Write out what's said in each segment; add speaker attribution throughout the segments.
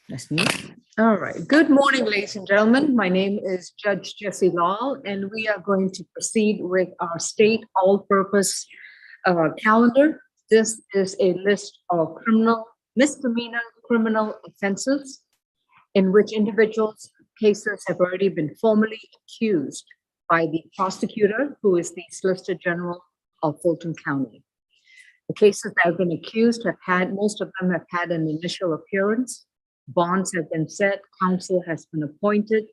Speaker 1: That's me. All right. Good morning, ladies and gentlemen. My name is Judge Jessie Lal, and we are going to proceed with our state all-purpose calendar. This is a list of misdemeanor criminal offenses in which individuals' cases have already been formally accused by the prosecutor, who is the Solicitor General of Fulton County. The cases that have been accused most of them have had an initial appearance. Bonds have been set, counsel has been appointed.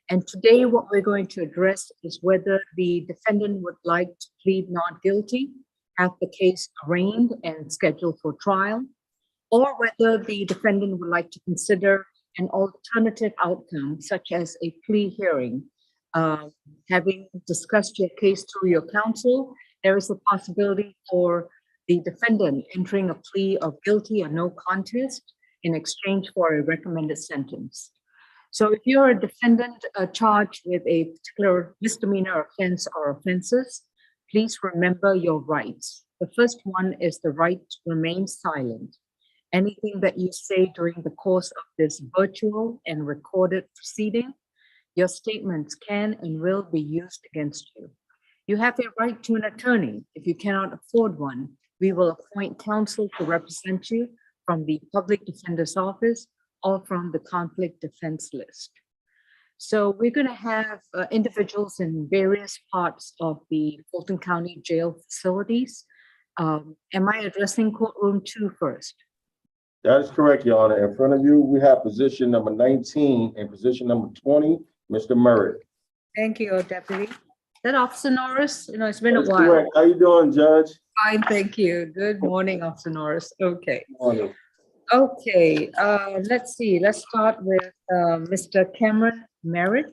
Speaker 1: And today what we're going to address is whether the defendant would like to plead not guilty, have the case arraigned and scheduled for trial, or whether the defendant would like to consider an alternative outcome, such as a plea hearing. Having discussed your case through your counsel, there is a possibility for the defendant entering a plea of guilty or no contest in exchange for a recommended sentence. So if you're a defendant charged with a particular misdemeanor offense or offenses, please remember your rights. The first one is the right to remain silent. Anything that you say during the course of this virtual and recorded proceeding, your statements can and will be used against you. You have a right to an attorney. If you cannot afford one, we will appoint counsel to represent you from the Public Defender's Office or from the Conflict Defense List. So we're going to have individuals in various parts of the Fulton County jail facilities. Am I addressing courtroom 2 first?
Speaker 2: That is correct, Your Honor. In front of you, we have position number 19 and position number 20, Mr. Merritt.
Speaker 1: Thank you, Deputy. Is that Officer Norris? You know, it's been a while.
Speaker 2: Correct. How you doing, Judge?
Speaker 1: Fine, thank you. Good morning, Officer Norris. Okay.
Speaker 2: Good morning.
Speaker 1: Okay, let's see. Let's start with Mr. Cameron Merritt.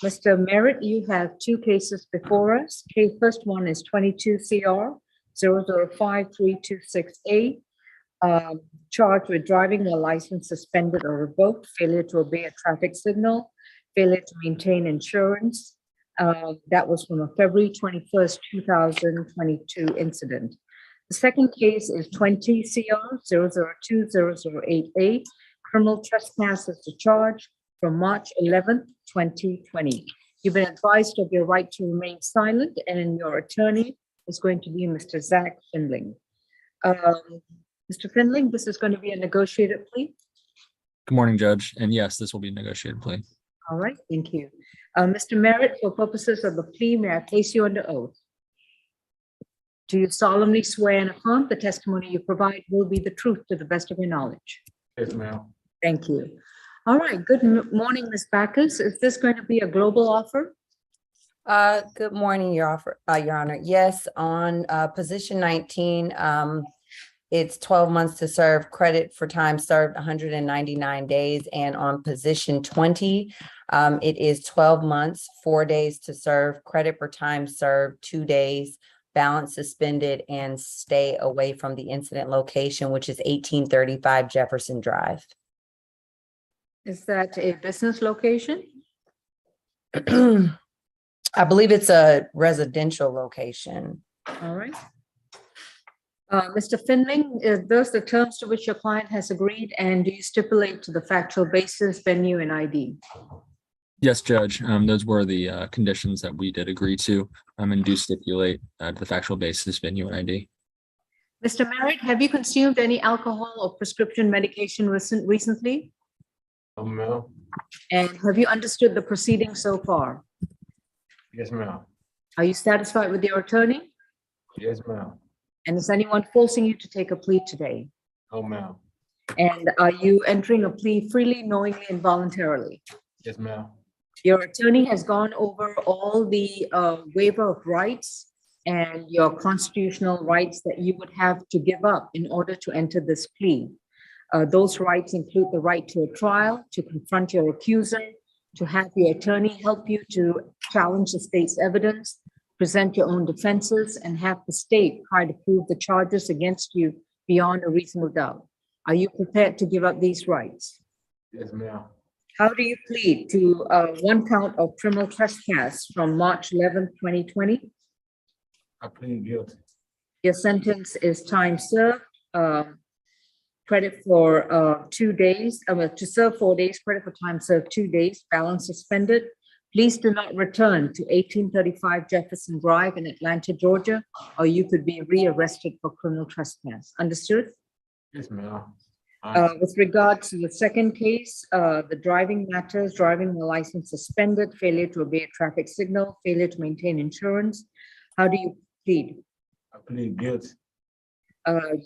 Speaker 1: Mr. Merritt, you have 2 cases before us. Okay, first one is 22 CR 005-326A. Charged with driving while license suspended or revoked, failure to obey a traffic signal, failure to maintain insurance. That was from a February 21st, 2022 incident. The second case is 20 CR 002-0088, criminal trespass is the charge from March 11th, 2020. You've been advised of your right to remain silent, and your attorney is going to be Mr. Zach Findling. Mr. Findling, this is going to be a negotiated plea.
Speaker 3: Good morning, Judge. And yes, this will be a negotiated plea.
Speaker 1: All right, thank you. Mr. Merritt, for purposes of the plea, may I place you under oath? Do you solemnly swear and affirm the testimony you provide will be the truth to the best of your knowledge?
Speaker 2: Yes, ma'am.
Speaker 1: Thank you. All right, good morning, Ms. Backus. Is this going to be a global offer?
Speaker 4: Good morning, Your Honor. Yes, on position 19, it's 12 months to serve, credit for time served 199 days. And on position 20, it is 12 months, 4 days to serve, credit for time served, 2 days, balance suspended, and stay away from the incident location, which is 1835 Jefferson Drive.
Speaker 1: Is that a business location?
Speaker 4: I believe it's a residential location.
Speaker 1: All right. Mr. Findling, are those the terms to which your client has agreed, and do you stipulate to the factual basis, venue, and ID?
Speaker 3: Yes, Judge. Those were the conditions that we did agree to and do stipulate to the factual basis, venue, and ID.
Speaker 1: Mr. Merritt, have you consumed any alcohol or prescription medication recently?
Speaker 2: Ma'am.
Speaker 1: And have you understood the proceedings so far?
Speaker 2: Yes, ma'am.
Speaker 1: Are you satisfied with your attorney?
Speaker 2: Yes, ma'am.
Speaker 1: And is anyone forcing you to take a plea today?
Speaker 2: Oh, ma'am.
Speaker 1: And are you entering a plea freely, knowingly, and voluntarily?
Speaker 2: Yes, ma'am.
Speaker 1: Your attorney has gone over all the waiver of rights and your constitutional rights that you would have to give up in order to enter this plea. Those rights include the right to a trial, to confront your accuser, to have your attorney help you to challenge the state's evidence, present your own defenses, and have the state try to prove the charges against you beyond a reasonable doubt. Are you prepared to give up these rights?
Speaker 2: Yes, ma'am.
Speaker 1: How do you plead to 1 count of criminal trespass from March 11th, 2020?
Speaker 2: I plead guilty.
Speaker 1: Your sentence is time served, credit for 2 days, to serve 4 days, credit for time served 2 days, balance suspended. Please do not return to 1835 Jefferson Drive in Atlanta, Georgia, or you could be rearrested for criminal trespass. Understood?
Speaker 5: Yes, ma'am.
Speaker 1: With regard to the second case, the driving matters, driving the license suspended, failure to obey a traffic signal, failure to maintain insurance. How do you plead?
Speaker 5: I plead guilty.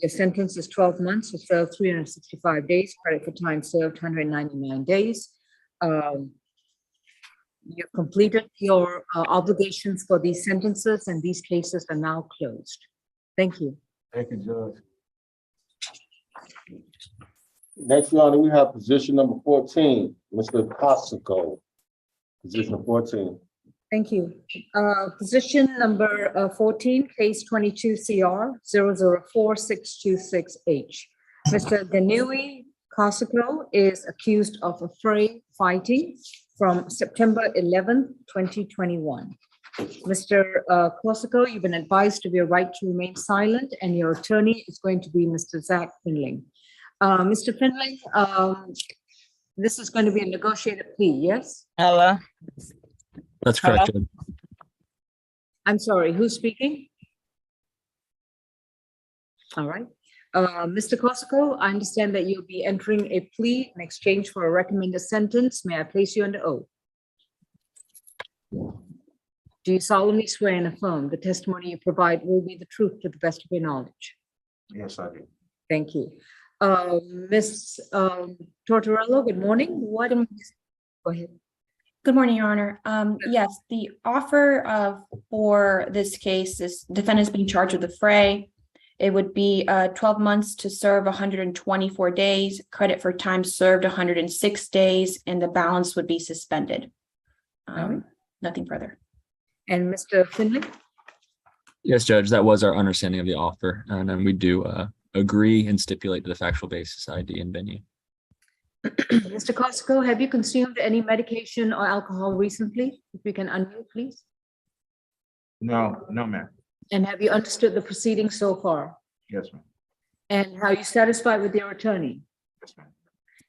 Speaker 1: Your sentence is 12 months to serve 365 days, credit for time served 199 days. You've completed your obligations for these sentences, and these cases are now closed. Thank you.
Speaker 5: Thank you, Judge.
Speaker 2: Next, Your Honor, we have position number 14, Mr. Kosoko. Position 14.
Speaker 1: Thank you. Position number 14, case 22 CR 0046268. Mr. Ganui Kosoko is accused of a fray fighting from September 11th, 2021. Mr. Kosoko, you've been advised of your right to remain silent, and your attorney is going to be Mr. Zach Finling. Mr. Finling, this is going to be a negotiated plea, yes?
Speaker 6: Hello.
Speaker 3: That's correct, Judge.
Speaker 1: I'm sorry, who's speaking? All right. Mr. Kosoko, I understand that you'll be entering a plea in exchange for a recommended sentence. May I place you under oath? Do you solemnly swear and affirm the testimony you provide will be the truth to the best of your knowledge?
Speaker 5: Yes, I do.
Speaker 1: Thank you. Ms. Tortorello, good morning. What? Go ahead.
Speaker 7: Good morning, Your Honor. Yes, the offer for this case, this defendant is being charged with a fray. It would be 12 months to serve 124 days, credit for time served 106 days, and the balance would be suspended. Nothing further.
Speaker 1: And Mr. Finley?
Speaker 3: Yes, Judge, that was our understanding of the offer, and then we do agree and stipulate to the factual basis, ID, and venue.
Speaker 1: Mr. Kosoko, have you consumed any medication or alcohol recently? If you can unmute, please.
Speaker 5: No, ma'am.
Speaker 1: And have you understood the proceedings so far?
Speaker 5: Yes, ma'am.
Speaker 1: And are you satisfied with your attorney?
Speaker 5: Yes, ma'am.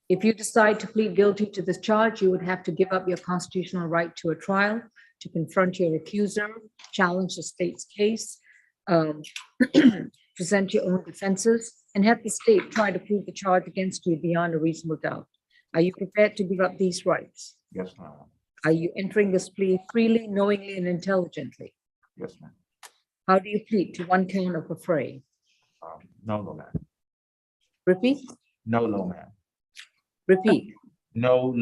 Speaker 1: If you decide to plead guilty to this charge, you would have to give up your constitutional right to a trial, to confront your accuser, challenge the state's case, present your own defenses, and have the state try to prove the charge against you beyond a reasonable doubt. Are you prepared to give up these rights?
Speaker 5: Yes, ma'am.
Speaker 1: Are you entering this plea freely, knowingly, and intelligently?
Speaker 5: Yes, ma'am.
Speaker 1: How do you plead to one count of a fray?
Speaker 5: No, ma'am.
Speaker 1: Repeat,
Speaker 5: No, ma'am.
Speaker 1: repeat.
Speaker 5: No.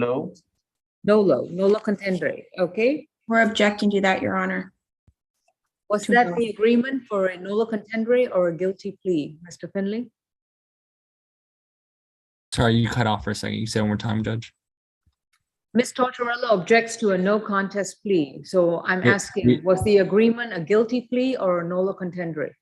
Speaker 1: Nolo contendere, okay?
Speaker 7: We're objecting to that, Your Honor.
Speaker 1: Was that the agreement for a nolo contendere or a guilty plea, Mr. Finley?
Speaker 3: Sorry, you cut off for a second. You say one more time, Judge?
Speaker 1: Ms. Tortorello objects to a no contest plea. So I'm
Speaker 3: Yeah,
Speaker 1: asking, was the agreement a guilty plea or a nolo contendere?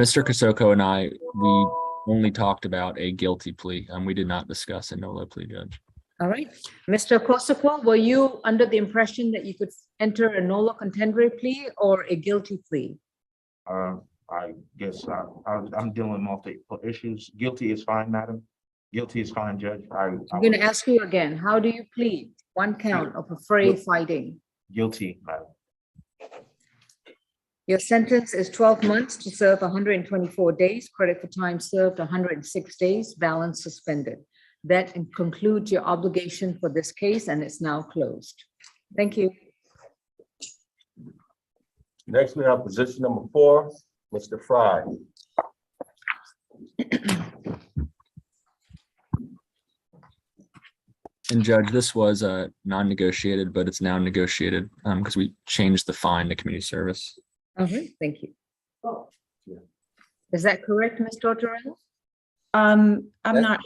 Speaker 3: Mr. Kosoko and I, we only talked about a guilty plea. We did not discuss a nolo plea, Judge.
Speaker 1: All right. Mr. Kosoko, were you under the impression that you could enter a nolo contendere plea or a guilty plea?
Speaker 5: I guess I'm dealing with multiple issues. Guilty is fine, madam. Guilty is fine, Judge.
Speaker 1: I'm going to ask you again, how do you plead? One count of a fray fighting.
Speaker 5: Guilty, madam.
Speaker 1: Your sentence is 12 months to serve 124 days, credit for time served 106 days, balance suspended. That concludes your obligation for this case, and it's now closed. Thank you.
Speaker 2: Next, we have position number 4, Mr. Frye.
Speaker 3: And Judge, this was non-negotiated, but it's now negotiated because we changed the fine to community service.
Speaker 1: All right, thank you. Is that correct, Ms. Tortorello?
Speaker 7: I'm not.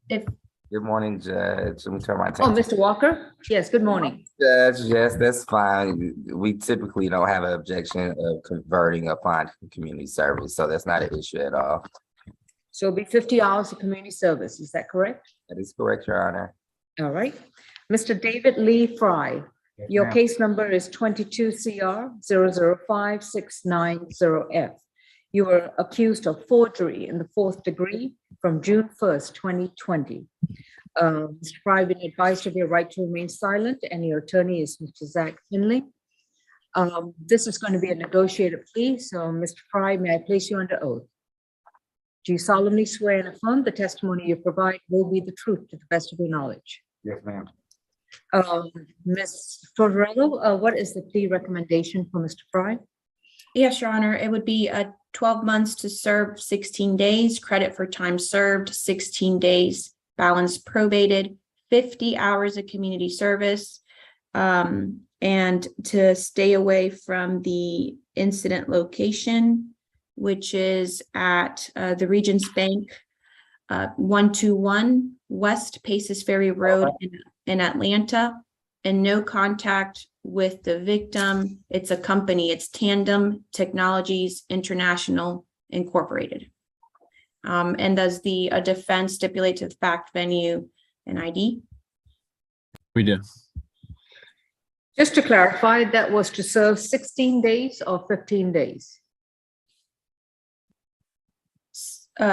Speaker 7: If
Speaker 6: Good morning, Judge. Let me turn my
Speaker 1: Oh,
Speaker 6: attention.
Speaker 1: Mr. Walker? Yes, good morning.
Speaker 6: Judge, yes, that's fine. We typically don't have an objection of converting a fine to community service, so that's not an issue at all.
Speaker 1: So it'll be 50 hours of community service, is that correct?
Speaker 6: That is correct, Your Honor.
Speaker 1: All right. Mr. David Lee Frye,
Speaker 5: Yes,
Speaker 1: your
Speaker 5: ma'am.
Speaker 1: case number is 22 CR 005690F. You were accused of forgery in the 4th degree from June 1st, 2020. Mr. Frye, been advised of your right to remain silent, and your attorney is Mr. Zach Finley. This is going to be a negotiated plea, so Mr. Frye, may I place you under oath? Do you solemnly swear and affirm the testimony you provide will be the truth to the best of your knowledge?
Speaker 5: Yes, ma'am.
Speaker 1: Ms. Tortorello, what is the plea recommendation for Mr. Frye?
Speaker 7: Yes, Your Honor, it would be 12 months to serve 16 days, credit for time served 16 days, balance probated, 50 hours of community service, and to stay away from the incident location, which is at the Regents Bank, 121 West Paces Ferry Road in Atlanta, and no contact with the victim. It's a company, it's Tandem Technologies International Incorporated. And does the defense stipulate to the fact, venue, and ID?
Speaker 3: We do.
Speaker 1: Just to clarify, that was to serve 16 days or 15 days?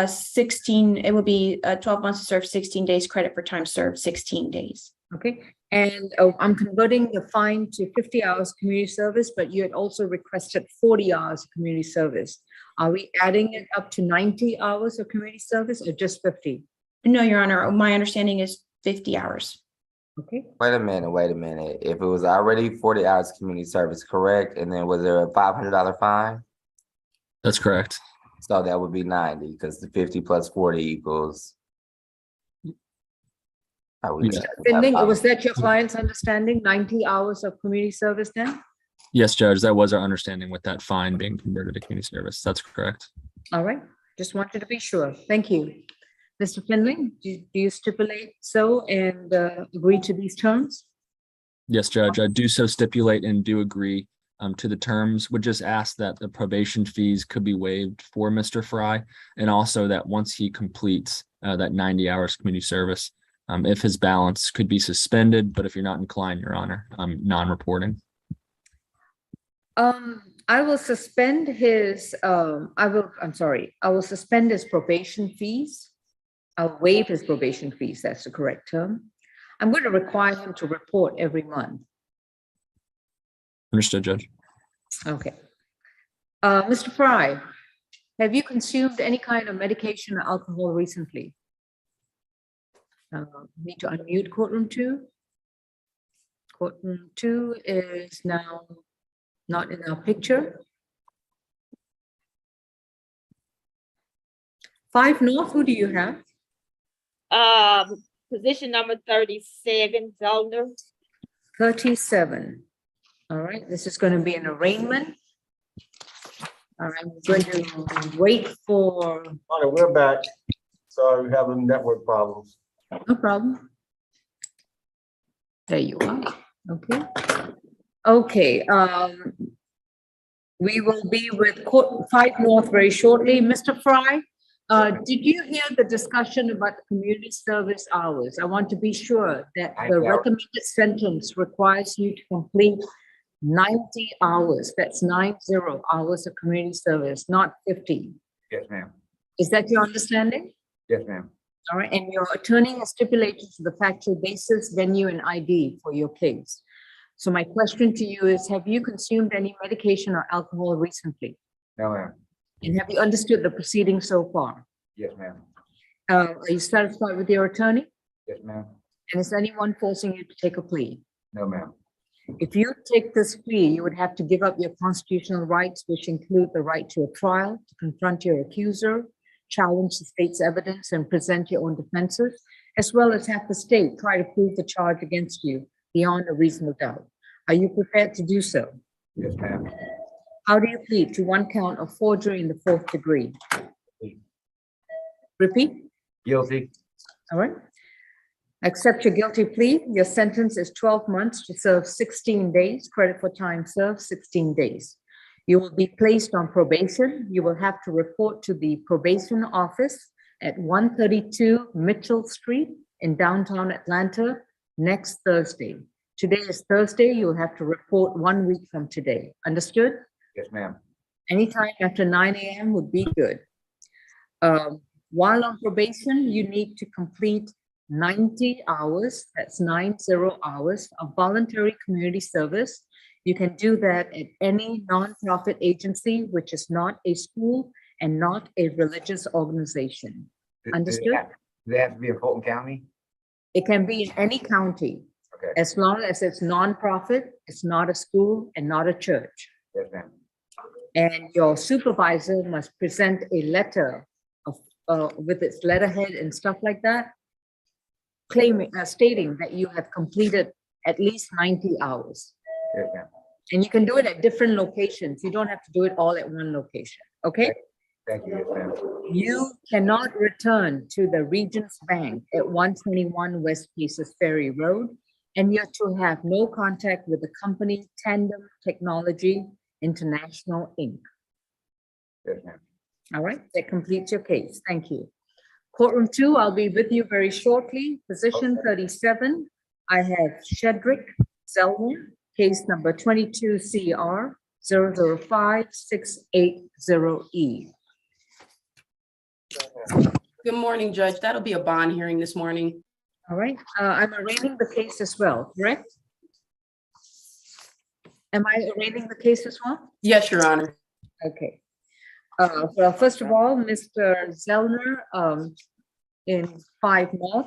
Speaker 7: 16, it would be 12 months to serve 16 days, credit for time served 16 days.
Speaker 1: Okay, and I'm converting the fine to 50 hours community service, but you had also requested 40 hours of community service. Are we adding it up to 90 hours of community service or just 50?
Speaker 7: No, Your Honor, my understanding is 50 hours.
Speaker 1: Okay,
Speaker 6: Wait a minute. If it was already 40 hours community service, correct? And then was there a $500 fine?
Speaker 3: That's correct.
Speaker 6: So that would be 90, because the 50 plus 40 equals.
Speaker 3: Yeah.
Speaker 1: Finley, was that your client's understanding, 90 hours of community service then?
Speaker 3: Yes, Judge, that was our understanding with that fine being converted to community service. That's correct.
Speaker 1: All right, just wanted to be sure. Thank you. Mr. Finley, do you stipulate so and agree to these terms?
Speaker 3: Yes, Judge, I do so stipulate and do agree to the terms. Would just ask that the probation fees could be waived for Mr. Frye, and also that once he completes that 90 hours community service, if his balance could be suspended, but if you're not inclined, Your Honor, non-reporting.
Speaker 1: I will suspend his, I will suspend his probation fees. I'll waive his probation fees, that's the correct term. I'm going to require him to report every month.
Speaker 3: Understood, Judge.
Speaker 1: Okay. Mr. Frye, have you consumed any kind of medication or alcohol recently? Need to unmute courtroom 2. Courtroom 2 is now not in our picture. 5 North, who do you have?
Speaker 8: Position number 37, Zollner.
Speaker 1: 37. All right, this is going to be an arraignment. All right, I'm going to wait for.
Speaker 2: All right, we're back. Sorry, we're having network problems.
Speaker 1: No problem. There you are. Okay. Okay. We will be with Court 5 North very shortly. Mr. Frye, did you hear the discussion about the community service hours? I want to be sure that the recommended sentence requires you to complete 90 hours. That's 90 hours of community service, not 50.
Speaker 5: Yes, ma'am.
Speaker 1: Is that your understanding?
Speaker 5: Yes, ma'am.
Speaker 1: All right, and your attorney has stipulated to the factual basis, venue, and ID for your case. So my question to you is, have you consumed any medication or alcohol recently?
Speaker 5: No, ma'am.
Speaker 1: And have you understood the proceedings so far?
Speaker 5: Yes, ma'am.
Speaker 1: Are you satisfied with your attorney?
Speaker 5: Yes, ma'am.
Speaker 1: And is anyone forcing you to take a plea?
Speaker 5: No, ma'am.
Speaker 1: If you take this plea, you would have to give up your constitutional rights, which include the right to a trial, to confront your accuser, challenge the state's evidence, and present your own defenses, as well as have the state try to prove the charge against you beyond a reasonable doubt. Are you prepared to do so?
Speaker 5: Yes, ma'am.
Speaker 1: How do you plead to 1 count of forgery in the 4th degree? Repeat.
Speaker 5: Guilty.
Speaker 1: All right. Accept your guilty plea. Your sentence is 12 months to serve 16 days. Credit for time served, 16 days. You will be placed on probation. You will have to report to the probation office at 132 Mitchell Street in downtown Atlanta next Thursday. Today is Thursday. You will have to report 1 week from today. Understood?
Speaker 5: Yes, ma'am.
Speaker 1: Anytime after 9 a.m. would be good. While on probation, you need to complete 90 hours, that's 90 hours of voluntary community service. You can do that at any nonprofit agency, which is not a school and not a religious organization. Understood?
Speaker 9: Does it have to be in Fulton County?
Speaker 1: It can be in any county,
Speaker 9: Okay,
Speaker 1: as long as it's nonprofit, it's not a school and not a church.
Speaker 9: yes, ma'am.
Speaker 1: And your supervisor must present a letter of, with its letterhead and stuff like that, claiming, stating that you have completed at least 90 hours.
Speaker 9: Yes, ma'am.
Speaker 1: And you can do it at different locations. You don't have to do it all at one location, okay?
Speaker 9: Thank you, yes, ma'am.
Speaker 1: You cannot return to the Regents Bank at 121 West Paces Ferry Road, and you're to have no contact with the company Tandem Technology International, Inc.
Speaker 9: Yes, ma'am.
Speaker 1: All right, that completes your case. Thank you. Courtroom 2, I'll be with you very shortly. Position 37, I have Shedrick Zelman, case number 22 CR 005-680E.
Speaker 10: Good morning, Judge. That'll be a bond hearing this morning.
Speaker 1: All right, I'm arraigning the case as well, correct? Am I arraigning the case as well?
Speaker 10: Yes, Your Honor.
Speaker 1: Okay. Well, first of all, Mr. Zellner, in 5 North,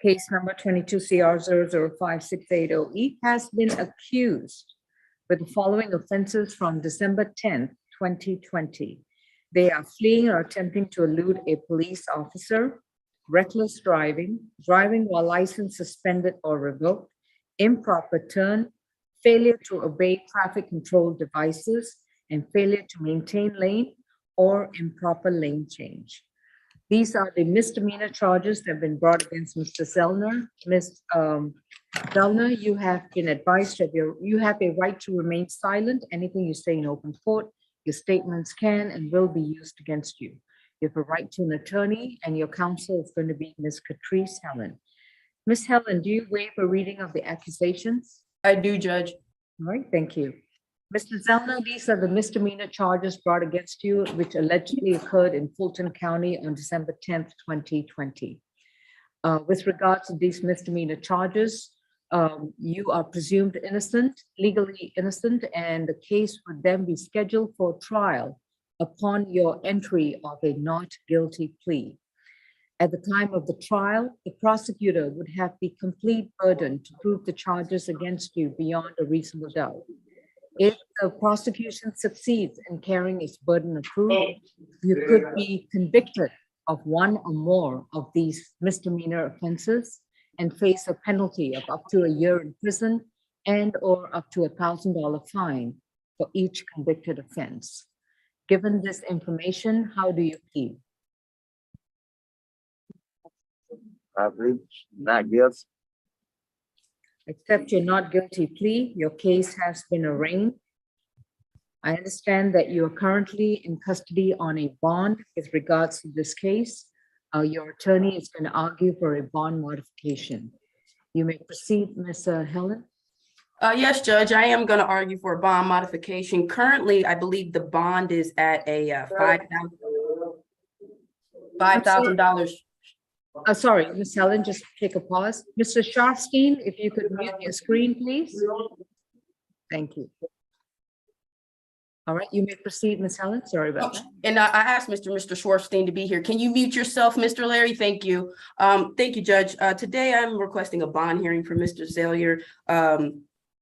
Speaker 1: case number 22 CR 005-680E, has been accused with the following offenses from December 10th, 2020. They are fleeing or attempting to elude a police officer, reckless driving, driving while license suspended or revoked, improper turn, failure to obey traffic control devices, and failure to maintain lane or improper lane change. These are the misdemeanor charges that have been brought against Mr. Zellner. Ms. Zellner, you have been advised that you have a right to remain silent. Anything you say in open court, your statements can and will be used against you. You have a right to an attorney, and your counsel is going to be Ms. Catrice Helen. Ms. Helen, do you waive a reading of the accusations?
Speaker 10: I do, Judge.
Speaker 1: All right, thank you. Mr. Zellner, these are the misdemeanor charges brought against you, which allegedly occurred in Fulton County on December 10th, 2020. With regards to these misdemeanor charges, you are presumed innocent, legally innocent, and the case would then be scheduled for trial upon your entry of a not guilty plea. At the time of the trial, the prosecutor would have the complete burden to prove the charges against you beyond a reasonable doubt. If the prosecution succeeds in carrying its burden of proof, you could be convicted of one or more of these misdemeanor offenses and face a penalty of up to a year in prison and or up to $1,000 fine for each convicted offense. Given this information, how do you plead?
Speaker 9: I believe not guilty.
Speaker 1: Accept your not guilty plea. Your case has been arraigned. I understand that you are currently in custody on a bond with regards to this case. Your attorney is going to argue for a bond modification. You may proceed, Ms. Helen.
Speaker 10: Yes, Judge, I am going to argue for a bond modification. Currently, I believe the bond is at a $5,000.
Speaker 1: Sorry, Ms. Helen, just take a pause. Mr. Scharfstein, if you could mute your screen, please. Thank you. All right, you may proceed, Ms. Helen. Sorry about that.
Speaker 10: And I asked Mr. Schwartzstein to be here. Can you mute yourself, Mr. Larry? Thank you. Thank you, Judge. Today I'm requesting a bond hearing for Mr. Zellner.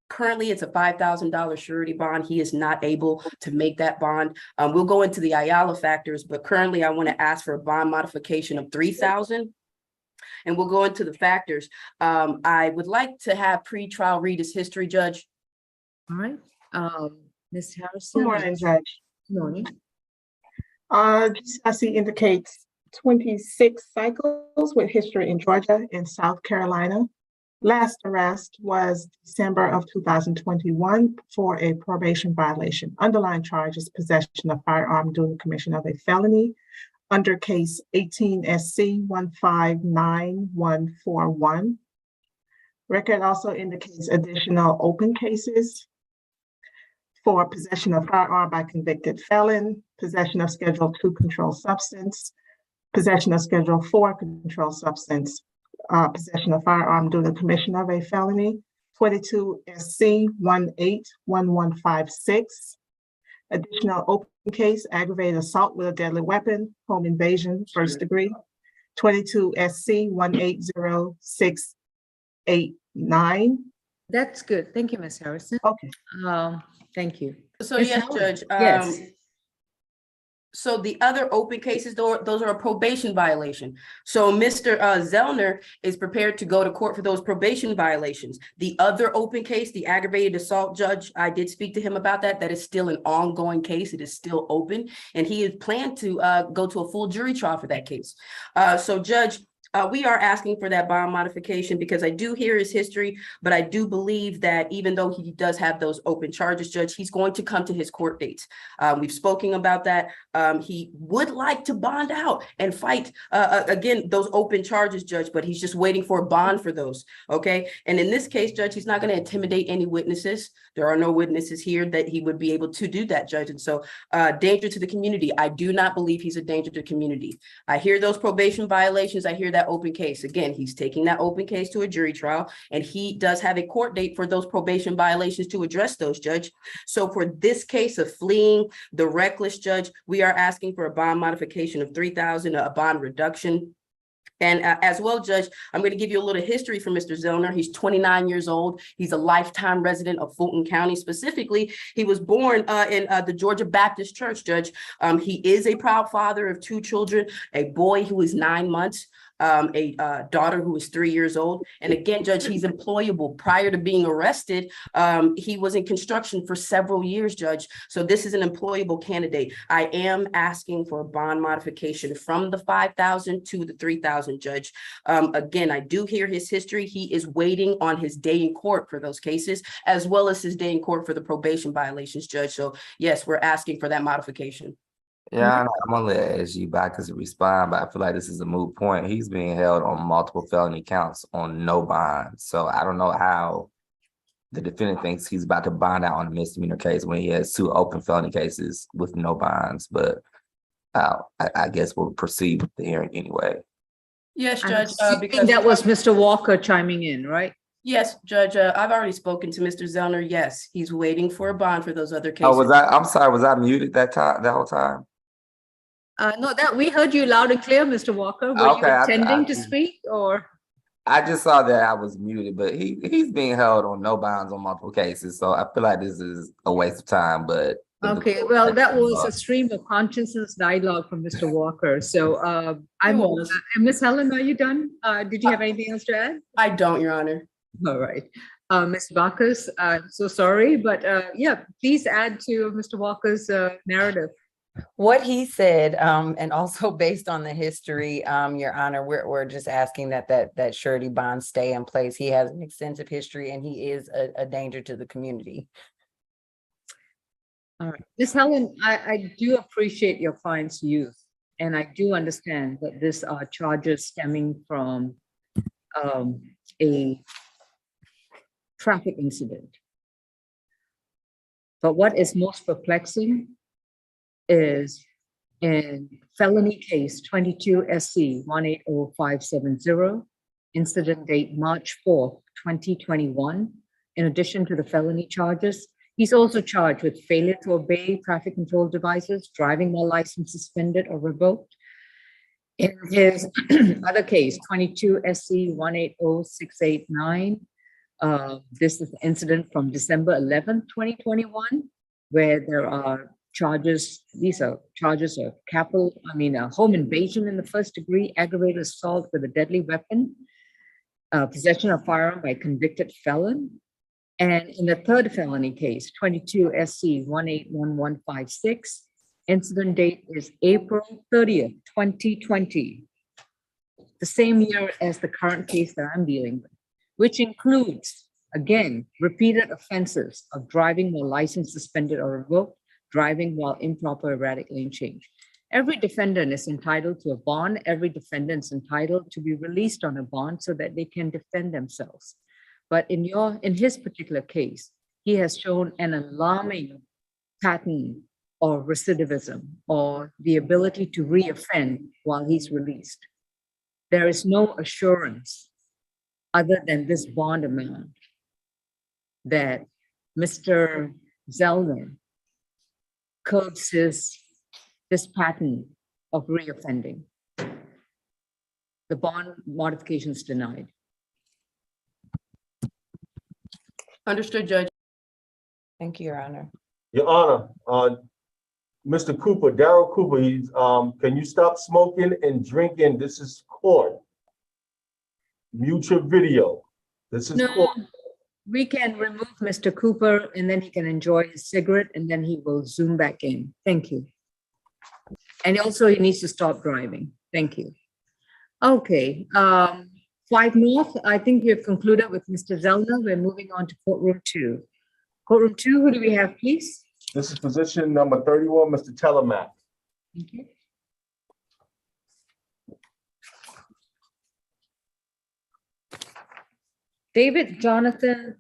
Speaker 10: Currently, it's a $5,000 surety bond. He is not able to make that bond. We'll go into the Ayala factors, but currently I want to ask for a bond modification of $3,000. And we'll go into the factors. I would like to have pre-trial read his history, Judge.
Speaker 1: All right, Ms. Harrison.
Speaker 11: Good morning, Judge.
Speaker 1: Good morning.
Speaker 11: GCIC indicates 26 cycles with history in Georgia and South Carolina. Last arrest was December of 2021 for a probation violation. Underlying charge is possession of firearm during the commission of a felony under case 18 SC 159141. Record also indicates additional open cases. for possession of firearm by convicted felon, possession of Schedule II controlled substance, possession of Schedule IV controlled substance, possession of firearm during the commission of a felony, 22 SC 181156. Additional open case, aggravated assault with a deadly weapon, home invasion, first degree, 22 SC 180689.
Speaker 1: That's good. Thank you, Ms. Harrison.
Speaker 11: Okay.
Speaker 1: Thank you.
Speaker 10: So
Speaker 1: Ms.
Speaker 10: yes,
Speaker 1: Howard?
Speaker 10: Judge.
Speaker 1: Yes.
Speaker 10: So the other open cases, those are a probation violation. So Mr. Zellner is prepared to go to court for those probation violations. The other open case, the aggravated assault, Judge, I did speak to him about that. That is still an ongoing case. It is still open, and he is planned to go to a full jury trial for that case. So Judge, we are asking for that bond modification because I do hear his history, but I do believe that even though he does have those open charges, Judge, he's going to come to his court dates. We've spoken about that. He would like to bond out and fight, again, those open charges, Judge, but he's just waiting for a bond for those, okay? And in this case, Judge, he's not going to intimidate any witnesses. There are no witnesses here that he would be able to do that, Judge. And so danger to the community. I do not believe he's a danger to the community. I hear those probation violations. I hear that open case. Again, he's taking that open case to a jury trial, and he does have a court date for those probation violations to address those, Judge. So for this case of fleeing, the reckless, Judge, we are asking for a bond modification of $3,000, a bond reduction. And as well, Judge, I'm going to give you a little history for Mr. Zellner. He's 29 years old. He's a lifetime resident of Fulton County. Specifically, he was born in the Georgia Baptist Church, Judge. He is a proud father of 2 children, a boy who is 9 months, a daughter who is 3 years old. And again, Judge, he's employable. Prior to being arrested, he was in construction for several years, Judge. So this is an employable candidate. I am asking for a bond modification from the $5,000 to the $3,000, Judge. Again, I do hear his history. He is waiting on his day in court for those cases, as well as his day in court for the probation violations, Judge. So yes, we're asking for that modification.
Speaker 6: Yeah, I'm gonna let SG back as a respond, but I feel like this is a moot point. He's being held on multiple felony counts on no bond. So I don't know how the defendant thinks he's about to bond out on a misdemeanor case when he has 2 open felony cases with no bonds. But I guess we'll proceed with the hearing anyway.
Speaker 10: Yes, Judge.
Speaker 1: Because that was Mr. Walker chiming in, right?
Speaker 10: Yes, Judge. I've already spoken to Mr. Zellner. Yes, he's waiting for a bond for those other cases.
Speaker 6: Oh, I'm sorry, was I muted that whole time?
Speaker 1: No, that we heard you loud and clear, Mr. Walker. Were you intending to speak, or?
Speaker 6: I just saw that I was muted, but he's being held on no bonds on multiple cases. So I feel like this is a waste of time, but.
Speaker 1: Okay, well, that was a stream of consciousness dialogue from Mr. Walker. So Ms. Helen, are you done? Did you have anything else to add?
Speaker 10: I don't, Your Honor.
Speaker 1: All right. Ms. Bacchus, I'm so sorry, but yeah, please add to Mr. Walker's narrative.
Speaker 4: What he said, and also based on the history, Your Honor, we're just asking that surety bond stay in place. He has an extensive history and he is a danger to the community.
Speaker 1: All right. Ms. Helen, I do appreciate your client's youth, and I do understand that these are charges stemming from a traffic incident. But what is most perplexing is in felony case 22 SC 180570, incident date March 4th, 2021. In addition to the felony charges, he's also charged with failure to obey traffic control devices, driving while license suspended or revoked. In his other case, 22 SC 180689, this is the incident from December 11th, 2021, where there are charges, these are charges of home invasion in the first degree, aggravated assault with a deadly weapon, possession of firearm by convicted felon. And in the third felony case, 22 SC 181156, incident date is April 30th, 2020, the same year as the current case that I'm dealing with, which includes, again, repeated offenses of driving while license suspended or revoked, driving while improper erratic lane change. Every defendant is entitled to a bond. Every defendant is entitled to be released on a bond so that they can defend themselves. But in his particular case, he has shown an alarming pattern or recidivism or the ability to reoffend while he's released. There is no assurance other than this bond amount that Mr. Zellner curbs this pattern of reoffending. The bond modification is denied.
Speaker 10: Understood, Judge.
Speaker 4: Thank you, Your Honor.
Speaker 2: Your Honor, Mr. Cooper, Darryl Cooper, he's, can you stop smoking and drinking? This is court. Mute your video. This is
Speaker 1: No,
Speaker 2: court.
Speaker 1: we can remove Mr. Cooper and then he can enjoy his cigarette and then he will zoom back in. Thank you. And also he needs to stop driving. Thank you. Okay, 5 North, I think we have concluded with Mr. Zellner. We're moving on to courtroom 2. Courtroom 2, who do we have, please?
Speaker 2: This is position number 31, Mr. Telemach.
Speaker 1: Thank you. David Jonathan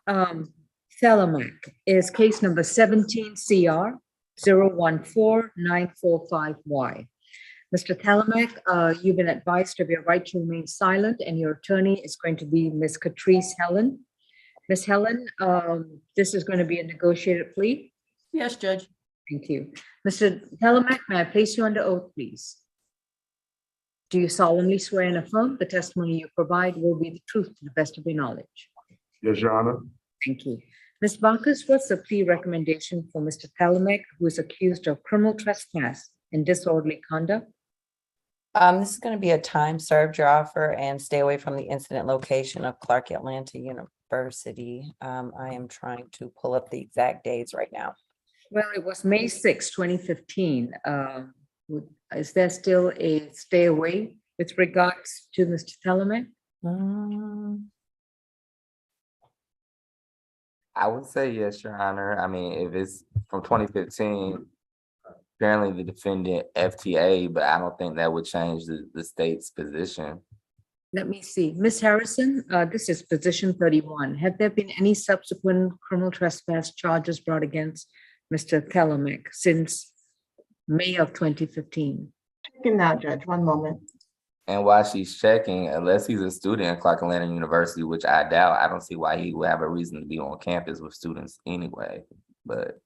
Speaker 1: Telemach is case number 17 CR 014945Y. Mr. Telemach, you've been advised of your right to remain silent, and your attorney is going to be Ms. Catrice Helen. Ms. Helen, this is going to be a negotiated plea.
Speaker 10: Yes, Judge.
Speaker 1: Thank you. Mr. Telemach, may I place you under oath, please? Do you solemnly swear and affirm the testimony you provide will be the truth to the best of your knowledge?
Speaker 2: Yes, Your Honor.
Speaker 1: Thank you. Ms. Marcus, what's the plea recommendation for Mr. Telemach, who is accused of criminal trespass and disorderly conduct?
Speaker 4: This is going to be a time served, your offer, and stay away from the incident location of Clark Atlanta University. I am trying to pull up the exact dates right now.
Speaker 1: Well, it was May 6, 2015. Is there still a stay away with regards to Mr. Telemach?
Speaker 6: I would say yes, Your Honor. I mean, if it's from 2015, apparently the defendant FTA, but I don't think that would change the state's position.
Speaker 1: Let me see. Ms. Harrison, this is position 31. Have there been any subsequent criminal trespass charges brought against Mr. Telemach since May of 2015?
Speaker 11: Checking now, Judge, one moment.
Speaker 6: And while she's checking, unless he's a student at Clark Atlanta University, which I doubt, I don't see why he would have a reason to be on campus with students anyway, but.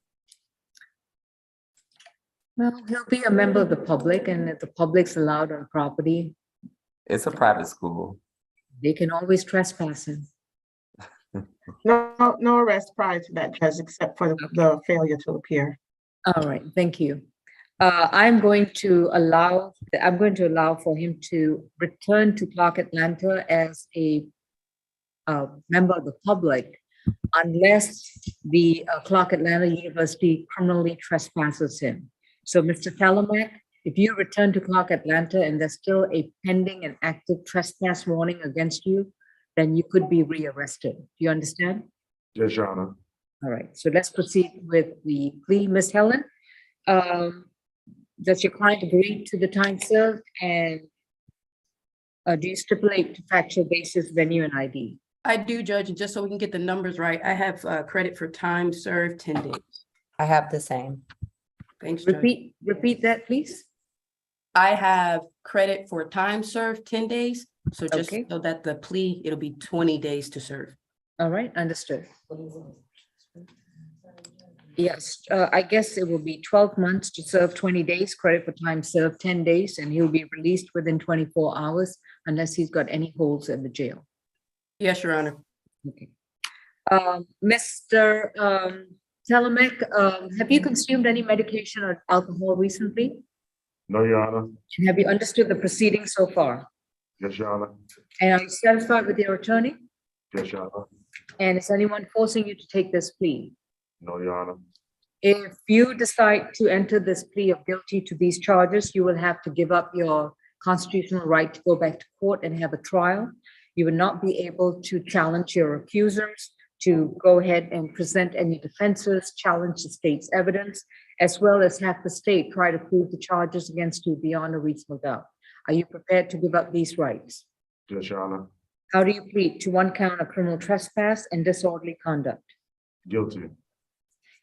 Speaker 1: Well, he'll be a member of the public, and if the public's allowed on property,
Speaker 6: It's a private school.
Speaker 1: they can always trespass him.
Speaker 11: No arrest prior to that, Judge, except for the failure to appear.
Speaker 1: All right, thank you. I'm going to allow for him to return to Clark Atlanta as a member of the public unless the Clark Atlanta University criminally trespasses him. So, Mr. Telemach, if you return to Clark Atlanta and there's still a pending and active trespass warning against you, then you could be rearrested. Do you understand?
Speaker 2: Yes, Your Honor.
Speaker 1: All right, so let's proceed with the plea. Ms. Helen, does your client agree to the time served, and do you stipulate to factual basis, venue, and ID?
Speaker 10: I do, Judge, and just so we can get the numbers right, I have credit for time served 10 days.
Speaker 4: I have the same.
Speaker 10: Thanks, Judge.
Speaker 1: Repeat that, please.
Speaker 10: I have credit for time served 10 days. So just
Speaker 1: Okay.
Speaker 10: so that the plea, it'll be 20 days to serve.
Speaker 1: All right, understood. Yes, I guess it will be 12 months to serve 20 days, credit for time served 10 days, and he'll be released within 24 hours unless he's got any holds at the jail.
Speaker 10: Yes, Your Honor.
Speaker 1: Okay. Mr. Telemach, have you consumed any medication or alcohol recently?
Speaker 2: No, Your Honor.
Speaker 1: And have you understood the proceedings so far?
Speaker 2: Yes, Your Honor.
Speaker 1: And are you satisfied with your attorney?
Speaker 2: Yes, Your Honor.
Speaker 1: And is anyone forcing you to take this plea?
Speaker 2: No, Your Honor.
Speaker 1: If you decide to enter this plea of guilty to these charges, you will have to give up your constitutional right to go back to court and have a trial. You will not be able to challenge your accusers, to go ahead and present any defenses, challenge the state's evidence, as well as have the state try to prove the charges against you beyond a reasonable doubt. Are you prepared to give up these rights?
Speaker 2: Yes, Your Honor.
Speaker 1: How do you plead to one count of criminal trespass and disorderly conduct?
Speaker 2: Guilty.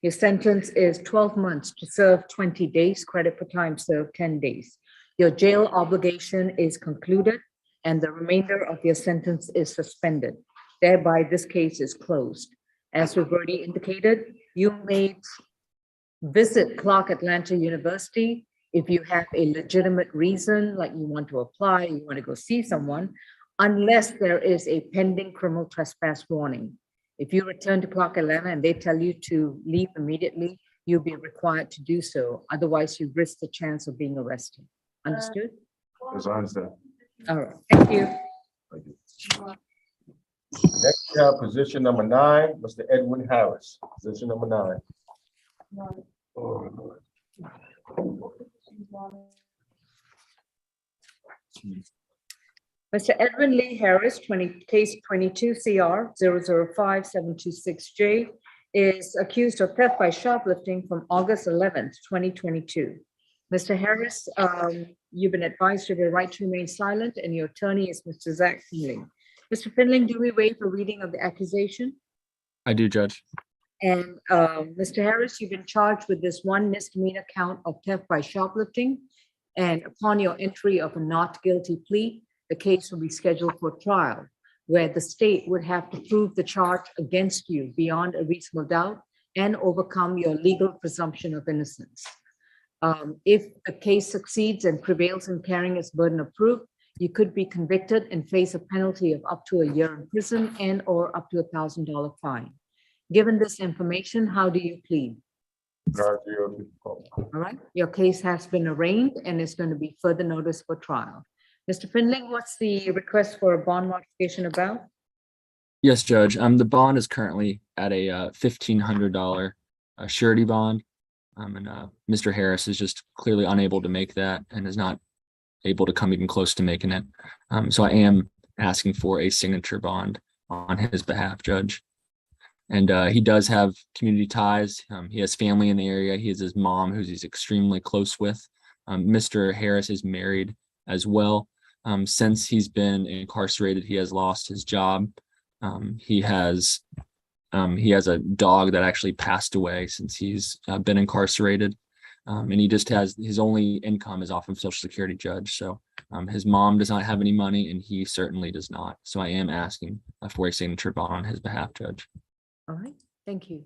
Speaker 1: Your sentence is 12 months to serve 20 days, credit for time served 10 days. Your jail obligation is concluded and the remainder of your sentence is suspended. Thereby, this case is closed. As we've already indicated, you may visit Clark Atlanta University if you have a legitimate reason, like you want to apply, you want to go see someone, unless there is a pending criminal trespass warning. If you return to Clark Atlanta and they tell you to leave immediately, you'll be required to do so. Otherwise, you risk the chance of being arrested. Understood?
Speaker 2: Yes, I understand.
Speaker 1: All right, thank you.
Speaker 2: Thank you. Next, we have position number 9, Mr. Edwin Harris, position number 9.
Speaker 1: Mr. Edwin Lee Harris, case 22 CR 005726J, is accused of theft by shoplifting from August 11th, 2022. Mr. Harris, you've been advised of your right to remain silent, and your attorney is Mr. Zach Finling. Mr. Finling, do we waive a reading of the accusation?
Speaker 3: I do, Judge.
Speaker 1: And Mr. Harris, you've been charged with this one misdemeanor count of theft by shoplifting. And upon your entry of a not guilty plea, the case will be scheduled for trial, where the state would have to prove the charge against you beyond a reasonable doubt and overcome your legal presumption of innocence. If the case succeeds and prevails in carrying its burden of proof, you could be convicted and face a penalty of up to a year in prison and or up to $1,000 fine. Given this information, how do you plead? All right, your case has been arraigned and is going to be further notice for trial. Mr. Finling, what's the request for a bond modification about?
Speaker 3: Yes, Judge. The bond is currently at a $1,500 surety bond. And Mr. Harris is just clearly unable to make that and is not able to come even close to making it. So I am asking for a signature bond on his behalf, Judge. And he does have community ties. He has family in the area. He has his mom, who he's extremely close with. Mr. Harris is married as well. Since he's been incarcerated, he has lost his job. He has a dog that actually passed away since he's been incarcerated. And he just has, his only income is off of Social Security, Judge. So his mom does not have any money and he certainly does not. So I am asking for a signature bond on his behalf, Judge.
Speaker 1: All right, thank you.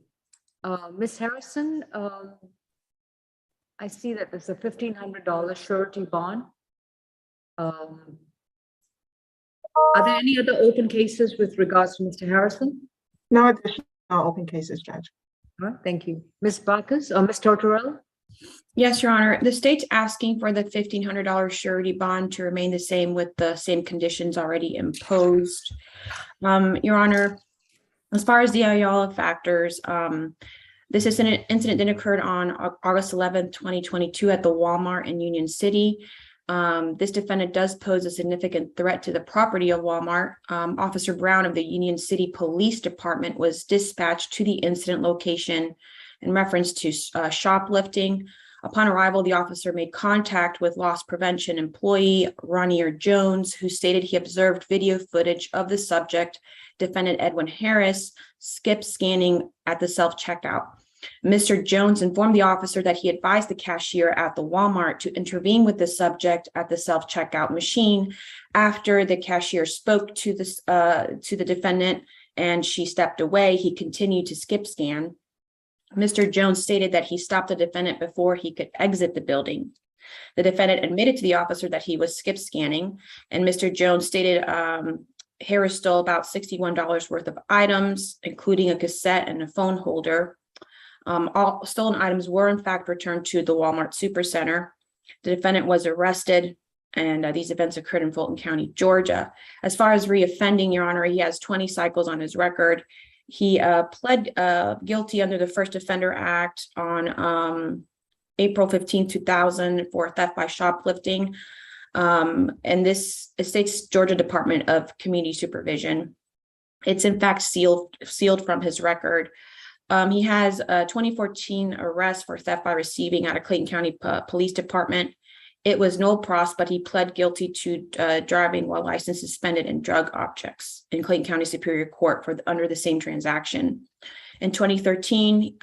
Speaker 1: Ms. Harrison, I see that there's a $1,500 surety bond. Are there any other open cases with regards to Mr. Harrison?
Speaker 11: No additional open cases, Judge.
Speaker 1: All right, thank you. Ms. Bacchus or Ms. Tortorella?
Speaker 7: Yes, Your Honor. The state's asking for the $1,500 surety bond to remain the same with the same conditions already imposed. Your Honor, as far as the Ayala factors, this incident then occurred on August 11th, 2022 at the Walmart in Union City. This defendant does pose a significant threat to the property of Walmart. Officer Brown of the Union City Police Department was dispatched to the incident location in reference to shoplifting. Upon arrival, the officer made contact with loss prevention employee Ronnier Jones, who stated he observed video footage of the subject, defendant Edwin Harris, skip scanning at the self-checkout. Mr. Jones informed the officer that he advised the cashier at the Walmart to intervene with the subject at the self-checkout machine. After the cashier spoke to the defendant and she stepped away, he continued to skip scan. Mr. Jones stated that he stopped the defendant before he could exit the building. The defendant admitted to the officer that he was skip scanning, and Mr. Jones stated Harris stole about $61 worth of items, including a cassette and a phone holder. All stolen items were in fact returned to the Walmart Supercenter. The defendant was arrested, and these events occurred in Fulton County, Georgia. As far as reoffending, Your Honor, he has 20 cycles on his record. He pled guilty under the First Offender Act on April 15, 2000 for theft by shoplifting. And this states Georgia Department of Community Supervision. It's in fact sealed from his record. He has a 2014 arrest for theft by receiving out of Clayton County Police Department. It was no pros, but he pled guilty to driving while license suspended and drug objects in Clayton County Superior Court under the same transaction. In 2013,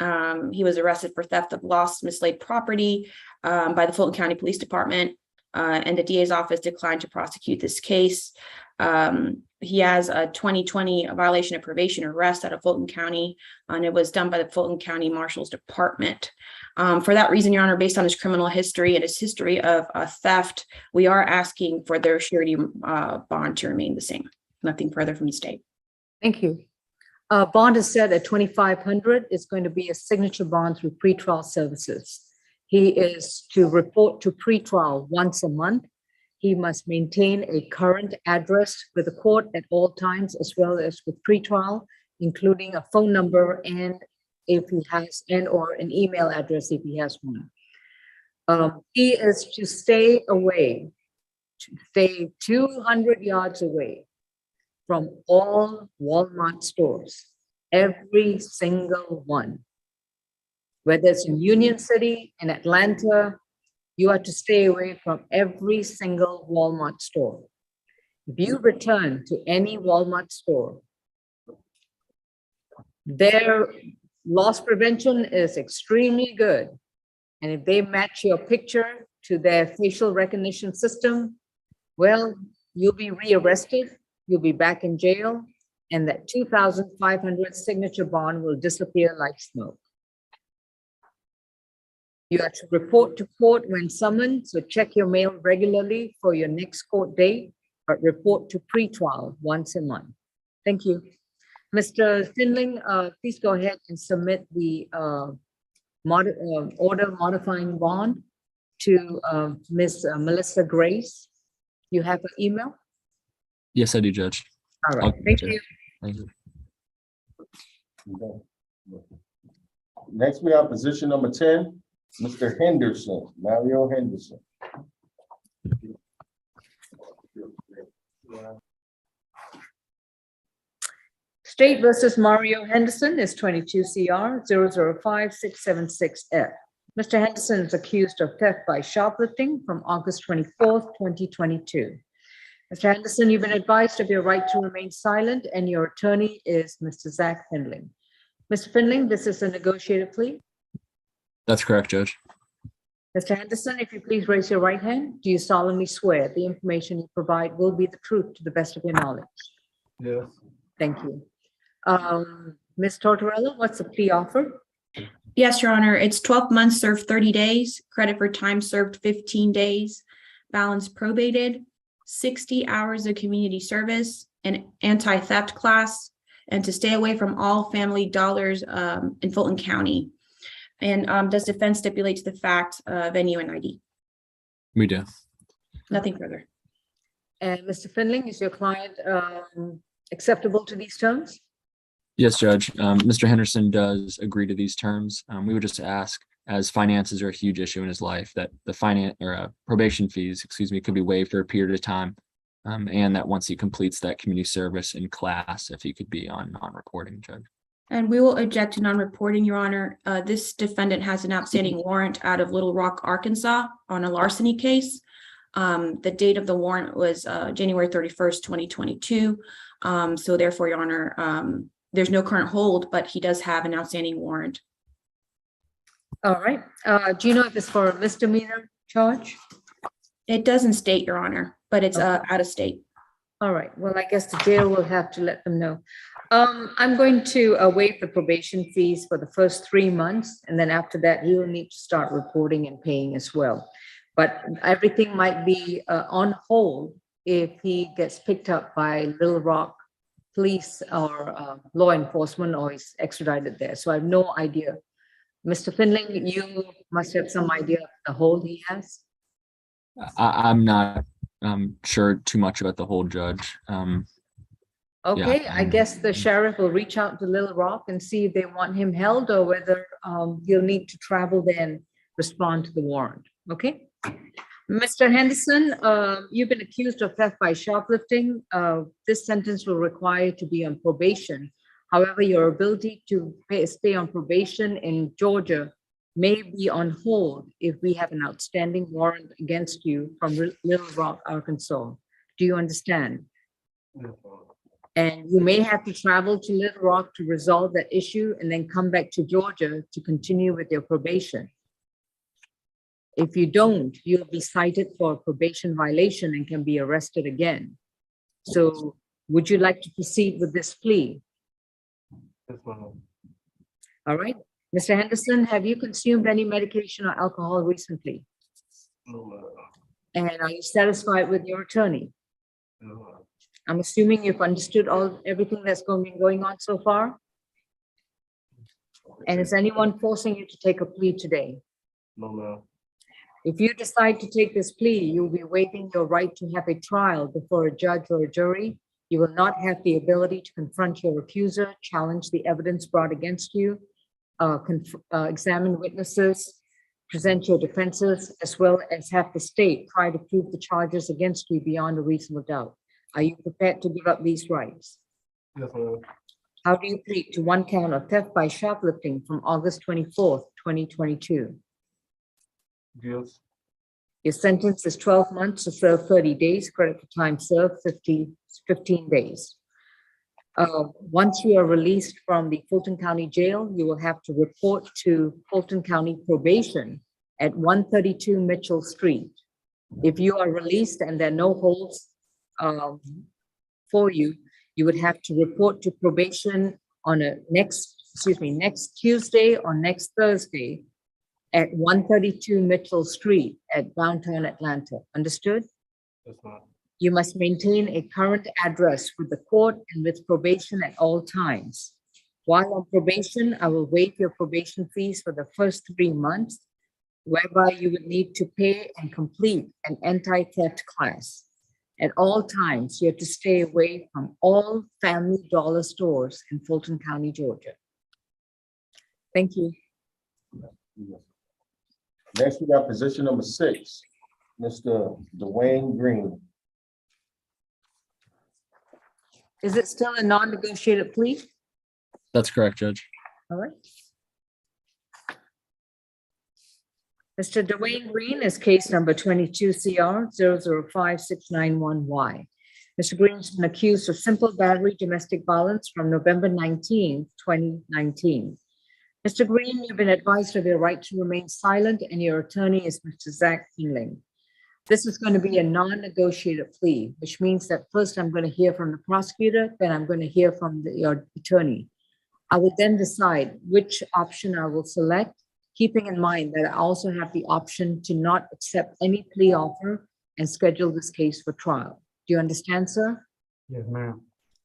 Speaker 7: he was arrested for theft of lost, mislaid property by the Fulton County Police Department, and the DA's office declined to prosecute this case. He has a 2020 violation of probation arrest out of Fulton County, and it was done by the Fulton County Marshal's Department. For that reason, Your Honor, based on his criminal history and his history of theft, we are asking for their surety bond to remain the same. Nothing further from the state.
Speaker 1: Thank you. Bond is set at $2,500. It's going to be a signature bond through pretrial services. He is to report to pretrial once a month. He must maintain a current address with the court at all times, as well as with pretrial, including a phone number and if he has, and or an email address if he has one. He is to stay 200 yards away from all Walmart stores, every single one. Whether it's in Union City, in Atlanta, you are to stay away from every single Walmart store. If you return to any Walmart store, their loss prevention is extremely good. And if they match your picture to their facial recognition system, well, you'll be rearrested, you'll be back in jail, and that $2,500 signature bond will disappear like smoke. You are to report to court when summoned, so check your mail regularly for your next court date, but report to pretrial once a month. Thank you. Mr. Finling, please go ahead and submit the order modifying bond to Ms. Melissa Grace. You have an email?
Speaker 3: Yes, I do, Judge.
Speaker 1: All right, thank you.
Speaker 3: Thank you.
Speaker 2: Next, we have position number 10, Mr. Henderson, Mario Henderson.
Speaker 1: State versus Mario Henderson is 22 CR 005676F. Mr. Henderson is accused of theft by shoplifting from August 24th, 2022. Mr. Henderson, you've been advised of your right to remain silent, and your attorney is Mr. Zach Findling. Mr. Findling, this is a negotiated plea.
Speaker 3: That's correct, Judge.
Speaker 1: Mr. Henderson, if you please raise your right hand, do you solemnly swear the information you provide will be the truth to the best of your knowledge?
Speaker 2: Yes.
Speaker 1: Thank you. Ms. Tortorella, what's the plea offer?
Speaker 7: Yes, Your Honor, it's 12 months served 30 days, credit for time served 15 days, balance probated, 60 hours of community service, an anti-theft class, and to stay away from all family dollars in Fulton County. And does defense stipulate to the fact of venue and ID?
Speaker 3: We do.
Speaker 7: Nothing further.
Speaker 1: And Mr. Findling, is your client acceptable to these terms?
Speaker 3: Yes, Judge. Mr. Henderson does agree to these terms. We would just ask, as finances are a huge issue in his life, that the probation fees, could be waived for a period of time. And that once he completes that community service in class, if he could be on non-reporting, Judge.
Speaker 7: And we will object to non-reporting, Your Honor. This defendant has an outstanding warrant out of Little Rock, Arkansas on a larceny case. The date of the warrant was January 31st, 2022. So therefore, Your Honor, there's no current hold, but he does have an outstanding warrant.
Speaker 1: All right. Do you know if it's for a misdemeanor charge?
Speaker 7: It doesn't state, Your Honor, but it's out of state.
Speaker 1: All right. Well, I guess the jail will have to let them know. I'm going to waive the probation fees for the first 3 months, and then after that, he will need to start reporting and paying as well. But everything might be on hold if he gets picked up by Little Rock police or law enforcement, or is extradited there. So I have no idea. Mr. Findling, you must have some idea of the hold he has.
Speaker 3: I'm not sure too much about the whole, Judge.
Speaker 1: Okay,
Speaker 3: Yeah.
Speaker 1: I guess the sheriff will reach out to Little Rock and see if they want him held, or whether he'll need to travel there and respond to the warrant. Okay. Mr. Henderson, you've been accused of theft by shoplifting. This sentence will require you to be on probation. However, your ability to stay on probation in Georgia may be on hold if we have an outstanding warrant against you from Little Rock, Arkansas. Do you understand? And you may have to travel to Little Rock to resolve that issue and then come back to Georgia to continue with your probation. If you don't, you'll be cited for a probation violation and can be arrested again. So would you like to proceed with this plea?
Speaker 2: Yes, ma'am.
Speaker 1: All right. Mr. Henderson, have you consumed any medication or alcohol recently?
Speaker 2: No, ma'am.
Speaker 1: And are you satisfied with your attorney?
Speaker 2: No, ma'am.
Speaker 1: I'm assuming you've understood everything that's going on so far? And is anyone forcing you to take a plea today?
Speaker 2: No, ma'am.
Speaker 1: If you decide to take this plea, you'll be waiving your right to have a trial before a judge or a jury. You will not have the ability to confront your accuser, challenge the evidence brought against you, examine witnesses, present your defenses, as well as have the state try to prove the charges against you beyond a reasonable doubt. Are you prepared to give up these rights?
Speaker 2: Yes, ma'am.
Speaker 1: How do you plead to one count of theft by shoplifting from August 24th, 2022?
Speaker 2: Yes.
Speaker 1: Your sentence is 12 months to serve 30 days, credit for time served 15 days. Once you are released from the Fulton County Jail, you will have to report to Fulton County Probation at 132 Mitchell Street. If you are released and there are no holds for you, you would have to report to probation on next Tuesday or next Thursday at 132 Mitchell Street at downtown Atlanta. Understood?
Speaker 2: Yes, ma'am.
Speaker 1: You must maintain a current address with the court and with probation at all times. While on probation, I will waive your probation fees for the first 3 months, whereby you would need to pay and complete an anti-theft class. At all times, you have to stay away from all Family Dollar stores in Fulton County, Georgia. Thank you.
Speaker 2: Next, we got position number 6, Mr. Dwayne Green.
Speaker 1: Is it still a non-negotiated plea?
Speaker 3: That's correct, Judge.
Speaker 1: All right. Mr. Dwayne Green is case number 22 CR 005691Y. Mr. Green's been accused of simple battery domestic violence from November 19, 2019. Mr. Green, you've been advised of your right to remain silent, and your attorney is Mr. Zach Kingling. This is going to be a non-negotiated plea, which means that first I'm going to hear from the prosecutor, then I'm going to hear from your attorney. I will then decide which option I will select, keeping in mind that I also have the option to not accept any plea offer and schedule this case for trial. Do you understand, sir?
Speaker 5: Yes, ma'am.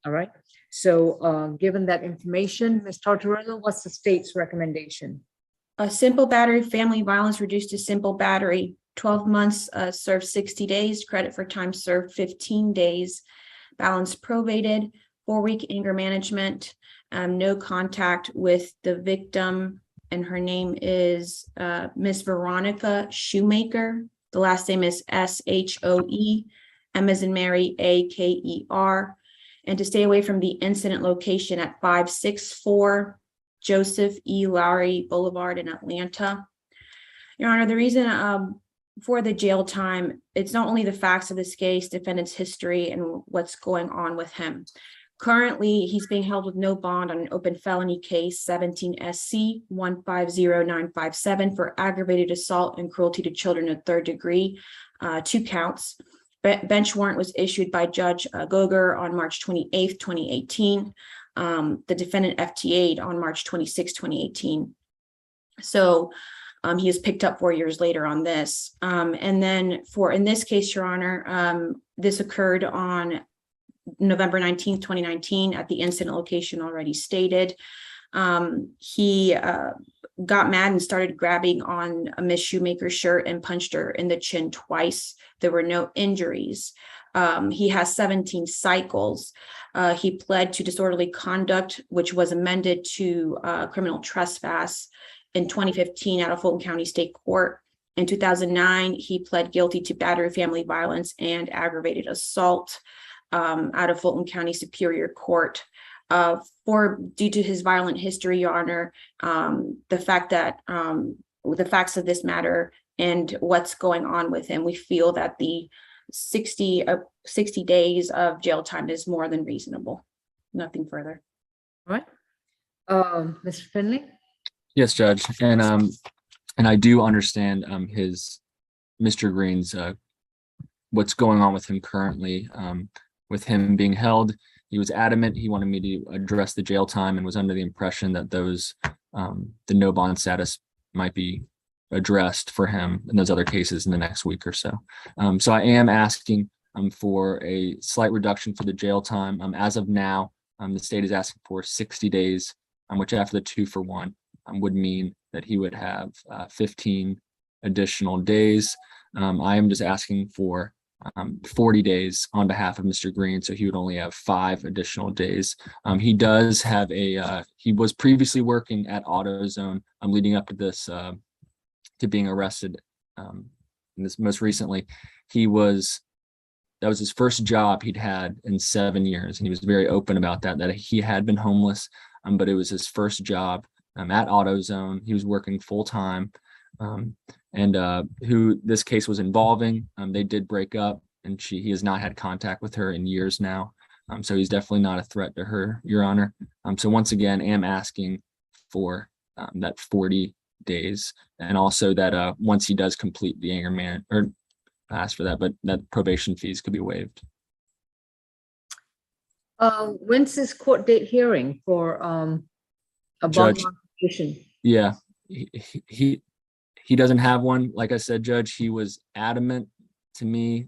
Speaker 1: All right. So given that information, Ms. Tortorella, what's the state's recommendation?
Speaker 7: A simple battery, family violence reduced to simple battery, 12 months served 60 days, credit for time served 15 days, balance probated, 4-week anger management, no contact with the victim, and her name is Miss Veronica Shoemaker. The last name is SHOE, M as in Mary, AKER, and to stay away from the incident location at 564 Joseph E. Lowry Boulevard in Atlanta. Your Honor, the reason for the jail time, it's not only the facts of this case, defendant's history, and what's going on with him. Currently, he's being held with no bond on an open felony case 17 SC 150957 for aggravated assault and cruelty to children in 3rd degree, 2 counts. Bench warrant was issued by Judge Goger on March 28th, 2018. The defendant FTA'd on March 26, 2018. So he is picked up 4 years later on this. And then in this case, Your Honor, this occurred on November 19th, 2019 at the incident location already stated. He got mad and started grabbing on Miss Shoemaker's shirt and punched her in the chin twice. There were no injuries. He has 17 cycles. He pled to disorderly conduct, which was amended to criminal trespass in 2015 out of Fulton County State Court. In 2009, he pled guilty to battery, family violence, and aggravated assault out of Fulton County Superior Court. Due to his violent history, Your Honor, the facts of this matter and what's going on with him, we feel that the 60 days of jail time is more than reasonable. Nothing further.
Speaker 1: All right. Mr. Finley?
Speaker 3: Yes, Judge, and I do understand Mr. Green's what's going on with him currently, with him being held. He was adamant he wanted me to address the jail time and was under the impression that those the no bond status might be addressed for him in those other cases in the next week or so. So I am asking for a slight reduction for the jail time. As of now, the state is asking for 60 days, which after the 2-for-1 would mean that he would have 15 additional days. I am just asking for 40 days on behalf of Mr. Green, so he would only have 5 additional days. He does have he was previously working at AutoZone leading up to this, to being arrested. And this most recently, that was his first job he'd had in 7 years. And he was very open about that he had been homeless, but it was his first job at AutoZone. He was working full time. And who this case was involving, they did break up, and he has not had contact with her in years now. So he's definitely not a threat to her, Your Honor. So once again, am asking for that 40 days, and also that once he does complete the anger man, or ask for that, but that probation fees could be waived.
Speaker 1: When's this court date hearing for a bond
Speaker 3: Judge,
Speaker 1: modification?
Speaker 3: Yeah, he doesn't have one. Like I said, Judge, he was adamant to me.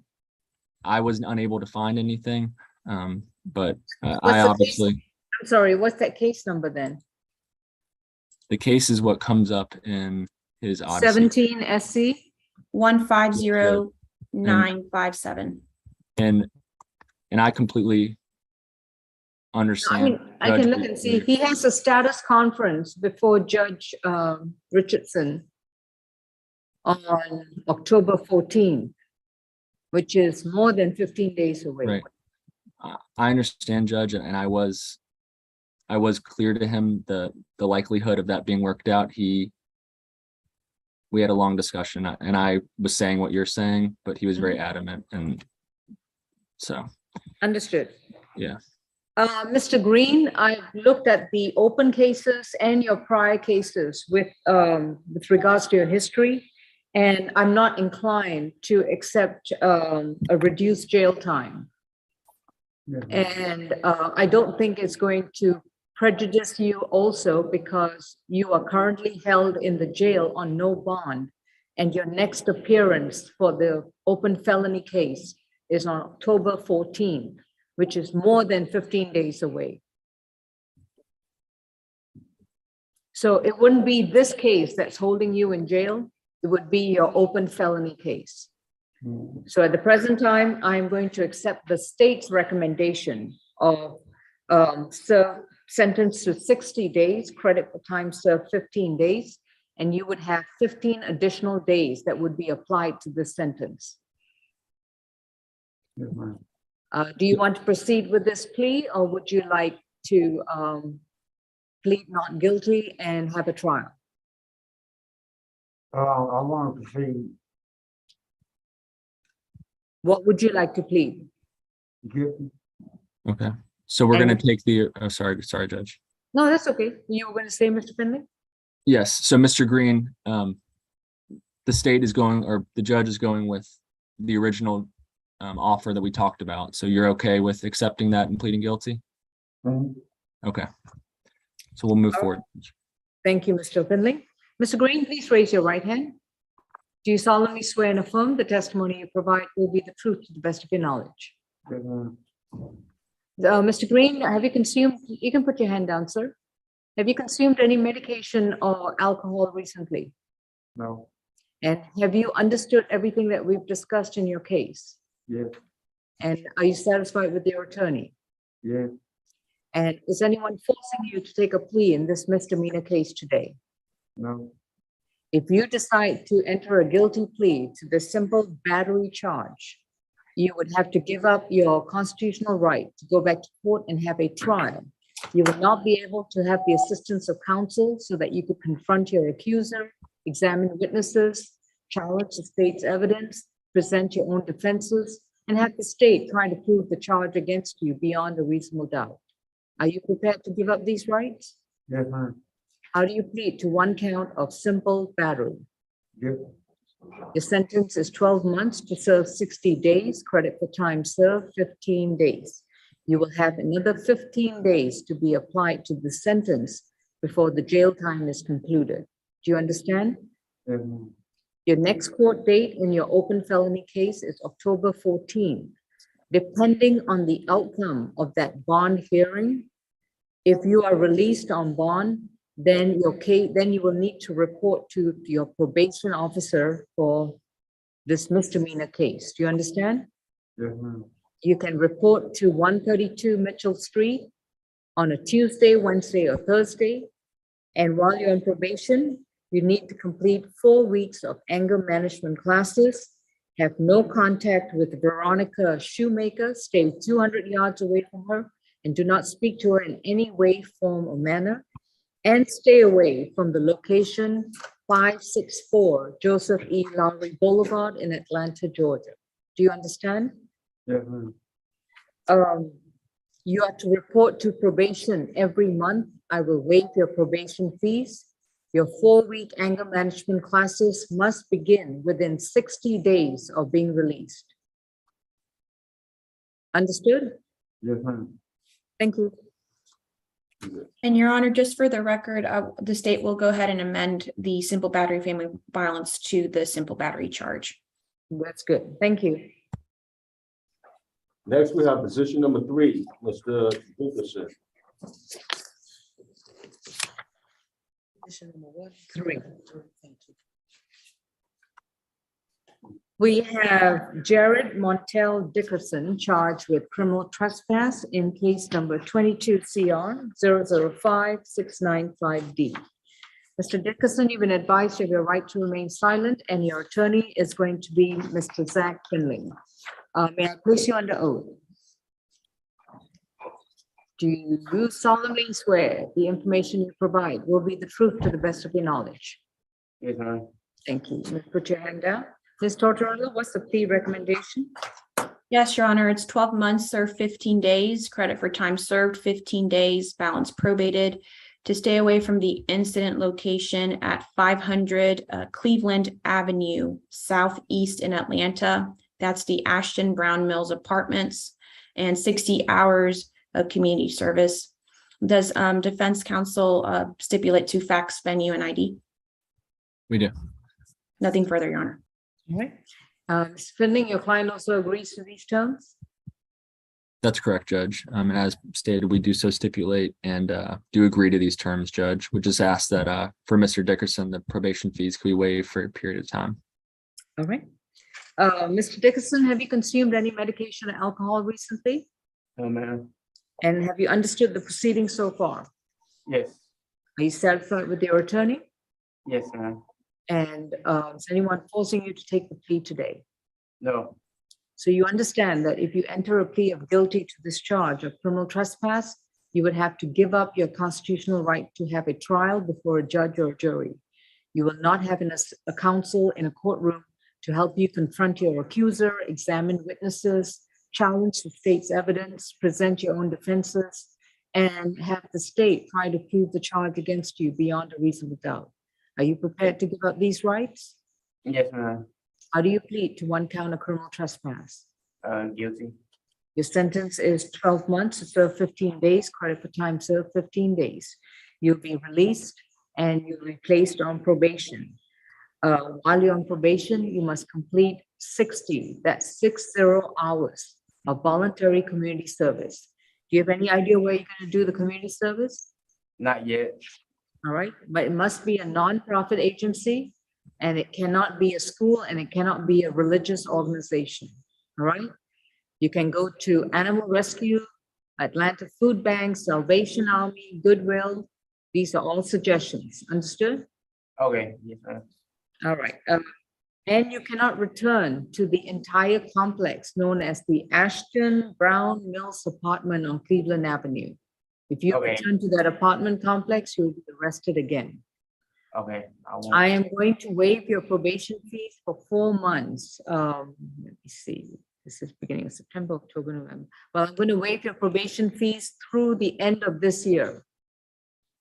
Speaker 3: I was unable to find anything, but I obviously.
Speaker 1: I'm sorry, what's that case number then?
Speaker 3: The case is what comes up in his odyssey.
Speaker 1: 17 SC
Speaker 7: 150957.
Speaker 3: And I completely understand.
Speaker 1: I can look and see. He has a status conference before Judge Richardson on October 14th, which is more than 15 days away.
Speaker 3: Right. I understand, Judge, and I was clear to him the likelihood of that being worked out. We had a long discussion, and I was saying what you're saying, but he was very adamant, and so.
Speaker 1: Understood.
Speaker 3: Yeah.
Speaker 1: Mr. Green, I've looked at the open cases and your prior cases with regards to your history, and I'm not inclined to accept a reduced jail time. And I don't think it's going to prejudice you also, because you are currently held in the jail on no bond, and your next appearance for the open felony case is on October 14th, which is more than 15 days away. So it wouldn't be this case that's holding you in jail, it would be your open felony case. So at the present time, I'm going to accept the state's recommendation of sentence to 60 days, credit for time served 15 days, and you would have 15 additional days that would be applied to this sentence. Do you want to proceed with this plea, or would you like to plead not guilty and have a trial?
Speaker 9: I want to proceed
Speaker 1: What would you like to plead?
Speaker 9: guilty.
Speaker 3: Okay. So we're
Speaker 1: And-
Speaker 3: going to take the, sorry, Judge.
Speaker 1: No, that's okay. You were going to say, Mr. Finley?
Speaker 3: Yes. So Mr. Green, the state is going, or the judge is going with the original offer that we talked about. So you're okay with accepting that and pleading guilty?
Speaker 9: Mhm.
Speaker 3: Okay. So we'll move
Speaker 1: All
Speaker 3: forward.
Speaker 1: Thank you, Mr. Finley. Mr. Green, please raise your right hand. Do you solemnly swear and affirm the testimony you provide will be the truth to the best of your knowledge? Mr. Green, have you consumed, you can put your hand down, sir. Have you consumed any medication or alcohol recently?
Speaker 9: No.
Speaker 1: And have you understood everything that we've discussed in your case?
Speaker 9: Yes.
Speaker 1: And are you satisfied with your attorney?
Speaker 9: Yes.
Speaker 1: And is anyone forcing you to take a plea in this misdemeanor case today?
Speaker 9: No.
Speaker 1: If you decide to enter a guilty plea to the simple battery charge, you would have to give up your constitutional right to go back to court and have a trial. You would not be able to have the assistance of counsel so that you could confront your accuser, examine witnesses, challenge the state's evidence, present your own defenses, and have the state try to prove the charge against you beyond a reasonable doubt. Are you prepared to give up these rights?
Speaker 9: Yes, ma'am.
Speaker 1: How do you plead to one count of simple battery?
Speaker 9: Guilty.
Speaker 1: Your sentence is 12 months to serve 60 days, credit for time served 15 days. You will have another 15 days to be applied to the sentence before the jail time is concluded. Do you understand?
Speaker 9: Yes, ma'am.
Speaker 1: Your next court date in your open felony case is October 14. Depending on the outcome of that bond hearing, if you are released on bond, then you will need to report to your probation officer for this misdemeanor case. Do you understand?
Speaker 9: Yes, ma'am.
Speaker 1: You can report to 132 Mitchell Street on a Tuesday, Wednesday, or Thursday. And while you're on probation, you need to complete 4 weeks of anger management classes, have no contact with Veronica Shoemaker, stay 200 yards away from her, and do not speak to her in any way, form, or manner, and stay away from the location 564 Joseph E. Lowry Boulevard in Atlanta, Georgia. Do you understand?
Speaker 9: Yes, ma'am.
Speaker 1: You are to report to probation every month. I will waive your probation fees. Your 4-week anger management classes must begin within 60 days of being released. Understood?
Speaker 9: Yes, ma'am.
Speaker 1: Thank you.
Speaker 7: And Your Honor, just for the record, the state will go ahead and amend the simple battery family violence to the simple battery charge.
Speaker 1: That's good. Thank you.
Speaker 2: Next, we have position number 3, Mr. Dickerson.
Speaker 1: Position number 3. Thank you. We have Jared Montel Dickerson charged with criminal trespass in case number 22 CR 005695D. Mr. Dickerson, you've been advised of your right to remain silent, and your attorney is going to be Mr. Zach Finley. May I place you under oath? Do you solemnly swear the information you provide will be the truth to the best of your knowledge?
Speaker 9: Yes, ma'am.
Speaker 1: Thank you. Put your hand down. Ms. Tortorella, what's the plea recommendation?
Speaker 7: Yes, Your Honor, it's 12 months, served 15 days, credit for time served 15 days, balance probated, to stay away from the incident location at 500 Cleveland Avenue, Southeast in Atlanta. That's the Ashton Brown Mills Apartments, and 60 hours of community service. Does defense counsel stipulate to facts, venue, and ID?
Speaker 3: We do.
Speaker 7: Nothing further, Your Honor.
Speaker 1: All right. Ms. Finley, your client also agrees to these terms?
Speaker 3: That's correct, Judge. And as stated, we do so stipulate and do agree to these terms, Judge. We just ask that for Mr. Dickerson, the probation fees could be waived for a period of time.
Speaker 1: All right. Mr. Dickerson, have you consumed any medication or alcohol recently?
Speaker 9: No, ma'am.
Speaker 1: And have you understood the proceedings so far?
Speaker 9: Yes.
Speaker 1: Are you satisfied with your attorney?
Speaker 9: Yes, ma'am.
Speaker 1: And is anyone forcing you to take the plea today?
Speaker 9: No.
Speaker 1: So you understand that if you enter a plea of guilty to this charge of criminal trespass, you would have to give up your constitutional right to have a trial before a judge or a jury. You will not have a counsel in a courtroom to help you confront your accuser, examine witnesses, challenge the state's evidence, present your own defenses, and have the state try to prove the charge against you beyond a reasonable doubt. Are you prepared to give up these rights?
Speaker 9: Yes, ma'am.
Speaker 1: How do you plead to one count of criminal trespass?
Speaker 9: Guilty.
Speaker 1: Your sentence is 12 months to serve 15 days, credit for time served 15 days. You'll be released and you'll be placed on probation. While you're on probation, you must complete 60 hours of voluntary community service. Do you have any idea where you're going to do the community service?
Speaker 9: Not yet.
Speaker 1: All right, but it must be a nonprofit agency, and it cannot be a school, and it cannot be a religious organization. All right, you can go to Animal Rescue, Atlanta Food Bank, Salvation Army, Goodwill. These are all suggestions. Understood?
Speaker 9: Okay. Yes, ma'am.
Speaker 1: All right. And you cannot return to the entire complex known as the Ashton Brown Mills apartment on Cleveland Avenue. If you
Speaker 9: Okay.
Speaker 1: return to that apartment complex, you'll be arrested again.
Speaker 9: Okay.
Speaker 1: I am going to waive your probation fees for 4 months. Let me see. This is beginning of September, October, November. Well, I'm going to waive your probation fees through the end of this year.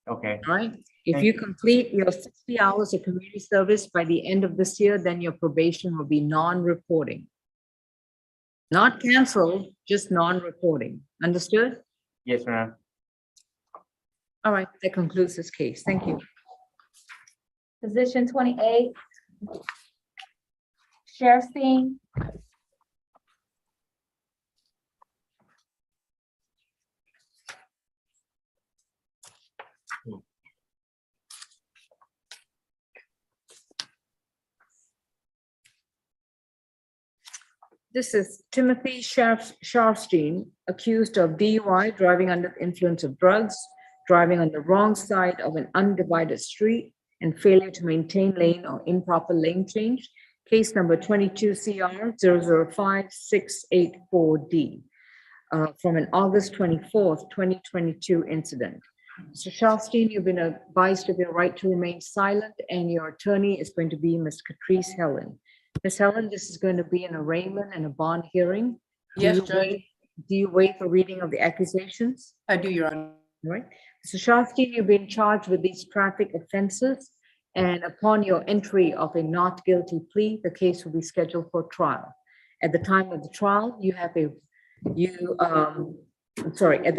Speaker 9: Okay,
Speaker 1: All right? If
Speaker 9: Thank
Speaker 1: you complete your 60 hours of community service by the end of this year, then your probation will be non-reporting. Not canceled, just non-reporting. Understood?
Speaker 9: yes, ma'am.
Speaker 1: All right, that concludes this case. Thank you.
Speaker 12: Position 28. Scharfstein.
Speaker 1: This is Timothy Scharfstein, accused of DUI, driving under the influence of drugs, driving on the wrong side of an undivided street, and failure to maintain lane or improper lane change. Case number 22 CR 005684D from an August 24th, 2022 incident. Mr. Scharfstein, you've been advised of your right to remain silent, and your attorney is going to be Ms. Catrice Helen. Ms. Helen, this is going to be an arraignment and a bond hearing.
Speaker 10: Yes, Judge.
Speaker 1: Do you waive the reading of the accusations?
Speaker 10: I do, Your Honor.
Speaker 1: All right. Mr. Scharfstein, you've been charged with these traffic offenses, and upon your entry of a not guilty plea, the case will be scheduled for trial. At the time of the trial, at the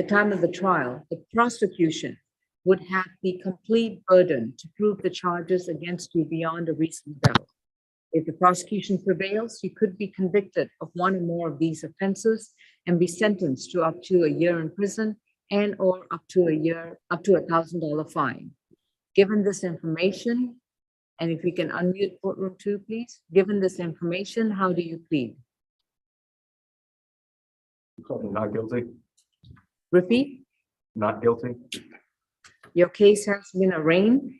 Speaker 1: time of the trial, the prosecution would have the complete burden to prove the charges against you beyond a reasonable doubt. If the prosecution prevails, you could be convicted of one or more of these offenses and be sentenced to up to a year in prison and or up to $1,000 fine. Given this information, and if we can unmute courtroom 2, please. Given this information, how do you plead?
Speaker 2: Not guilty.
Speaker 1: Repeat.
Speaker 2: Not guilty.
Speaker 1: Your case has been arraigned.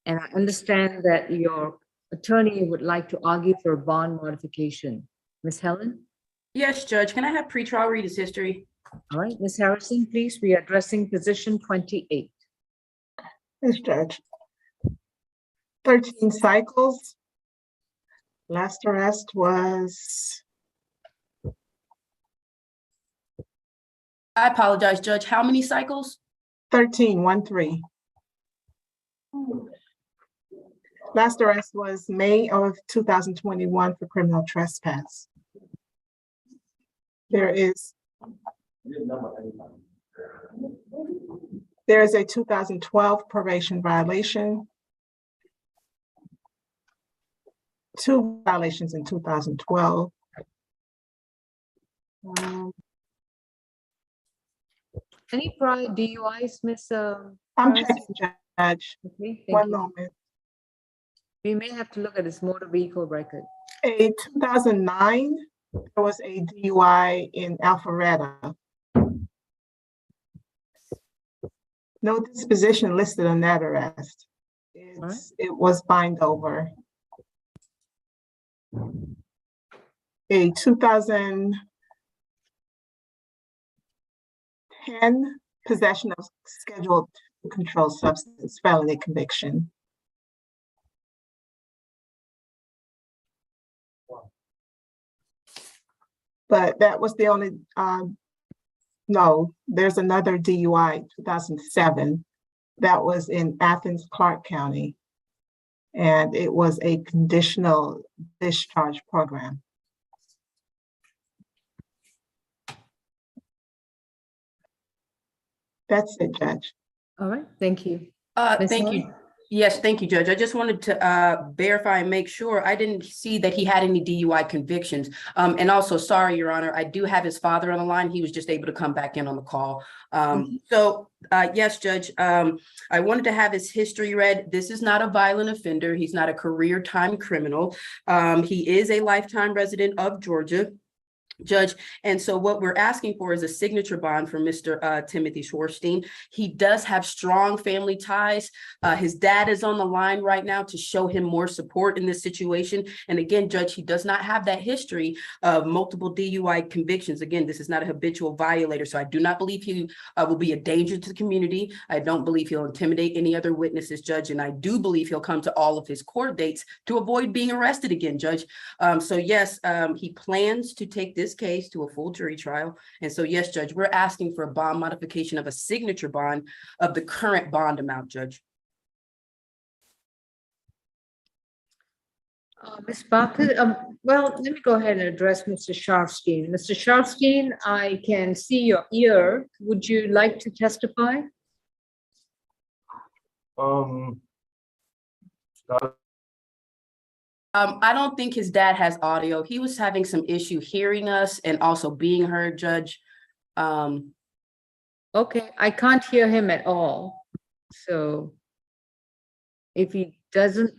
Speaker 1: And I understand that your attorney would like to argue for a bond modification. Ms. Helen?
Speaker 10: Yes, Judge. Can I have pretrial read his history?
Speaker 1: All right, Ms. Harrison, please. We are addressing position 28.
Speaker 11: Yes, Judge. 13 cycles. Last arrest was
Speaker 10: I apologize, Judge. How many cycles?
Speaker 11: 13, 1-3. Last arrest was May of 2021 for criminal trespass. There is a 2012 probation violation, 2 violations in 2012.
Speaker 1: Any prior DUIs, Ms.
Speaker 11: I'm
Speaker 1: Harrison?
Speaker 11: checking, Judge.
Speaker 1: Okay, thank
Speaker 11: One
Speaker 1: you.
Speaker 11: moment.
Speaker 1: We may have to look at his motor vehicle record.
Speaker 11: A 2009, there was a DUI in Alpharetta. No disposition listed on that arrest. It was bind over. A 2010 possession of scheduled controlled substance felony conviction. But that was the only, no, there's another DUI, 2007. That was in Athens, Clark County. And it was a conditional discharge program. That's it, Judge.
Speaker 1: All right, thank you. Ms.
Speaker 10: Thank
Speaker 1: Helen?
Speaker 10: you. Yes, thank you, Judge. I just wanted to verify and make sure. I didn't see that he had any DUI convictions. And also, sorry, Your Honor, I do have his father on the line. He was just able to come back in on the call. Yes, Judge, I wanted to have his history read. This is not a violent offender. He's not a career time criminal. He is a lifetime resident of Georgia. Judge. And so what we're asking for is a signature bond for Mr. Timothy Schorstein. He does have strong family ties. His dad is on the line right now to show him more support in this situation. And again, Judge, he does not have that history of multiple DUI convictions. Again, this is not a habitual violator, so I do not believe he will be a danger to the community. I don't believe he'll intimidate any other witnesses, Judge, and I do believe he'll come to all of his court dates to avoid being arrested again, Judge. So yes, he plans to take this case to a full jury trial. And so, yes, Judge, we're asking for a bond modification of a signature bond of the current bond amount, Judge.
Speaker 1: Ms. Barker, well, let me go ahead and address Mr. Scharfstein. Mr. Scharfstein, I can see your ear. Would you like to testify?
Speaker 10: I don't think his dad has audio. He was having some issue hearing us and also being heard, Judge.
Speaker 1: Okay, I can't hear him at all. So if he doesn't,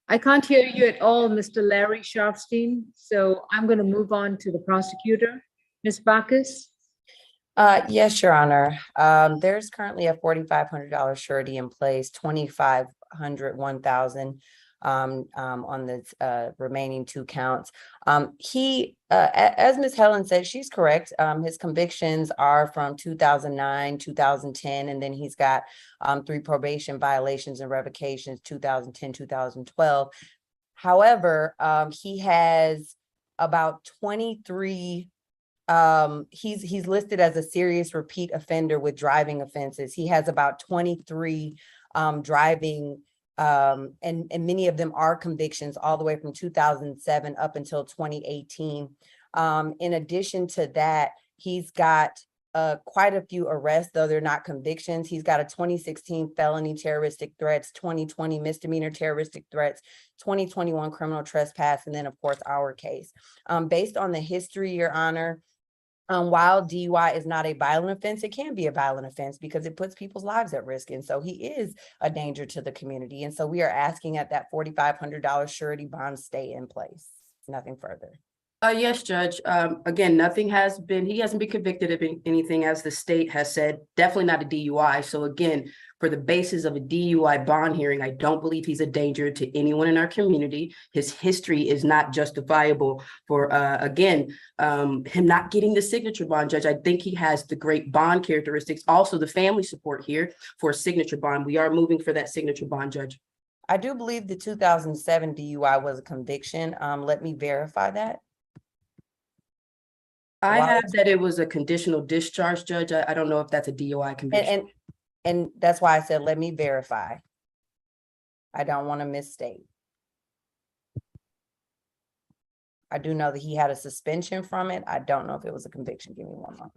Speaker 1: I can't hear you at all, Mr. Larry Scharfstein. So I'm going to move on to the prosecutor. Ms. Bacchus?
Speaker 4: Yes, Your Honor. There's currently a $4,500 surety in place, $2,500, $1,000 on the remaining 2 counts. As Ms. Helen said, she's correct. His convictions are from 2009, 2010, and then he's got 3 probation violations and revocations, 2010, 2012. However, he has about 23 he's listed as a serious repeat offender with driving offenses. He has about 23 driving and many of them are convictions all the way from 2007 up until 2018. In addition to that, he's got quite a few arrests, though they're not convictions. He's got a 2016 felony terroristic threats, 2020 misdemeanor terroristic threats, 2021 criminal trespass, and then of course our case. Based on the history, Your Honor, while DUI is not a violent offense, it can be a violent offense because it puts people's lives at risk. And so he is a danger to the community. And so we are asking that $4,500 surety bond stay in place. Nothing further.
Speaker 10: Yes, Judge. Again, he hasn't been convicted of anything, as the state has said, definitely not a DUI. So again, for the basis of a DUI bond hearing, I don't believe he's a danger to anyone in our community. His history is not justifiable for, him not getting the signature bond, Judge. I think he has the great bond characteristics, also the family support here for a signature bond. We are moving for that signature bond, Judge.
Speaker 4: I do believe the 2007 DUI was a conviction. Let me verify that.
Speaker 10: I have that it was a conditional discharge, Judge. I don't know if that's a DUI conviction.
Speaker 4: And that's why I said, let me verify. I don't want to misstate. I do know that he had a suspension from it. I don't know if it was a conviction. Give me one moment.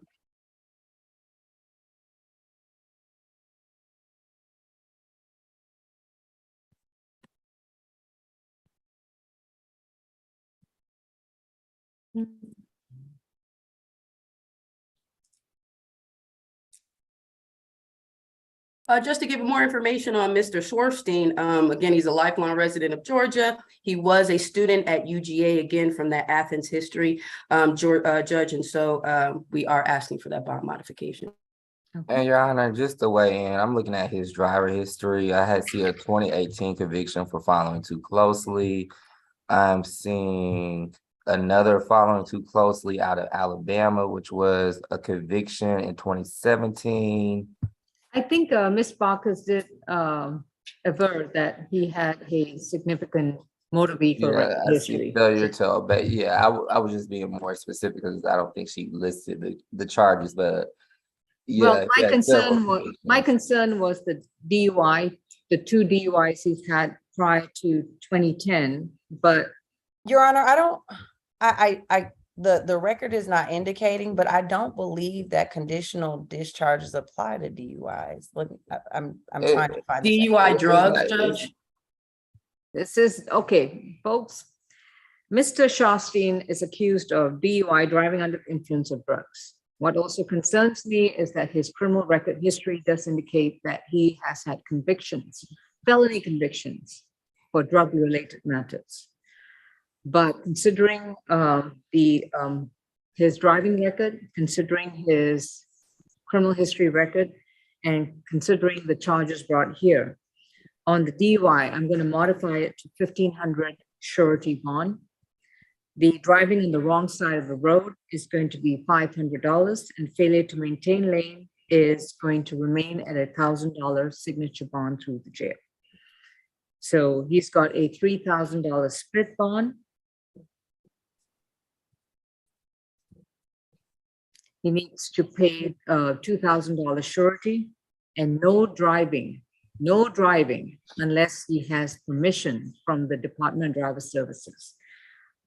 Speaker 10: Just to give more information on Mr. Schorfstein, again, he's a lifelong resident of Georgia. He was a student at UGA, again, from that Athens history, Judge, and so we are asking for that bond modification.
Speaker 6: And Your Honor, just to weigh in, I'm looking at his driver history. I had seen a 2018 conviction for following too closely. I'm seeing another following too closely out of Alabama, which was a conviction in 2017.
Speaker 1: I think Ms. Barkers did aver that he had a significant motor vehicle history.
Speaker 6: Failure to obey. Yeah, I was just being more specific because I don't think she listed the charges, but yeah.
Speaker 1: Well, my concern was the DUI, the 2 DUIs he's had prior to 2010, but
Speaker 4: Your Honor, the record is not indicating, but I don't believe that conditional discharges apply to DUIs. Look, I'm trying to find
Speaker 10: DUI drugs, Judge.
Speaker 1: This is okay, folks. Mr. Schorfstein is accused of DUI, driving under influence of drugs. What also concerns me is that his criminal record history does indicate that he has had convictions, felony convictions for drug-related matters. But considering his driving record, considering his criminal history record, and considering the charges brought here, on the DUI, I'm going to modify it to 1,500 surety bond. The driving on the wrong side of the road is going to be $500, and failure to maintain lane is going to remain at $1,000 signature bond through the jail. So he's got a $3,000 split bond. He needs to pay $2,000 surety, and no driving unless he has permission from the Department of Driver Services.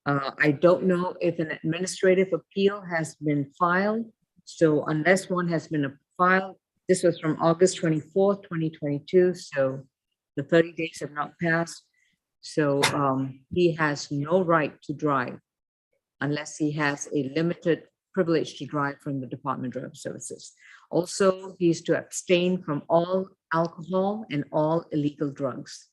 Speaker 1: I don't know if an administrative appeal has been filed. So unless one has been filed, this was from August 24th, 2022. So the 30 days have not passed. So he has no right to drive unless he has a limited privilege to drive from the Department of Driver Services. Also, he's to abstain from all alcohol and all illegal drugs.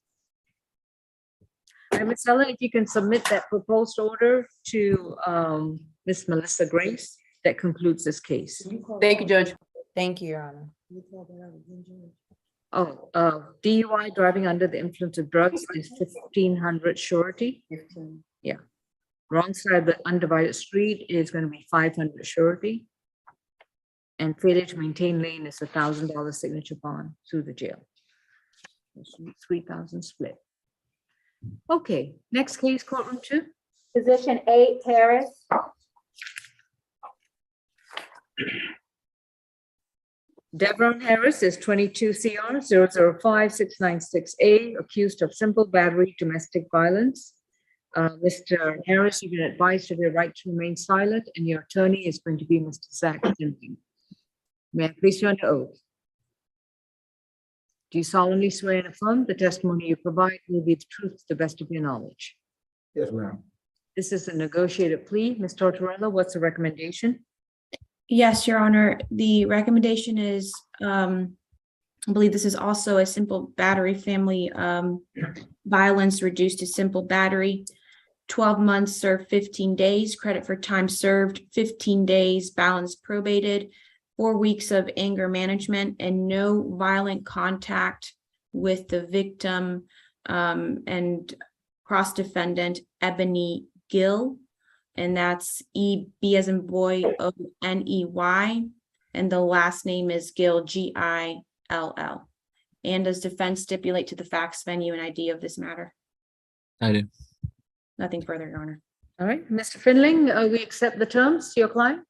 Speaker 1: Ms. Ellen, if you can submit that proposed order to Ms. Melissa Grace, that concludes this case.
Speaker 10: Thank you, Judge.
Speaker 4: Thank you, Your Honor.
Speaker 1: Oh, DUI, driving under the influence of drugs, is 1,500 surety. 15. Yeah. Wrong side of the undivided street is going to be 500 surety. And failure to maintain lane is $1,000 signature bond through the jail. 3,000 split. Okay, next case, courtroom 2.
Speaker 12: Position 8, Harris.
Speaker 1: Devron Harris is 22 CR 005-696A, accused of simple battery domestic violence. Mr. Harris, you've been advised of your right to remain silent, and your attorney is going to be Mr. Zach Denton. May I please you under oath? Do you solemnly swear and affirm the testimony you provide will be the truth to the best of your knowledge?
Speaker 5: Yes, ma'am.
Speaker 1: This is a negotiated plea. Ms. Tortorella, what's the recommendation?
Speaker 7: Yes, Your Honor. The recommendation is, I believe this is also a simple battery family violence reduced to simple battery. 12 months served 15 days, credit for time served 15 days, balance probated, 4 weeks of anger management, and no violent contact with the victim and cross-defendant Ebony Gill. And that's E-B as in boy, O-N-E-Y. And the last name is Gill, G-I-L-L. And does defense stipulate to the facts, venue, and ID of this matter?
Speaker 3: I do.
Speaker 7: Nothing further, Your Honor.
Speaker 1: All right, Mr. Finling, we accept the terms to your client?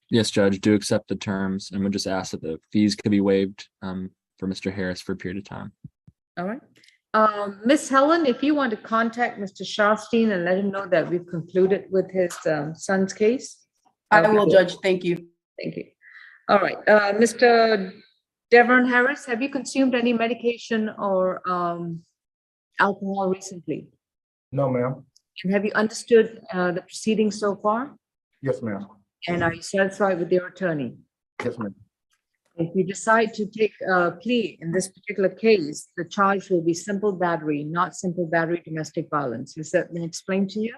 Speaker 3: Yes, Judge, do accept the terms, and would just ask that the fees could be waived for Mr. Harris for a period of time.
Speaker 1: All right. Miss Helen, if you want to contact Mr. Scharfstein and let him know that we've concluded with his son's case.
Speaker 10: I will, Judge. Thank you.
Speaker 1: Thank you. All right, Mr. Devron Harris, have you consumed any medication or alcohol recently?
Speaker 5: No, ma'am.
Speaker 1: And have you understood the proceedings so far?
Speaker 5: Yes, ma'am.
Speaker 1: And are you satisfied with your attorney?
Speaker 5: Yes, ma'am.
Speaker 1: If you decide to take a plea in this particular case, the charge will be simple battery, not simple battery domestic violence. Has that been explained to you?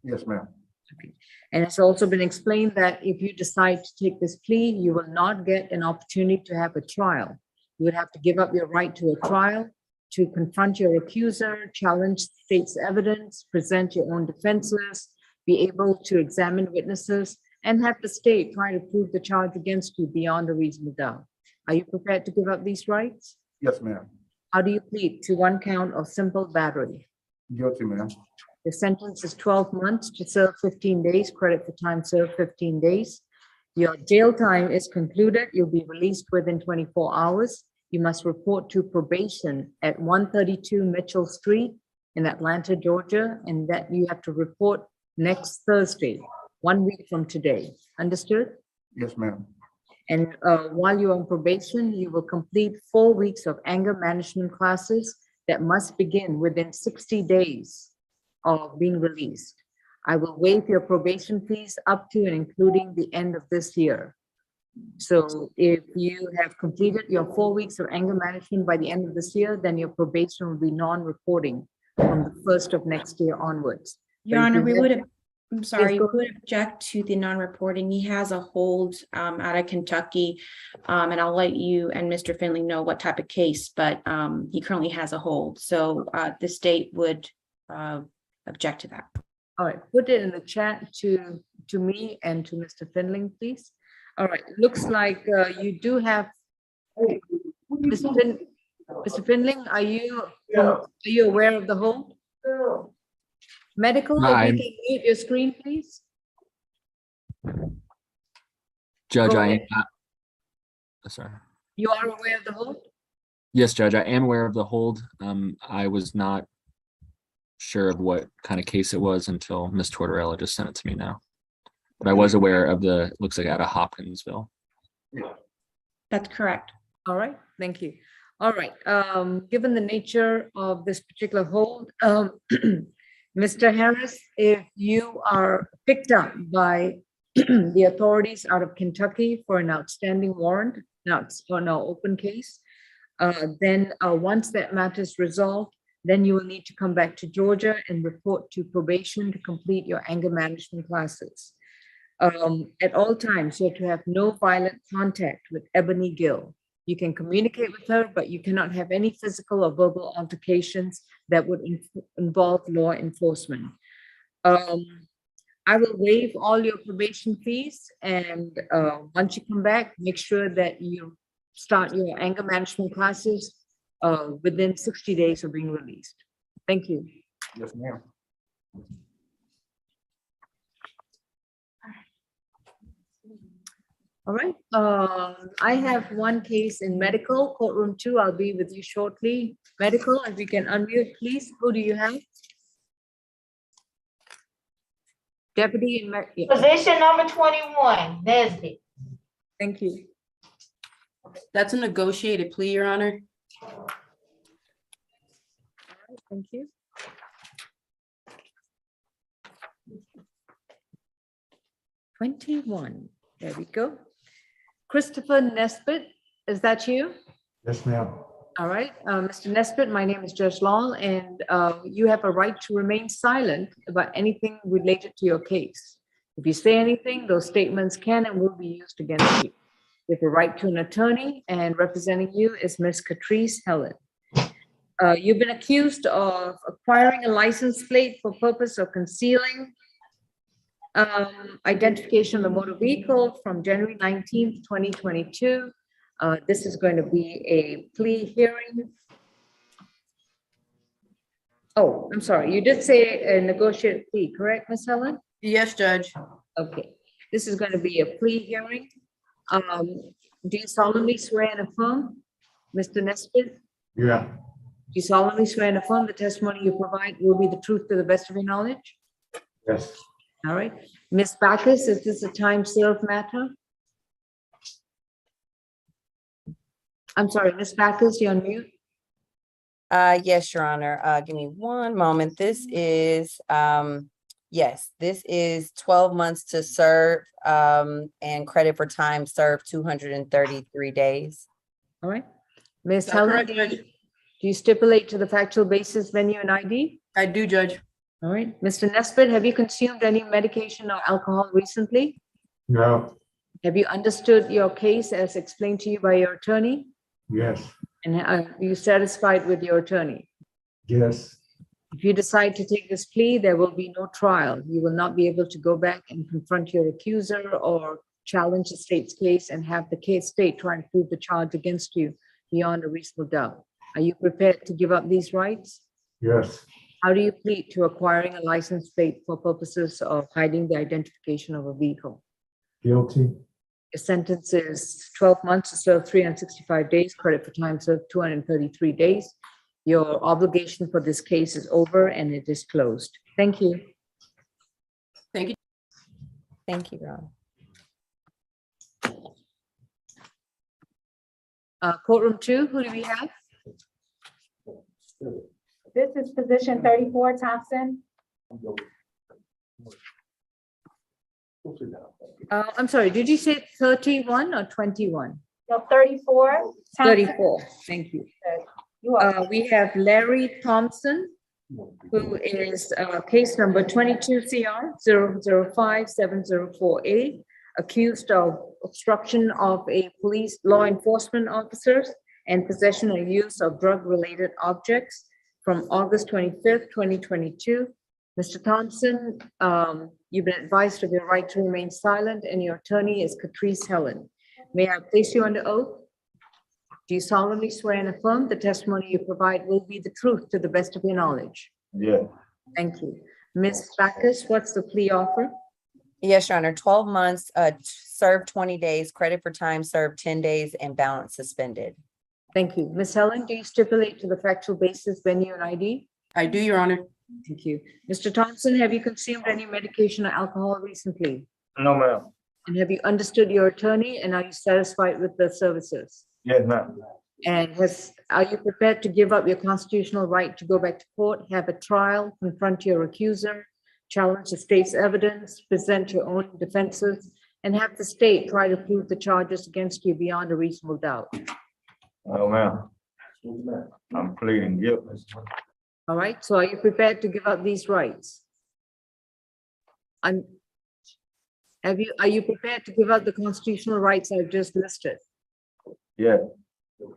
Speaker 5: Yes, ma'am.
Speaker 1: Okay. And it's also been explained that if you decide to take this plea, you will not get an opportunity to have a trial. You would have to give up your right to a trial, to confront your accuser, challenge the state's evidence, present your own defenses, be able to examine witnesses, and have the state try to prove the charge against you beyond a reasonable doubt. Are you prepared to give up these rights?
Speaker 5: Yes, ma'am.
Speaker 1: How do you plead to one count of simple battery?
Speaker 5: Guilty, ma'am.
Speaker 1: The sentence is 12 months to serve 15 days, credit for time served 15 days. Your jail time is concluded. You'll be released within 24 hours. You must report to probation at 132 Mitchell Street in Atlanta, Georgia, and that you have to report next Thursday, 1 week from today. Understood?
Speaker 5: Yes, ma'am.
Speaker 1: And while you're on probation, you will complete 4 weeks of anger management classes that must begin within 60 days of being released. I will waive your probation fees up to and including the end of this year. So if you have completed your 4 weeks of anger management by the end of this year, then your probation will be non-reporting from the 1st of next year onwards.
Speaker 7: Your
Speaker 1: Thank
Speaker 7: Honor,
Speaker 1: you.
Speaker 7: we would, I'm sorry,
Speaker 1: go
Speaker 7: we would object to the non-reporting. He has a hold out of Kentucky. And I'll let you and Mr. Finley know what type of case, but he currently has a hold. So the state would object to that.
Speaker 1: All right, put it in the chat to me and to Mr. Finley, please. All right, looks like you do have, Mr. Finley, are you aware of the hold? Medical, if
Speaker 3: I'm-
Speaker 1: you can mute your screen, please.
Speaker 3: Judge,
Speaker 1: Go
Speaker 3: I am
Speaker 1: ahead.
Speaker 3: not. Sorry.
Speaker 1: You are aware of the hold?
Speaker 3: Yes, Judge, I am aware of the hold. I was not sure of what kind of case it was until Ms. Tortorella just sent it to me now. But I was aware of the, looks like out of Hopkinsville.
Speaker 7: That's correct.
Speaker 1: All right, thank you. All right, given the nature of this particular hold, Mr. Harris, if you are picked up by the authorities out of Kentucky for an outstanding warrant, for no open case, then once that matter is resolved, then you will need to come back to Georgia and report to probation to complete your anger management classes. At all times, you have to have no violent contact with Ebony Gill. You can communicate with her, but you cannot have any physical or verbal altercations that would involve law enforcement. I will waive all your probation fees, and once you come back, make sure that you start your anger management classes within 60 days of being released. Thank you.
Speaker 5: Yes, ma'am.
Speaker 1: All right, I have one case in medical, courtroom 2. I'll be with you shortly. Medical, if you can unmute, please. Who do you have? Deputy in yeah.
Speaker 12: Position number 21, Nesbitt.
Speaker 1: Thank you.
Speaker 10: That's a negotiated plea, Your Honor.
Speaker 1: Thank you. '21. There we go. Christopher Nesbitt, is that you?
Speaker 5: Yes, ma'am.
Speaker 1: All right, Mr. Nesbitt, my name is Judge Law, and you have a right to remain silent about anything related to your case. If you say anything, those statements can and will be used against you. You have a right to an attorney, and representing you is Ms. Catrice Helen. You've been accused of acquiring a license plate for purpose of concealing identification of the motor vehicle from January 19th, 2022. This is going to be a plea hearing. Oh, I'm sorry. You did say a negotiated plea, correct, Ms. Helen?
Speaker 10: Yes, Judge.
Speaker 1: Okay. This is going to be a plea hearing. Do you solemnly swear and affirm, Mr. Nesbitt?
Speaker 5: Yeah.
Speaker 1: Do you solemnly swear and affirm the testimony you provide will be the truth to the best of your knowledge?
Speaker 5: Yes.
Speaker 1: All right. Ms. Backus, is this a time served matter? I'm sorry, Ms. Backus, you're on mute.
Speaker 4: Yes, Your Honor. Give me one moment. This is, yes, this is 12 months to serve, and credit for time served 233 days.
Speaker 1: All right. Ms.
Speaker 10: That's
Speaker 1: Helen,
Speaker 10: correct,
Speaker 1: do
Speaker 10: Judge.
Speaker 1: you stipulate to the factual basis, venue, and ID?
Speaker 10: I do, Judge.
Speaker 1: All right. Mr. Nesbitt, have you consumed any medication or alcohol recently?
Speaker 5: No.
Speaker 1: Have you understood your case as explained to you by your attorney?
Speaker 5: Yes.
Speaker 1: And are you satisfied with your attorney?
Speaker 5: Yes.
Speaker 1: If you decide to take this plea, there will be no trial. You will not be able to go back and confront your accuser or challenge the state's case and have the state try and prove the charge against you beyond a reasonable doubt. Are you prepared to give up these rights?
Speaker 5: Yes.
Speaker 1: How do you plead to acquiring a license plate for purposes of hiding the identification of a vehicle?
Speaker 5: Guilty.
Speaker 1: Your sentence is 12 months to serve 365 days, credit for time served 233 days. Your obligation for this case is over and it is closed. Thank you.
Speaker 10: Thank you.
Speaker 4: Thank you, Your Honor.
Speaker 1: Courtroom 2, who do we have?
Speaker 12: This is position 34, Thompson.
Speaker 1: I'm sorry, did you say 31 or 21?
Speaker 12: No, 34. Thompson.
Speaker 1: 34, thank you.
Speaker 12: You are.
Speaker 1: We have Larry Thompson. who is case number 22 CR 0057048, accused of obstruction of a police law enforcement officers and possession or use of drug-related objects from August 25th, 2022. Mr. Thompson, you've been advised of your right to remain silent, and your attorney is Catrice Helen. May I place you under oath? Do you solemnly swear and affirm the testimony you provide will be the truth to the best of your knowledge?
Speaker 2: Yeah.
Speaker 1: Thank you. Ms. Backus, what's the plea offer?
Speaker 4: Yes, Your Honor, 12 months, served 20 days, credit for time served 10 days, and balance suspended.
Speaker 1: Thank you. Ms. Helen, do you stipulate to the factual basis, venue, and ID?
Speaker 10: I do, Your Honor.
Speaker 1: Thank you. Mr. Thompson, have you consumed any medication or alcohol recently?
Speaker 5: No, ma'am.
Speaker 1: And have you understood your attorney, and are you satisfied with the services?
Speaker 5: Yes, ma'am.
Speaker 1: And are you prepared to give up your constitutional right to go back to court, have a trial, confront your accuser, challenge the state's evidence, present your own defenses, and have the state try to prove the charges against you beyond a reasonable doubt?
Speaker 5: No, ma'am. I'm pleading guilty.
Speaker 1: All right, so are you prepared to give up these rights? Are you prepared to give up the constitutional rights I've just listed?
Speaker 5: Yeah.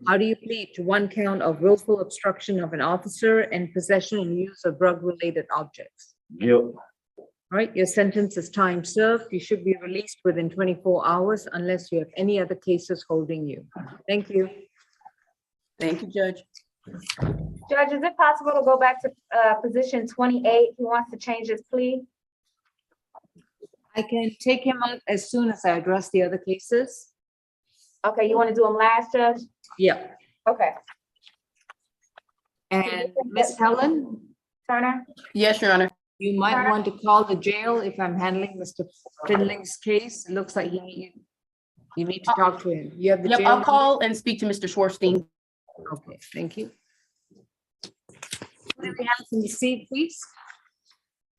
Speaker 1: How do you plead to one count of willful obstruction of an officer and possession and use of drug-related objects?
Speaker 5: Guilt.
Speaker 1: All right, your sentence is time served. You should be released within 24 hours unless you have any other cases holding you. Thank you.
Speaker 10: Thank you, Judge.
Speaker 12: Judge, is it possible to go back to position 28? He wants to change his plea.
Speaker 1: I can take him out as soon as I address the other cases.
Speaker 12: Okay, you want to do him last, Judge?
Speaker 1: Yeah.
Speaker 12: Okay.
Speaker 1: And Miss Helen,
Speaker 12: Turner?
Speaker 10: Yes, Your Honor.
Speaker 1: you might want to call the jail if I'm handling Mr. Finley's case. It looks like you need to talk to him. You have the
Speaker 10: Yep,
Speaker 1: jail
Speaker 10: I'll
Speaker 1: number?
Speaker 10: call and speak to Mr. Schwartzstein.
Speaker 1: Okay, thank you. Who do we have in the seat, please?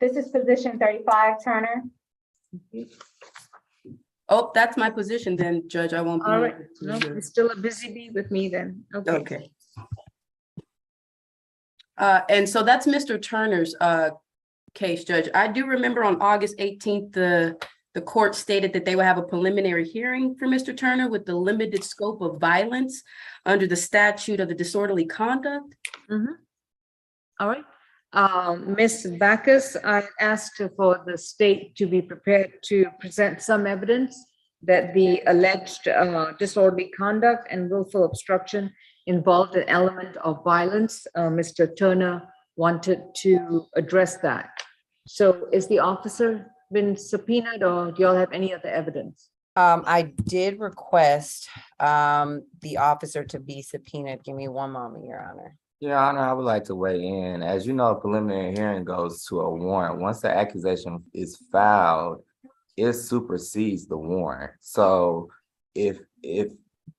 Speaker 12: This is position 35, Turner.
Speaker 10: Oh, that's my position then, Judge. I won't be.
Speaker 1: All right,
Speaker 10: able to-
Speaker 1: no, it's still a busy bee with me then. Okay.
Speaker 10: Okay. And so that's Mr. Turner's case, Judge. I do remember on August 18th, the court stated that they would have a preliminary hearing for Mr. Turner with the limited scope of violence under the statute of the disorderly conduct.
Speaker 1: All right. Ms. Backus, I asked for the state to be prepared to present some evidence that the alleged disorderly conduct and willful obstruction involved an element of violence. Mr. Turner wanted to address that. So is the officer been subpoenaed, or do y'all have any other evidence?
Speaker 4: I did request the officer to be subpoenaed. Give me one moment, Your Honor.
Speaker 6: Your Honor, I would like to weigh in. As you know, a preliminary hearing goes to a warrant. Once the accusation is filed, it supersedes the warrant. So if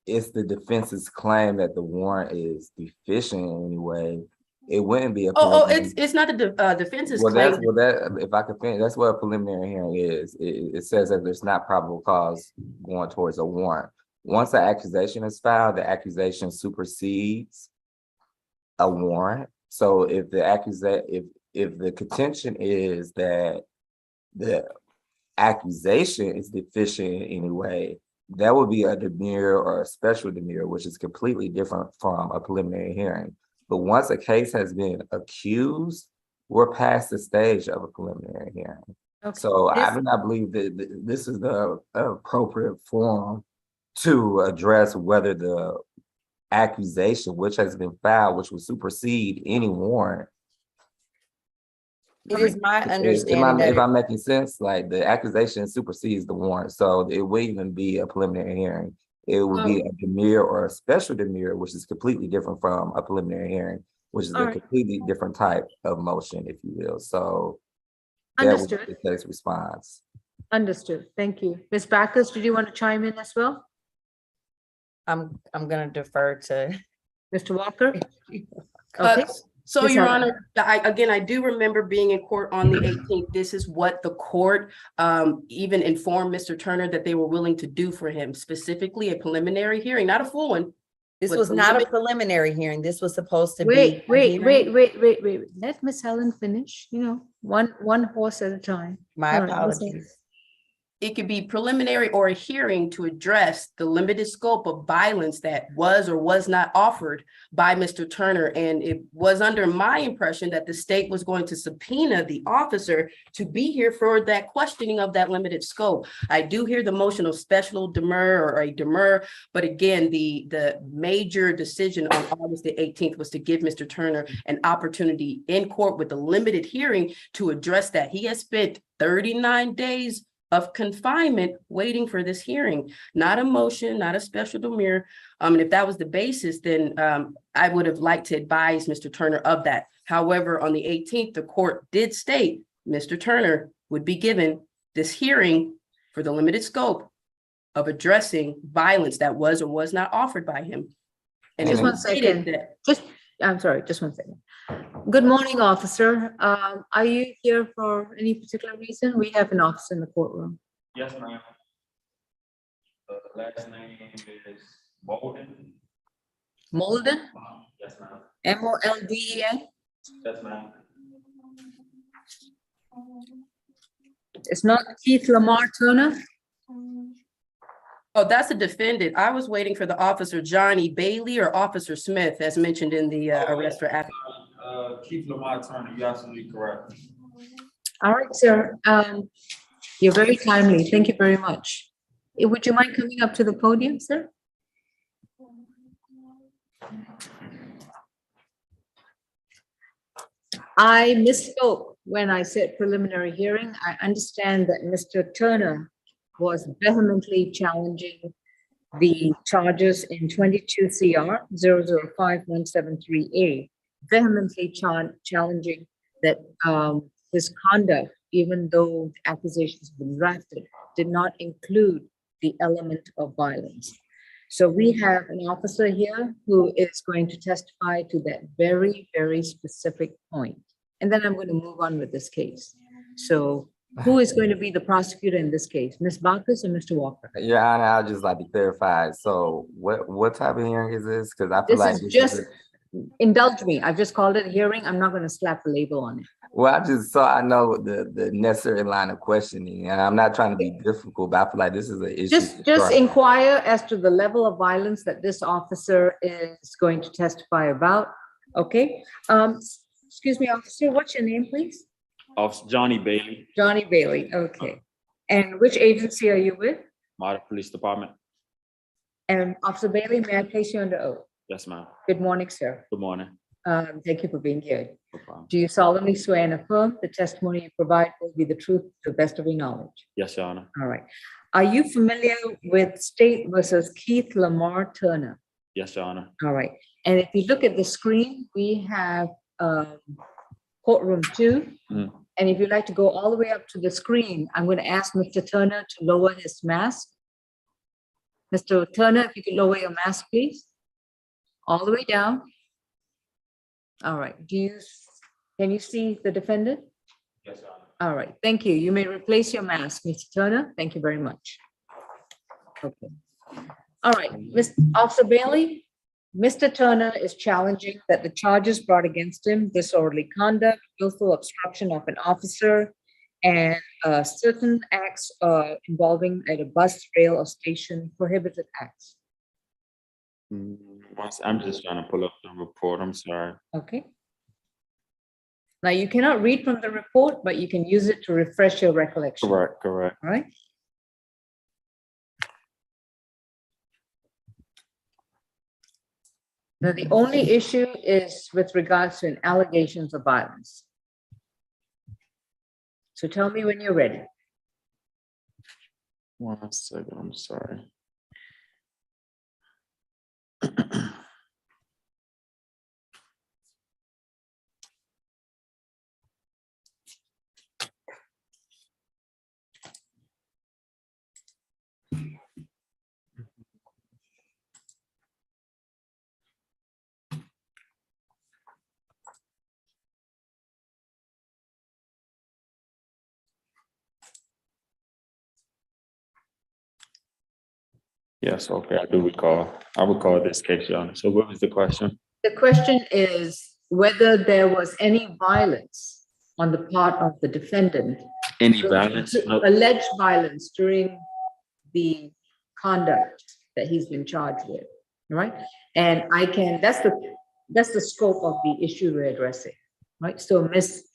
Speaker 6: it's the defense's claim that the warrant is deficient in any way, it wouldn't be a.
Speaker 10: It's not the defense's
Speaker 6: Well,
Speaker 10: claim.
Speaker 6: if I could finish, that's what a preliminary hearing is. It says that there's not probable cause going towards a warrant. Once the accusation is filed, the accusation supersedes a warrant. So if the contention is that the accusation is deficient in any way, that would be a demurrer or a special demurrer, which is completely different from a preliminary hearing. But once a case has been accused, we're past the stage of a preliminary hearing.
Speaker 1: Okay.
Speaker 6: So I do not believe that this is the appropriate forum to address whether the accusation which has been filed, which will supersede any warrant.
Speaker 4: It is my understanding
Speaker 6: If
Speaker 4: that
Speaker 6: I'm making sense, like the accusation supersedes the warrant, so it wouldn't even be a preliminary hearing. It would be a demurrer or a special demurrer, which is completely different from a preliminary hearing, which is a completely different type of motion, if you will. So that was
Speaker 1: Understood.
Speaker 6: the state's response.
Speaker 1: Understood. Thank you. Ms. Backus, did you want to chime in as well?
Speaker 4: I'm gonna defer to
Speaker 1: Mr. Walker?
Speaker 10: Uh,
Speaker 1: Okay.
Speaker 10: So,
Speaker 1: Yes,
Speaker 10: Your
Speaker 1: Helen.
Speaker 10: Honor, I do remember being in court on the 18th. This is what the court even informed Mr. Turner that they were willing to do for him, specifically a preliminary hearing, not a full one.
Speaker 4: This
Speaker 10: But
Speaker 4: was
Speaker 10: the
Speaker 4: not a
Speaker 10: limit-
Speaker 4: preliminary hearing. This was supposed to be.
Speaker 1: Wait,
Speaker 4: a
Speaker 1: wait,
Speaker 4: hearing.
Speaker 1: wait. Let Miss Helen finish, one horse at a time.
Speaker 4: My
Speaker 1: All right, Miss Helen.
Speaker 4: apologies.
Speaker 10: It could be preliminary or a hearing to address the limited scope of violence that was or was not offered by Mr. Turner. And it was under my impression that the state was going to subpoena the officer to be here for that questioning of that limited scope. I do hear the motion of special demur or a demur, but again, the major decision on August the 18th was to give Mr. Turner an opportunity in court with a limited hearing to address that. He has spent 39 days of confinement waiting for this hearing, not a motion, not a special demur. And if that was the basis, then I would have liked to advise Mr. Turner of that. However, on the 18th, the court did state Mr. Turner would be given this hearing for the limited scope of addressing violence that was or was not offered by him. And
Speaker 1: Just
Speaker 10: it
Speaker 1: one
Speaker 10: was stated
Speaker 1: second.
Speaker 10: that
Speaker 1: I'm sorry, just 1 second. Good morning, officer. Are you here for any particular reason? We have an officer in the courtroom.
Speaker 9: Yes, ma'am. The last name is Bolden.
Speaker 1: Molden,
Speaker 9: Yes, ma'am.
Speaker 1: Molden.
Speaker 9: Yes, ma'am.
Speaker 1: It's not Keith Lamar Turner?
Speaker 10: Oh, that's a defendant. I was waiting for the officer Johnny Bailey or Officer Smith, as mentioned in the arrest for affidavit.
Speaker 9: Keith Lamar Turner, you're absolutely correct.
Speaker 1: All right, sir. You're very timely. Thank you very much. Would you mind coming up to the podium, sir? I misspoke when I said preliminary hearing. I understand that Mr. Turner was vehemently challenging the charges in 22 CR 005-173A, vehemently challenging that his conduct, even though accusations have been drafted, did not include the element of violence. So we have an officer here who is going to testify to that very, very specific point. And then I'm going to move on with this case. So who is going to be the prosecutor in this case, Ms. Bacchus or Mr. Walker?
Speaker 6: Your Honor, I'd just like to clarify. So what type of hearing is this? Because I feel
Speaker 1: This
Speaker 6: like
Speaker 1: is just, indulge me, I've just called it a hearing. I'm not going to slap a label on it.
Speaker 6: well, I know the necessary line of questioning, and I'm not trying to be difficult, but I feel like this is an issue.
Speaker 1: Just inquire as to the level of violence that this officer is going to testify about, okay? Excuse me, officer, what's your name, please?
Speaker 9: Officer Johnny Bailey,
Speaker 1: Johnny Bailey, okay. And which agency are you with?
Speaker 9: Model Police Department.
Speaker 1: And Officer Bailey, may I place you under oath?
Speaker 9: Yes, ma'am.
Speaker 1: Good morning, sir.
Speaker 9: Good morning.
Speaker 1: Thank you for being here.
Speaker 9: No problem.
Speaker 1: Do you solemnly swear and affirm the testimony you provide will be the truth to the best of your knowledge?
Speaker 9: Yes, Your Honor.
Speaker 1: All right. Are you familiar with State versus Keith Lamar Turner?
Speaker 9: Yes, Your Honor.
Speaker 1: All right. And if you look at the screen, we have courtroom 2.
Speaker 9: Mm.
Speaker 1: And if you'd like to go all the way up to the screen, I'm going to ask Mr. Turner to lower his mask. Mr. Turner, if you could lower your mask, please. All the way down. All right. Can you see the defendant?
Speaker 9: Yes, Your Honor.
Speaker 1: All right. Thank you. You may replace your mask, Mr. Turner. Thank you very much. Okay. All right. Officer Bailey, Mr. Turner is challenging that the charges brought against him, disorderly conduct, willful obstruction of an officer, and certain acts involving at a bus, rail, or station, prohibited acts.
Speaker 9: I'm just trying to pull up the report. I'm sorry.
Speaker 1: Okay. Now, you cannot read from the report, but you can use it to refresh your recollection.
Speaker 9: Correct.
Speaker 1: All right. Now, the only issue is with regards to allegations of violence. So tell me when you're ready.
Speaker 9: 1 second. I'm sorry. Yes, okay, I do recall. I recall this case, Your Honor. So what was the question?
Speaker 1: The question is whether there was any violence on the part of the defendant.
Speaker 9: Any violence? No.
Speaker 1: Alleged violence during the conduct that he's been charged with, right? And that's the scope of the issue we're addressing, right? So Ms.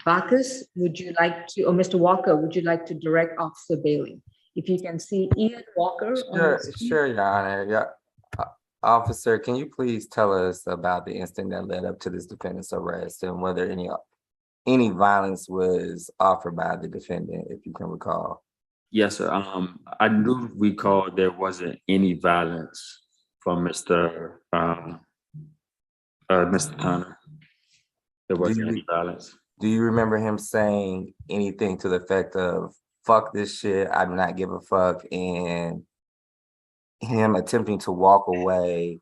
Speaker 1: Bacchus, would you like to, or Mr. Walker, would you like to direct Officer Bailey? If you can see Ian Walker.
Speaker 6: Sure, Your Honor. Yeah. Officer, can you please tell us about the incident that led up to this defendant's arrest and whether any violence was offered by the defendant, if you can recall?
Speaker 9: Yes, sir. I do recall there wasn't any violence from Mr. Turner. There wasn't any violence.
Speaker 6: Do you remember him saying anything to the effect of, fuck this shit, I do not give a fuck, and him attempting to walk away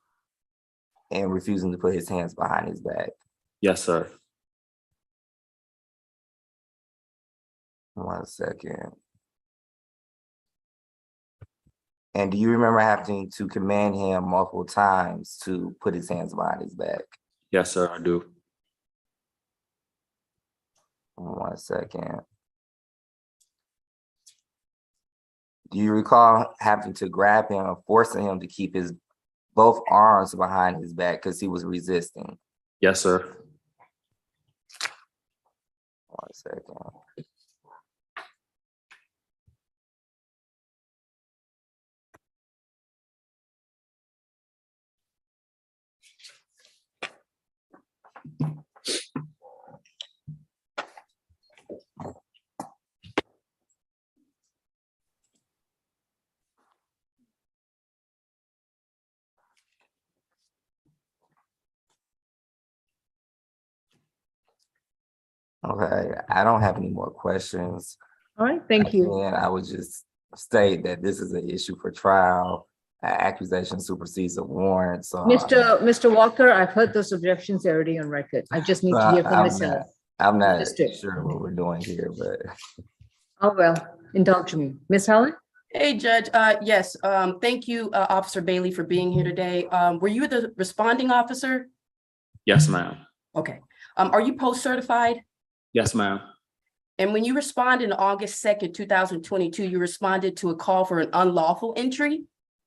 Speaker 6: and refusing to put his hands behind his back?
Speaker 9: Yes, sir.
Speaker 6: 1 second. And do you remember having to command him multiple times to put his hands behind his back?
Speaker 9: Yes, sir, I do.
Speaker 6: 1 second. Do you recall having to grab him or forcing him to keep his both arms behind his back because he was resisting?
Speaker 9: Yes, sir.
Speaker 6: 1 second. Okay, I don't have any more questions.
Speaker 1: All right, thank you.
Speaker 6: And I would just state that this is an issue for trial. Accusation supersedes a warrant, so.
Speaker 1: Mr. Walker, I've heard those objections already on record. I just need to hear from Ms. Helen.
Speaker 6: I'm not
Speaker 1: Understood.
Speaker 6: sure what we're doing here, but.
Speaker 1: Oh, well, indulge me. Ms. Helen?
Speaker 10: Hey, Judge. Yes, thank you, Officer Bailey, for being here today. Were you the responding officer?
Speaker 9: Yes, ma'am.
Speaker 10: Okay. Are you post-certified?
Speaker 9: Yes, ma'am.
Speaker 10: And when you responded on August 2nd, 2022, you responded to a call for an unlawful entry?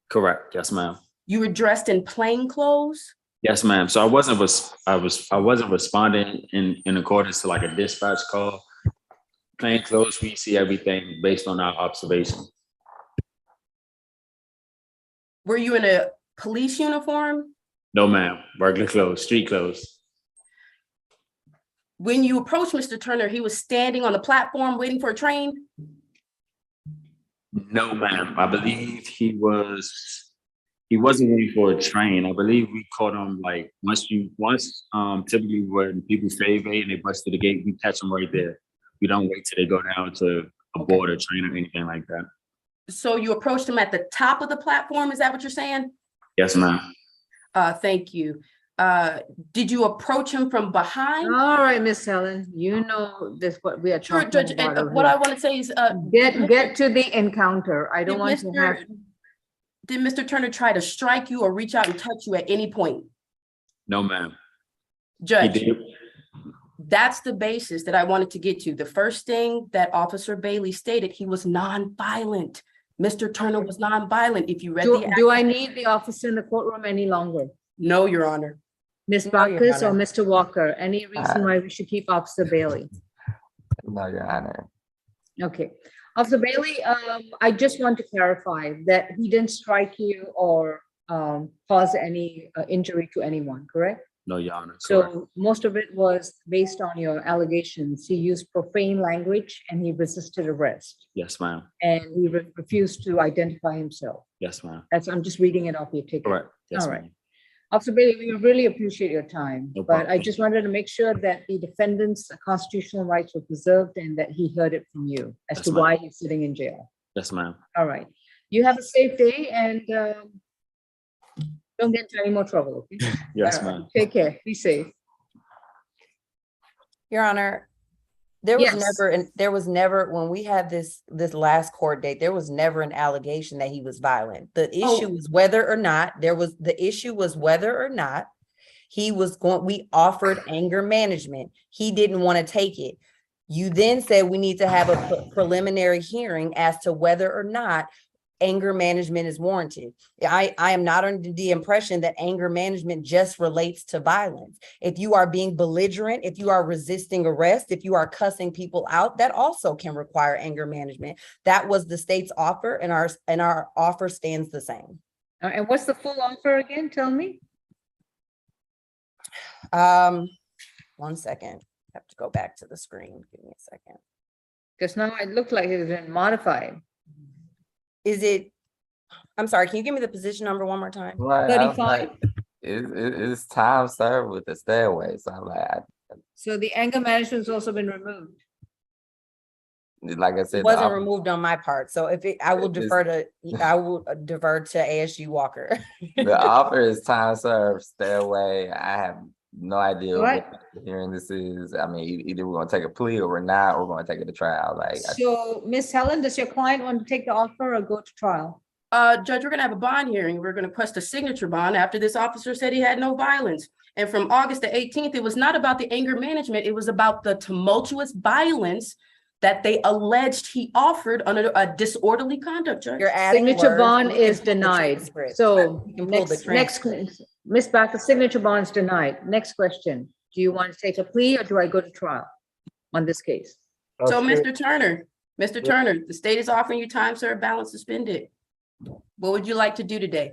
Speaker 9: Correct. Yes, ma'am.
Speaker 10: You were dressed in plain clothes?
Speaker 9: Yes, ma'am. So I wasn't responding in accordance to like a dispatch call. Plain clothes, we see everything based on our observation.
Speaker 10: Were you in a police uniform?
Speaker 9: No, ma'am. Regular clothes, street clothes.
Speaker 10: When you approached Mr. Turner, he was standing on the platform waiting for a train?
Speaker 9: No, ma'am. I believe he wasn't waiting for a train. I believe we caught him like once typically when people fade and they bust through the gate, we catch them right there. We don't wait till they go down to board a train or anything like that.
Speaker 10: So you approached him at the top of the platform, is that what you're saying?
Speaker 9: Yes, ma'am.
Speaker 10: Thank you. Did you approach him from behind?
Speaker 1: All right, Miss Helen, you know this, what we are
Speaker 10: Sure,
Speaker 1: talking
Speaker 10: Judge.
Speaker 1: about.
Speaker 10: And what I want to say is,
Speaker 1: Get to the encounter. I don't want to have.
Speaker 10: Did Mr. Turner try to strike you or reach out and touch you at any point?
Speaker 9: No, ma'am.
Speaker 10: Judge,
Speaker 9: He did.
Speaker 10: that's the basis that I wanted to get to. The first thing that Officer Bailey stated, he was nonviolent. Mr. Turner was nonviolent. If you read
Speaker 1: Do I need the officer in the courtroom any longer?
Speaker 10: No, Your Honor.
Speaker 1: Ms.
Speaker 4: No, Your
Speaker 1: Bacchus or
Speaker 4: Honor.
Speaker 1: Mr. Walker, any reason why we should keep Officer Bailey?
Speaker 6: No, Your Honor.
Speaker 1: Okay, Officer Bailey, I just want to clarify that he didn't strike you or cause any injury to anyone, correct?
Speaker 9: No, Your Honor. Correct.
Speaker 1: So most of it was based on your allegations. He used profane language and he resisted arrest
Speaker 9: Yes, ma'am.
Speaker 1: and he refused to identify himself.
Speaker 9: Yes, ma'am.
Speaker 1: I'm just reading it off your ticket.
Speaker 9: Correct. Yes,
Speaker 1: All right.
Speaker 9: ma'am.
Speaker 1: Officer Bailey, we really appreciate your time,
Speaker 9: No
Speaker 1: but I
Speaker 9: problem.
Speaker 1: just wanted to make sure that the defendant's constitutional rights were preserved and that he heard it from you as
Speaker 9: Yes,
Speaker 1: to
Speaker 9: ma'am.
Speaker 1: why he's sitting in jail.
Speaker 9: Yes, ma'am.
Speaker 1: All right. You have a safe day and don't get into any more trouble, okay?
Speaker 9: Yes,
Speaker 1: All right.
Speaker 9: ma'am.
Speaker 1: Take care. Be safe.
Speaker 4: Your Honor, There was
Speaker 1: Yes.
Speaker 4: never, and there was never, when we had this last court date, there was never an allegation that he was violent. The issue was whether or not, the issue was whether or not we offered anger management. He didn't want to take it. You then said we need to have a preliminary hearing as to whether or not anger management is warranted. I am not under the impression that anger management just relates to violence. If you are being belligerent, if you are resisting arrest, if you are cussing people out, that also can require anger management. That was the state's offer, and our offer stands the same.
Speaker 1: And what's the full offer again? Tell me.
Speaker 4: 1 second. I have to go back to the screen. Give me a second.
Speaker 1: Because now it looked like it was been modified.
Speaker 4: I'm sorry, can you give me the position number one more time?
Speaker 6: Right, I was
Speaker 1: 35.
Speaker 6: like, it's time served with the stairway, so I'm like,
Speaker 1: So the anger management has also been removed.
Speaker 6: like I said,
Speaker 4: It wasn't removed on my part, so I will defer to ASU Walker.
Speaker 6: the offer is time served, stairway. I have no idea
Speaker 1: What?
Speaker 6: what hearing this is. I mean, either we're gonna take a plea or we're not, or we're gonna take it to trial. Like,
Speaker 1: So Miss Helen, does your client want to take the offer or go to trial?
Speaker 10: Judge, we're gonna have a bond hearing. We're gonna request a signature bond after this officer said he had no violence. And from August the 18th, it was not about the anger management. It was about the tumultuous violence that they alleged he offered under a disorderly conduct, Judge.
Speaker 4: You're adding
Speaker 1: Signature
Speaker 4: words,
Speaker 1: bond
Speaker 4: we can
Speaker 1: is
Speaker 4: pull the
Speaker 1: denied.
Speaker 4: transcript.
Speaker 1: So
Speaker 4: We can pull the
Speaker 1: next, Miss Backer, signature bond is denied. Next question. Do you want to take a plea or do I go to trial on this case?
Speaker 10: So,
Speaker 2: Okay.
Speaker 10: Mr. Turner, the state is offering you time served, balance suspended. What would you like to do today?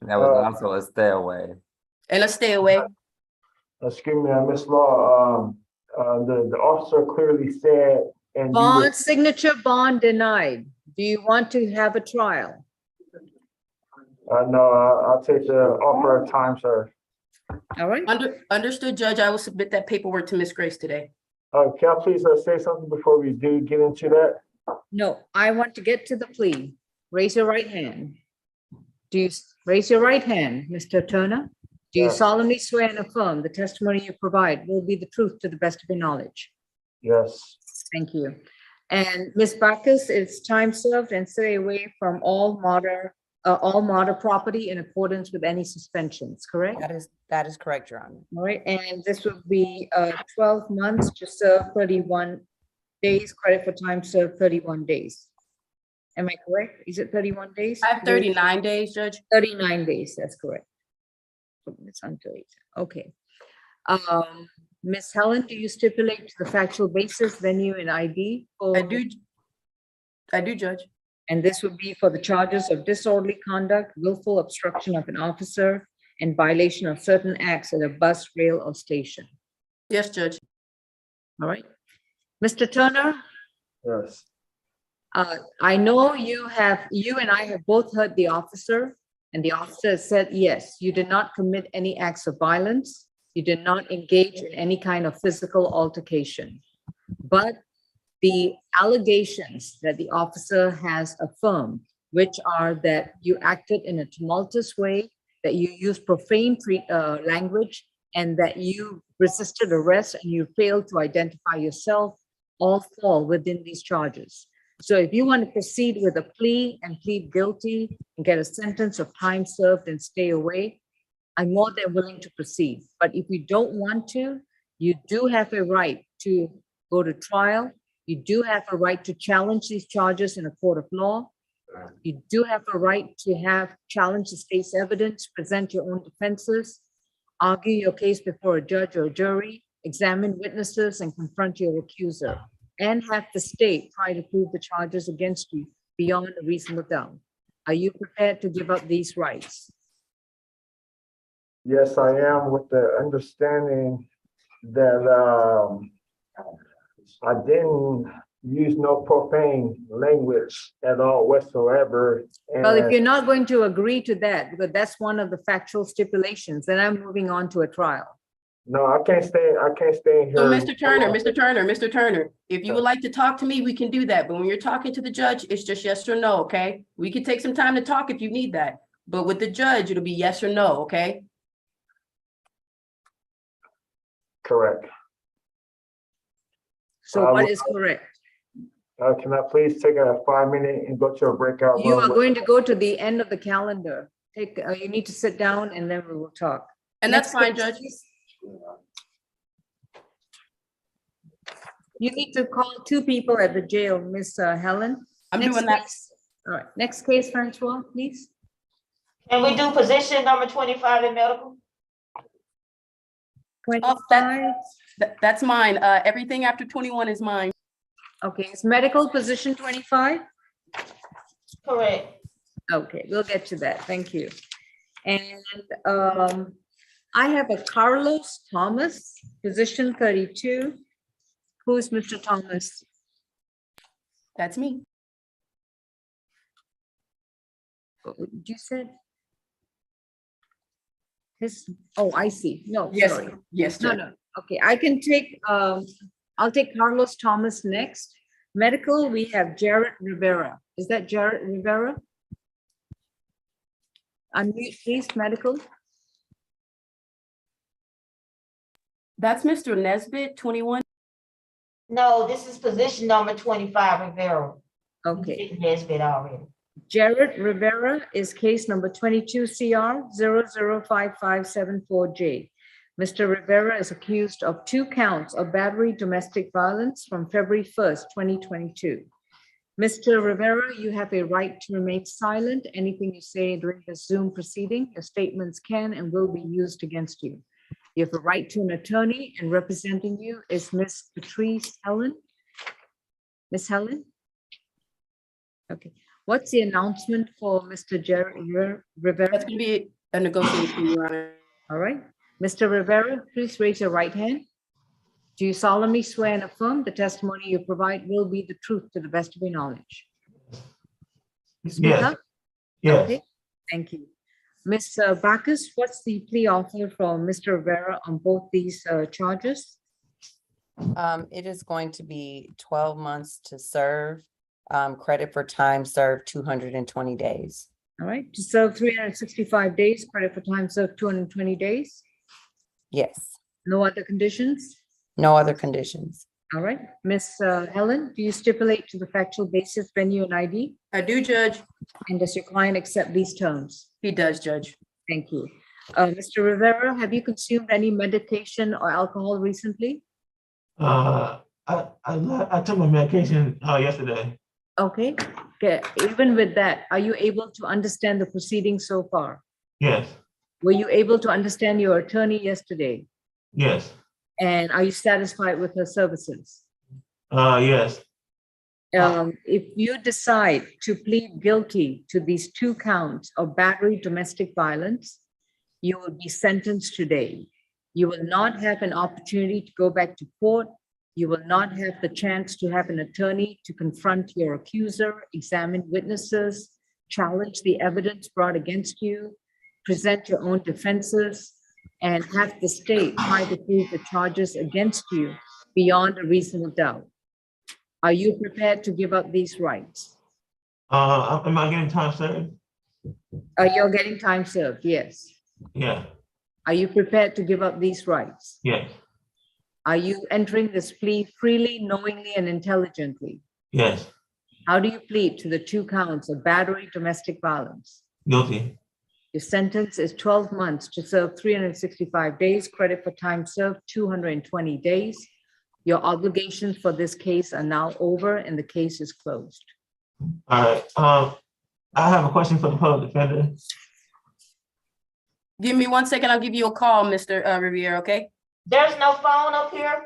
Speaker 6: that was also a stairway.
Speaker 10: And a stay away?
Speaker 2: Excuse me, Ms. Law, the officer clearly said, and you
Speaker 1: Bond,
Speaker 2: would,
Speaker 1: signature bond denied. Do you want to have a trial?
Speaker 2: no, I'll take the offer of time served.
Speaker 1: All right.
Speaker 10: Understood, Judge. I will submit that paperwork to Miss Grace today.
Speaker 2: Can I please say something before we do get into that?
Speaker 1: No, I want to get to the plea. Raise your right hand. Do you raise your right hand, Mr. Turner? Do you
Speaker 2: Yes.
Speaker 1: solemnly swear and affirm the testimony you provide will be the truth to the best of your knowledge?
Speaker 2: Yes.
Speaker 1: Thank you. And Ms. Bacchus, it's time served and stay away from all modern property in accordance with any suspensions, correct?
Speaker 4: That is correct, Your Honor.
Speaker 1: All right, and this would be 12 months to serve 31 days, credit for time served 31 days. Am I correct? Is it 31 days?
Speaker 10: I have 39 days, Judge.
Speaker 1: 39 days, that's correct. It's until 8. Okay. Ms. Helen, do you stipulate to the factual basis, venue, and ID?
Speaker 10: I do, Judge.
Speaker 1: And this would be for the charges of disorderly conduct, willful obstruction of an officer, and violation of certain acts at a bus, rail, or station.
Speaker 10: Yes, Judge.
Speaker 1: All right. Mr. Turner,
Speaker 2: Yes.
Speaker 1: I know you and I have both heard the officer, and the officer said, yes, you did not commit any acts of violence. You did not engage in any kind of physical altercation. But the allegations that the officer has affirmed, which are that you acted in a tumultuous way, that you used profane language, and that you resisted arrest and you failed to identify yourself, all fall within these charges. So if you want to proceed with a plea and plead guilty and get a sentence of time served and stay away, I'm more than willing to proceed. But if you don't want to, you do have a right to go to trial. You do have a right to challenge these charges in a court of law. You do have a right to challenge the state's evidence, present your own defenses, argue your case before a judge or a jury, examine witnesses, and confront your accuser, and have the state try to prove the charges against you beyond a reasonable doubt. Are you prepared to give up these rights?
Speaker 2: Yes, I am, with the understanding that I didn't use no profane language at all whatsoever.
Speaker 1: Well, if
Speaker 2: And
Speaker 1: you're not going to agree to that, because that's one of the factual stipulations, then I'm moving on to a trial.
Speaker 2: no, I can't stay here.
Speaker 10: So, Mr. Turner, if you would like to talk to me, we can do that. But when you're talking to the judge, it's just yes or no, okay? We can take some time to talk if you need that. But with the judge, it'll be yes or no, okay?
Speaker 2: Correct.
Speaker 1: So what is correct?
Speaker 13: Can I please take a 5-minute and go to a breakout room?
Speaker 1: You are going to go to the end of the calendar. You need to sit down and then we will talk.
Speaker 10: And
Speaker 1: Next
Speaker 10: that's fine,
Speaker 1: case,
Speaker 10: Judge.
Speaker 1: please. You need to call 2 people at the jail, Miss Helen.
Speaker 10: I'm
Speaker 1: Next
Speaker 10: doing that.
Speaker 1: case. All right, next case, Francois, please.
Speaker 8: Can we do position number 25 in medical?
Speaker 1: 25.
Speaker 10: That's mine. Everything after 21 is mine.
Speaker 1: Okay, it's medical position 25.
Speaker 8: Correct.
Speaker 1: Okay, we'll get to that. Thank you. And I have a Carlos Thomas, position 32. Who's Mr. Thomas?
Speaker 10: That's me.
Speaker 1: You said? His, oh, I see. No,
Speaker 10: Yes,
Speaker 1: sorry.
Speaker 10: yes,
Speaker 1: No,
Speaker 10: Judge.
Speaker 1: no. Okay, I can take, I'll take Carlos Thomas next. Medical, we have Jared Rivera. Is that Jared Rivera? Unmute, please, medical.
Speaker 10: That's Mr. Nesbitt, 21.
Speaker 8: No, this is position number 25, Rivera.
Speaker 1: Okay.
Speaker 8: Nesbitt already.
Speaker 1: Jared Rivera is case number 22 CR 005574J. Mr. Rivera is accused of 2 counts of battery domestic violence from February 1st, 2022. Mr. Rivera, you have a right to remain silent. Anything you say during the Zoom proceeding, your statements can and will be used against you. You have a right to an attorney, and representing you is Miss Patrice Helen. Miss Helen? Okay. What's the announcement for Mr. Jared Rivera?
Speaker 10: That's going to be a negotiation, Your Honor.
Speaker 1: All right. Mr. Rivera, please raise your right hand. Do you solemnly swear and affirm the testimony you provide will be the truth to the best of your knowledge? Speak
Speaker 13: Yes.
Speaker 1: up.
Speaker 13: Yes.
Speaker 1: Okay. Thank you. Ms. Bacchus, what's the plea offer from Mr. Rivera on both these charges?
Speaker 4: It is going to be 12 months to serve, credit for time served 220 days.
Speaker 1: All right, to serve 365 days, credit for time served 220 days.
Speaker 4: Yes,
Speaker 1: No other conditions?
Speaker 4: no other conditions.
Speaker 1: All right, Ms. Helen, do you stipulate to the factual basis, venue and ID?
Speaker 10: I do, Judge.
Speaker 1: And does your client accept these terms?
Speaker 10: He does, Judge.
Speaker 1: Thank you. Mr. Rivera, have you consumed any medication or alcohol recently?
Speaker 13: I took my medication yesterday.
Speaker 1: Okay, good. Even with that, are you able to understand the proceedings so far?
Speaker 13: Yes.
Speaker 1: Were you able to understand your attorney yesterday?
Speaker 13: Yes.
Speaker 1: And are you satisfied with her services?
Speaker 13: Yes.
Speaker 1: If you decide to plead guilty to these 2 counts of battery domestic violence, you will be sentenced today. You will not have an opportunity to go back to court. You will not have the chance to have an attorney to confront your accuser, examine witnesses, challenge the evidence brought against you, present your own defenses, and have the state try to prove the charges against you beyond a reasonable doubt. Are you prepared to give up these rights?
Speaker 13: Am I getting time served?
Speaker 1: You're getting time served, yes.
Speaker 13: Yeah.
Speaker 1: Are you prepared to give up these rights?
Speaker 13: Yes.
Speaker 1: Are you entering this plea freely, knowingly, and intelligently?
Speaker 13: Yes.
Speaker 1: How do you plead to the 2 counts of battery domestic violence?
Speaker 13: Guilty.
Speaker 1: Your sentence is 12 months to serve 365 days, credit for time served 220 days. Your obligations for this case are now over and the case is closed.
Speaker 13: All right. I have a question for the public defender.
Speaker 10: Give me 1 second. I'll give you a call, Mr. Rivera, okay?
Speaker 8: There's no phone up here?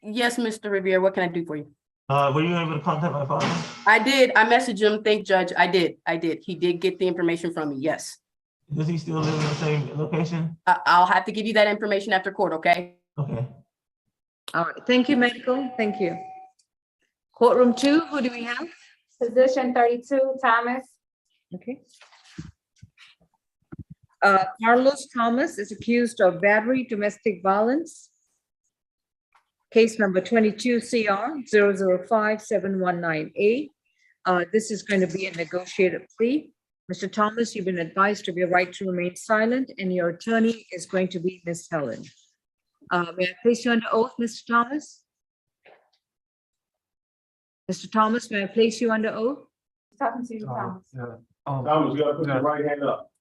Speaker 10: Yes, Mr. Rivera. What can I do for you?
Speaker 13: Were you able to contact my father?
Speaker 10: I did. I messaged him. Thank Judge. I did. He did get the information from me. Yes.
Speaker 13: Does he still live in the same location?
Speaker 10: I'll have to give you that information after court, okay?
Speaker 13: Okay.
Speaker 1: All right, thank you, medical, thank you. Courtroom 2, who do we have?
Speaker 12: Position 32, Thomas.
Speaker 1: Okay. Carlos Thomas is accused of battery domestic violence. Case number 22 CR 005719A. This is going to be a negotiated plea. Mr. Thomas, you've been advised of your right to remain silent, and your attorney is going to be Ms. Helen. May I place you under oath, Mr. Thomas? Mr. Thomas, may I place you under oath?
Speaker 12: Talking to you, Thomas.
Speaker 2: Thomas, you gotta put your right hand up.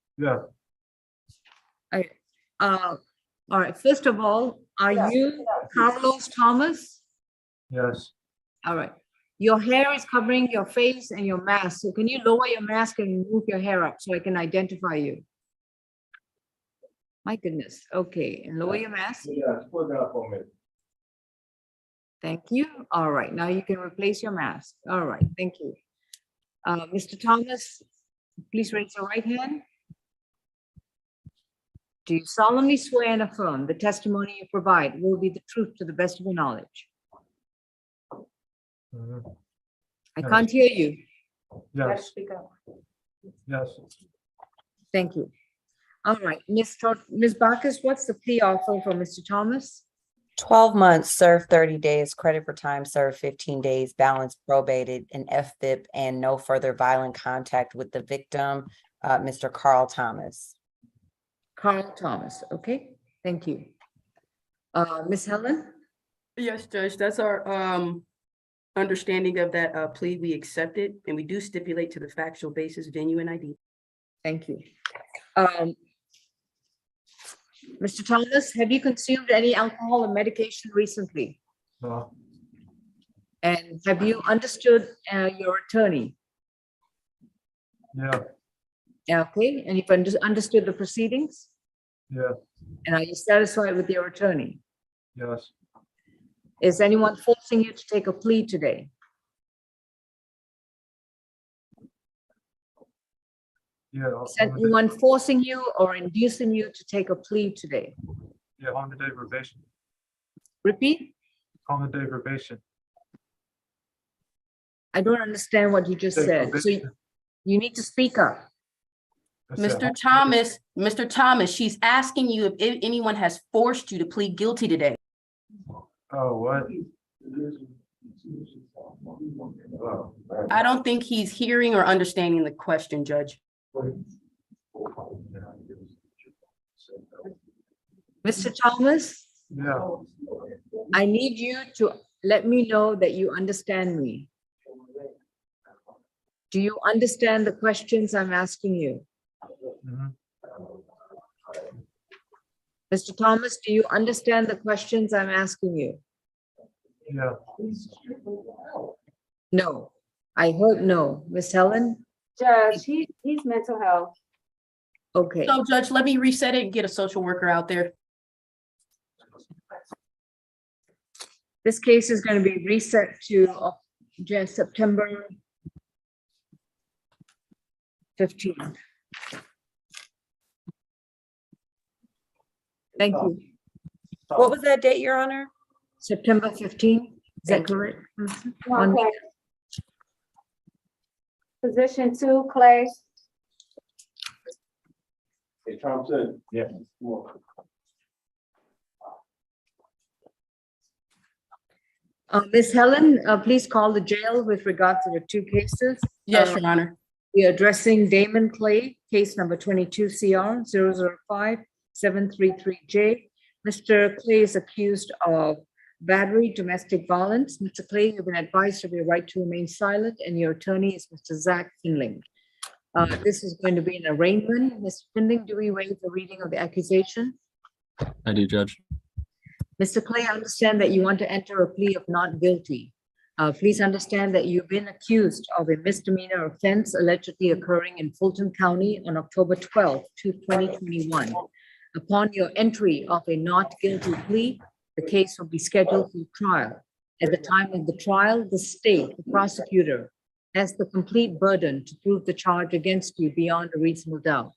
Speaker 1: All right, first of all, are you Carlos Thomas?
Speaker 13: Yes.
Speaker 1: All right. Your hair is covering your face and your mask. So can you lower your mask and move your hair up so I can identify you? My goodness. Okay, and lower your mask.
Speaker 2: Yeah, put that up for a minute.
Speaker 1: Thank you. All right, now you can replace your mask. All right, thank you. Mr. Thomas, please raise your right hand. Do you solemnly swear and affirm the testimony you provide will be the truth to the best of your knowledge? I can't hear you.
Speaker 12: Yes. Speak up.
Speaker 13: Yes.
Speaker 1: Thank you. All right, Ms. Bacchus, what's the plea offer for Mr. Thomas?
Speaker 4: 12 months, serve 30 days, credit for time served 15 days, balance probated, an FVIP, and no further violent contact with the victim, Mr. Carl Thomas.
Speaker 1: Carl Thomas, okay, thank you. Ms. Helen?
Speaker 10: Yes, Judge, that's our understanding of that plea. We accept it, and we do stipulate to the factual basis, venue, and ID.
Speaker 1: Thank you. Mr. Thomas, have you consumed any alcohol or medication recently?
Speaker 13: No.
Speaker 1: And have you understood your attorney?
Speaker 13: Yeah.
Speaker 1: Okay, and you've understood the proceedings?
Speaker 13: Yeah.
Speaker 1: And are you satisfied with your attorney?
Speaker 13: Yes.
Speaker 1: Is anyone forcing you to take a plea today?
Speaker 13: Yeah.
Speaker 1: Is anyone forcing you or inducing you to take a plea today?
Speaker 13: Yeah, on the day probation.
Speaker 1: Repeat?
Speaker 13: On the day probation.
Speaker 1: I don't understand what you just said. So you need to speak up.
Speaker 10: Mr. Thomas, she's asking you if anyone has forced you to plead guilty today.
Speaker 13: Oh, what?
Speaker 10: I don't think he's hearing or understanding the question, Judge.
Speaker 1: Mr. Thomas?
Speaker 13: Yeah.
Speaker 1: I need you to let me know that you understand me. Do you understand the questions I'm asking you? Mr. Thomas, do you understand the questions I'm asking you?
Speaker 13: Yeah.
Speaker 1: No, I heard no. Miss Helen?
Speaker 12: Judge, he's mental health.
Speaker 1: Okay.
Speaker 10: So, Judge, let me reset it and get a social worker out there.
Speaker 1: This case is going to be reset to just September 15th. Thank you.
Speaker 4: What was that date, Your Honor?
Speaker 1: September 15th, is that correct? One
Speaker 12: Okay. Position 2, Clay.
Speaker 2: Hey, Thompson. Yeah.
Speaker 1: Ms. Helen, please call the jail with regard to the two cases.
Speaker 10: Yes, Your Honor.
Speaker 1: We are addressing Damon Clay, case number 22 CR 005-733J. Mr. Clay is accused of battery, domestic violence. Mr. Clay, you've been advised of your right to remain silent, and your attorney is Mr. Zach Finling. This is going to be an arraignment. Mr. Finling, do we waive the reading of the accusation?
Speaker 3: I do, Judge.
Speaker 1: Mr. Clay, I understand that you want to enter a plea of not guilty. Please understand that you've been accused of a misdemeanor offense allegedly occurring in Fulton County on October 12th, 2021. Upon your entry of a not guilty plea, the case will be scheduled for trial. At the time of the trial, the state, the prosecutor, has the complete burden to prove the charge against you beyond a reasonable doubt.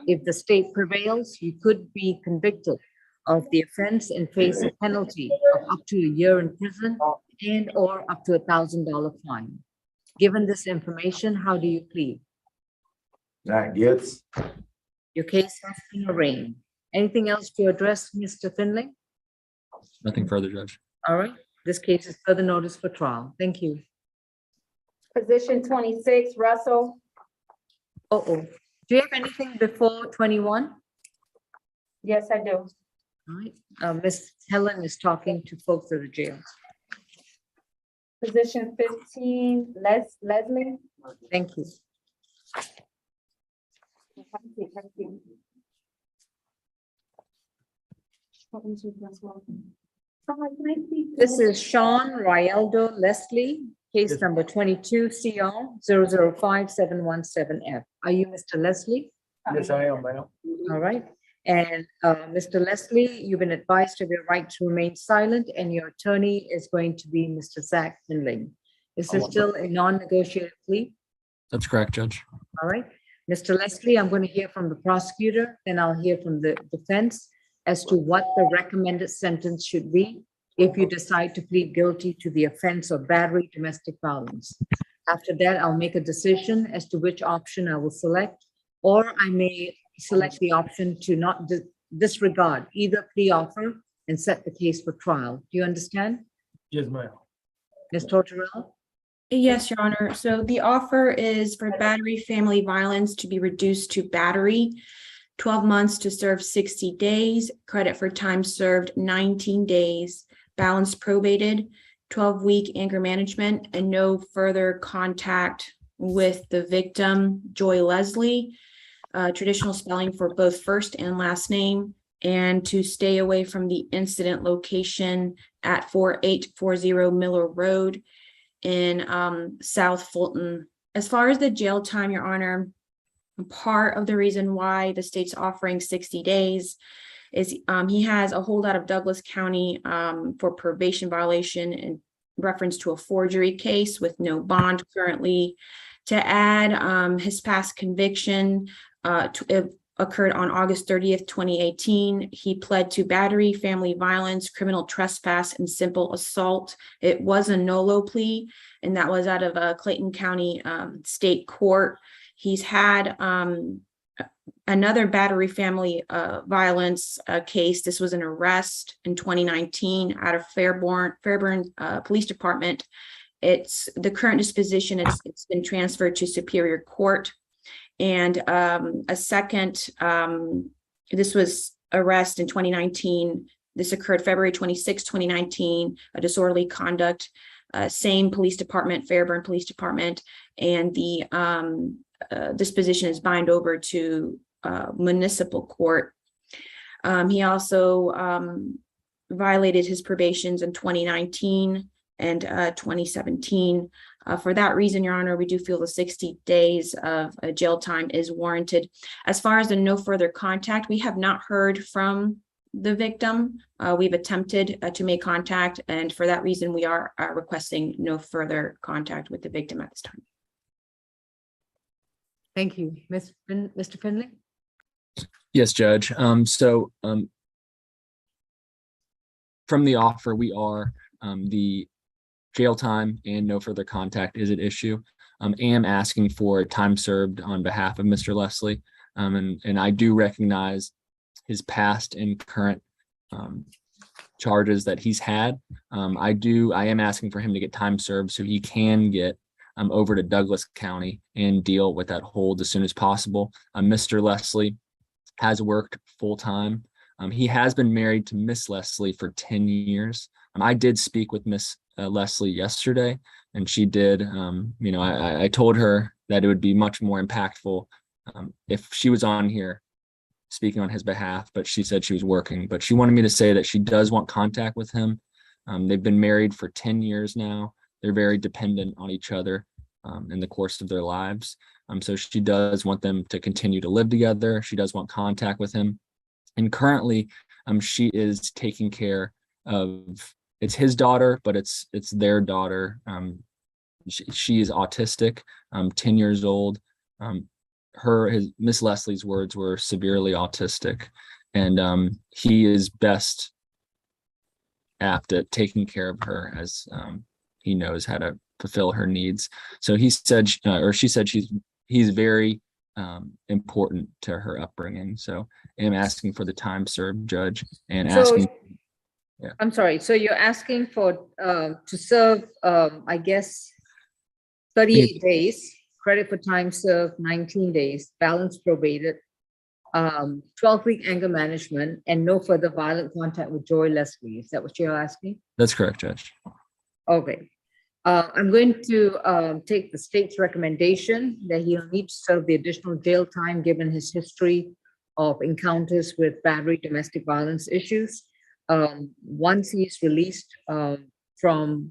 Speaker 1: If the state prevails, you could be convicted of the offense and face a penalty of up to a year in prison and or up to $1,000 fine. Given this information, how do you plead?
Speaker 2: Not gets.
Speaker 1: Your case has been arraigned. Anything else to address, Mr. Finley?
Speaker 3: Nothing further, Judge.
Speaker 1: All right, this case is further notice for trial. Thank you.
Speaker 12: Position 26, Russell.
Speaker 1: Do you have anything before 21?
Speaker 12: Yes, I do.
Speaker 1: All right, Miss Helen is talking to folks at the jail.
Speaker 12: position 15, Leslie.
Speaker 1: Thank you. This is Sean Rialdo Leslie, case
Speaker 2: Yes.
Speaker 1: number 22 CR 005-717F. Are you Mr. Leslie?
Speaker 13: Yes, I am, ma'am.
Speaker 1: All right. And Mr. Leslie, you've been advised of your right to remain silent, and your attorney is going to be Mr. Zach Finley. Is this still a non-negotiated plea?
Speaker 3: That's correct, Judge.
Speaker 1: All right. Mr. Leslie, I'm going to hear from the prosecutor, then I'll hear from the defense as to what the recommended sentence should be if you decide to plead guilty to the offense of battery domestic violence. After that, I'll make a decision as to which option I will select, or I may select the option to not disregard either plea offer and set the case for trial. Do you understand?
Speaker 13: Yes, ma'am.
Speaker 1: Ms. Tortorella?
Speaker 7: Yes, Your Honor. So the offer is for battery family violence to be reduced to battery, 12 months to serve 60 days, credit for time served 19 days, balance probated, 12-week anger management, and no further contact with the victim, Joy Leslie, traditional spelling for both first and last name, and to stay away from the incident location at 4840 Miller Road in South Fulton. As far as the jail time, Your Honor, part of the reason why the state's offering 60 days is he has a holdout of Douglas County for probation violation in reference to a forgery case with no bond currently. To add, his past conviction occurred on August 30th, 2018. He pled to battery, family violence, criminal trespass, and simple assault. It was a NOLO plea, and that was out of Clayton County State Court. He's had another battery family violence case. This was an arrest in 2019 out of Fairburn Police Department. It's the current disposition. It's been transferred to Superior Court. And a second, this was arrest in 2019. This occurred February 26, 2019, a disorderly conduct, same police department, Fairburn Police Department, and the disposition is bind over to municipal court. He also violated his probations in 2019 and 2017. For that reason, Your Honor, we do feel the 60 days of jail time is warranted. As far as the no further contact, we have not heard from the victim. We've attempted to make contact, and for that reason, we are requesting no further contact with the victim at this time.
Speaker 1: Thank you. Mr. Finley?
Speaker 3: Yes, Judge. From the offer, we are the jail time and no further contact is at issue. Am asking for time served on behalf of Mr. Leslie. And I do recognize his past and current charges that he's had. I am asking for him to get time served so he can get over to Douglas County and deal with that hold as soon as possible. Mr. Leslie has worked full-time. He has been married to Miss Leslie for 10 years. I did speak with Miss Leslie yesterday, and she did, I told her that it would be much more impactful if she was on here speaking on his behalf, but she said she was working. But she wanted me to say that she does want contact with him. They've been married for 10 years now. They're very dependent on each other in the course of their lives. So she does want them to continue to live together. She does want contact with him. And currently, she is taking care of, it's his daughter, but it's their daughter. She is autistic, 10 years old. Miss Leslie's words were severely autistic, and he is best apt at taking care of her as he knows how to fulfill her needs. So he said, or she said, he's very important to her upbringing. So I'm asking for the time served, Judge, and asking. Yeah.
Speaker 1: I'm sorry. So you're asking for to serve, I guess, 38 days, credit for time served, 19 days, balance probated, 12-week anger management, and no further violent contact with Joy Leslie. Is that what you're asking?
Speaker 3: That's correct, Judge.
Speaker 1: Okay. I'm going to take the state's recommendation that he'll need to serve the additional jail time given his history of encounters with battery domestic violence issues. Once he's released from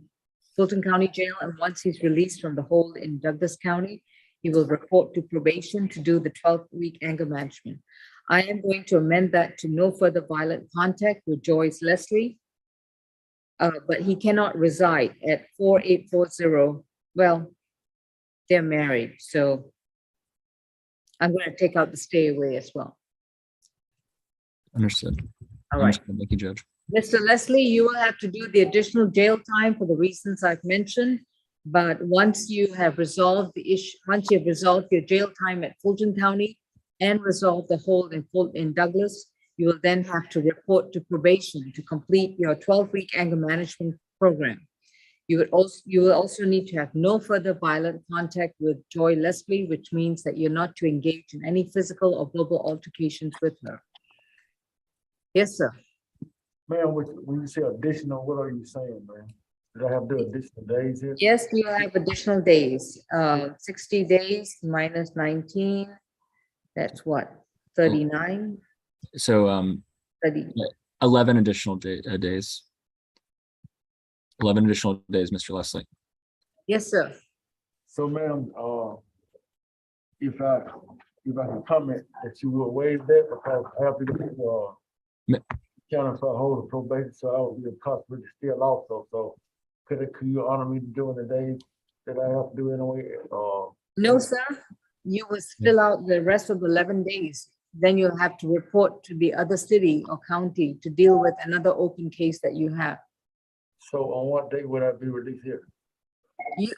Speaker 1: Fulton County Jail and once he's released from the hold in Douglas County, he will report to probation to do the 12-week anger management. I am going to amend that to no further violent contact with Joyce Leslie. But he cannot reside at 4840. Well, they're married, so I'm going to take out the stay away as well.
Speaker 3: Understood.
Speaker 1: All right.
Speaker 3: Understood. Thank you, Judge.
Speaker 1: Mr. Leslie, you will have to do the additional jail time for the reasons I've mentioned. But once you have resolved the issue, once you've resolved your jail time at Fulton County and resolved the hold in Douglas, you will then have to report to probation to complete your 12-week anger management program. You will also need to have no further violent contact with Joy Leslie, which means that you're not to engage in any physical or verbal altercations with her. Yes, sir.
Speaker 13: Ma'am, when you say additional, what are you saying, man? Did I have to do additional days here?
Speaker 1: Yes, you have additional days. 60 days minus 19. That's what? 39.
Speaker 3: So
Speaker 1: 30.
Speaker 3: 11 additional days. 11 additional days, Mr. Leslie.
Speaker 1: Yes, sir.
Speaker 13: So, ma'am, if I can comment that you will waive that because I have to go county for a hold of probation, so I will be a possibility still also. So, could you honor me doing the days that I have to do anyway?
Speaker 1: No, sir. You will fill out the rest of the 11 days. Then you'll have to report to the other city or county to deal with another open case that you have.
Speaker 13: So on what day would I be released here?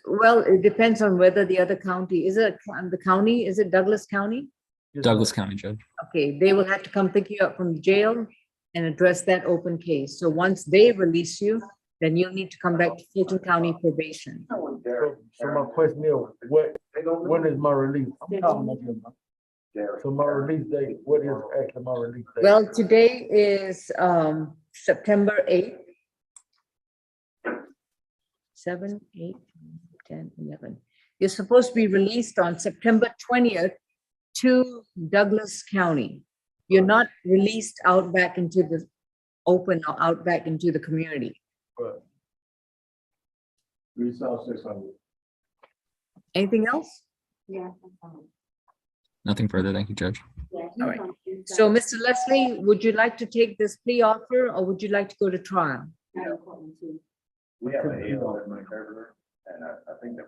Speaker 1: Well, it depends on whether the other county, is it the county? Is it Douglas County?
Speaker 3: Douglas County, Judge.
Speaker 1: Okay, they will have to come pick you up from the jail and address that open case. So once they release you, then you'll need to come back to Fulton County probation.
Speaker 13: So my question is, when is my release? So my release date, what is actually my release date?
Speaker 1: Well, today is September 8th. 7, 8, 10, 11. You're supposed to be released on September 20th to Douglas County. You're not released out back into the open or out back into the community.
Speaker 13: Right.
Speaker 1: Anything else?
Speaker 12: Yeah.
Speaker 1: Nothing
Speaker 3: further. Thank you, Judge.
Speaker 1: All right. So, Mr. Leslie, would you like to take this plea offer or would you like to go to trial?
Speaker 13: We have an email in my server, and I think that.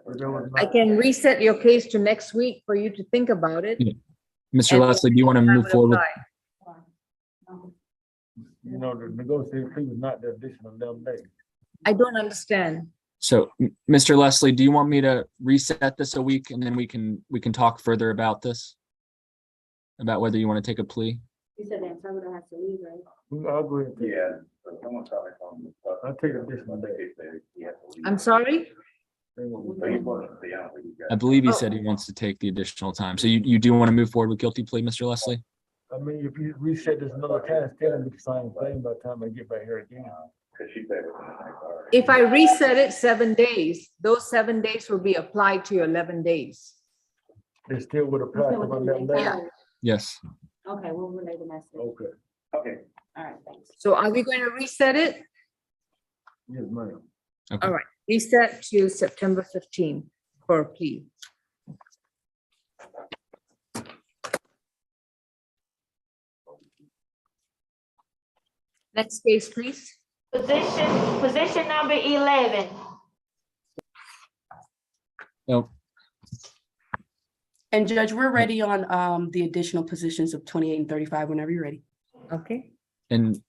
Speaker 1: I can reset your case to next week for you to think about it.
Speaker 3: Mr.
Speaker 1: And
Speaker 3: Leslie, do you want to
Speaker 1: I
Speaker 3: move
Speaker 1: would
Speaker 3: forward?
Speaker 1: apply.
Speaker 13: You know, the negotiated plea was not the additional 11 days.
Speaker 1: I don't understand.
Speaker 3: So, Mr. Leslie, do you want me to reset this a week and then we can talk further about this? About whether you want to take a plea?
Speaker 12: You said that someone has to leave, right?
Speaker 13: I'll agree. Yeah. I'll take additional days.
Speaker 1: I'm sorry?
Speaker 3: I believe he said he wants to take the additional time. So you do want to move forward with guilty plea, Mr. Leslie?
Speaker 13: I mean, if you reset this another time, it's still gonna be the same thing by the time I get back here again.
Speaker 1: If I reset it 7 days, those 7 days will be applied to your 11 days.
Speaker 13: It still would apply to my 11 days?
Speaker 1: Yeah.
Speaker 3: Yes.
Speaker 12: Okay, we'll relay the message.
Speaker 13: Okay.
Speaker 12: Okay. All right, thanks.
Speaker 1: So are we going to reset it?
Speaker 13: Yes, ma'am.
Speaker 3: Okay.
Speaker 1: All right, reset to September 15 for a plea. Next case, please.
Speaker 8: Position number 11.
Speaker 3: No.
Speaker 10: And Judge, we're ready on the additional positions of 28 and 35 whenever you're ready.
Speaker 1: Okay.
Speaker 3: And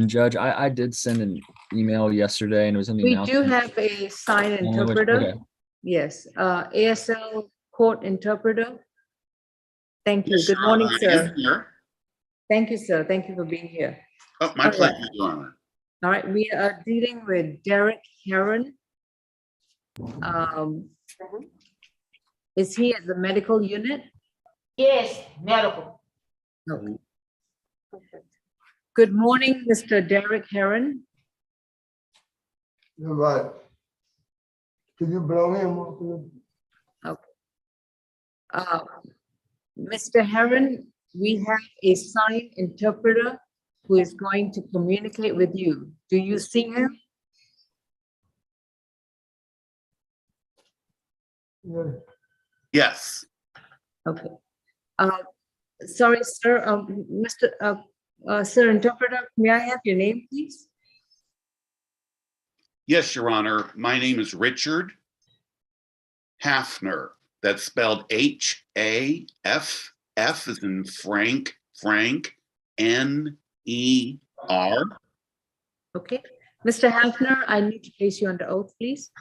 Speaker 3: Judge, I did send an email yesterday and it was in the
Speaker 1: We
Speaker 3: announcement.
Speaker 1: do have a sign
Speaker 3: Okay.
Speaker 1: interpreter. Yes, ASL court interpreter. Thank you. Good morning, sir. Thank you, sir. Thank you for being here.
Speaker 14: Oh, my pleasure, Your Honor.
Speaker 1: All right, we are dealing with Derek Herron. Is he at the medical unit?
Speaker 8: Yes, medical.
Speaker 1: Okay. Good morning, Mr. Derek Herron.
Speaker 15: Right.
Speaker 13: Can you blow him up?
Speaker 1: Mr. Herron, we have a sign interpreter who is going to communicate with you. Do you see him?
Speaker 13: Yeah.
Speaker 14: Yes,
Speaker 1: Okay. Sorry, sir, Sir Interpreter, may I have your name, please?
Speaker 14: yes, Your Honor. My name is Richard Hafner. That's spelled H-A-F, F as in Frank, N-E-R.
Speaker 1: Okay. Mr. Hafner, I need to place you under oath, please.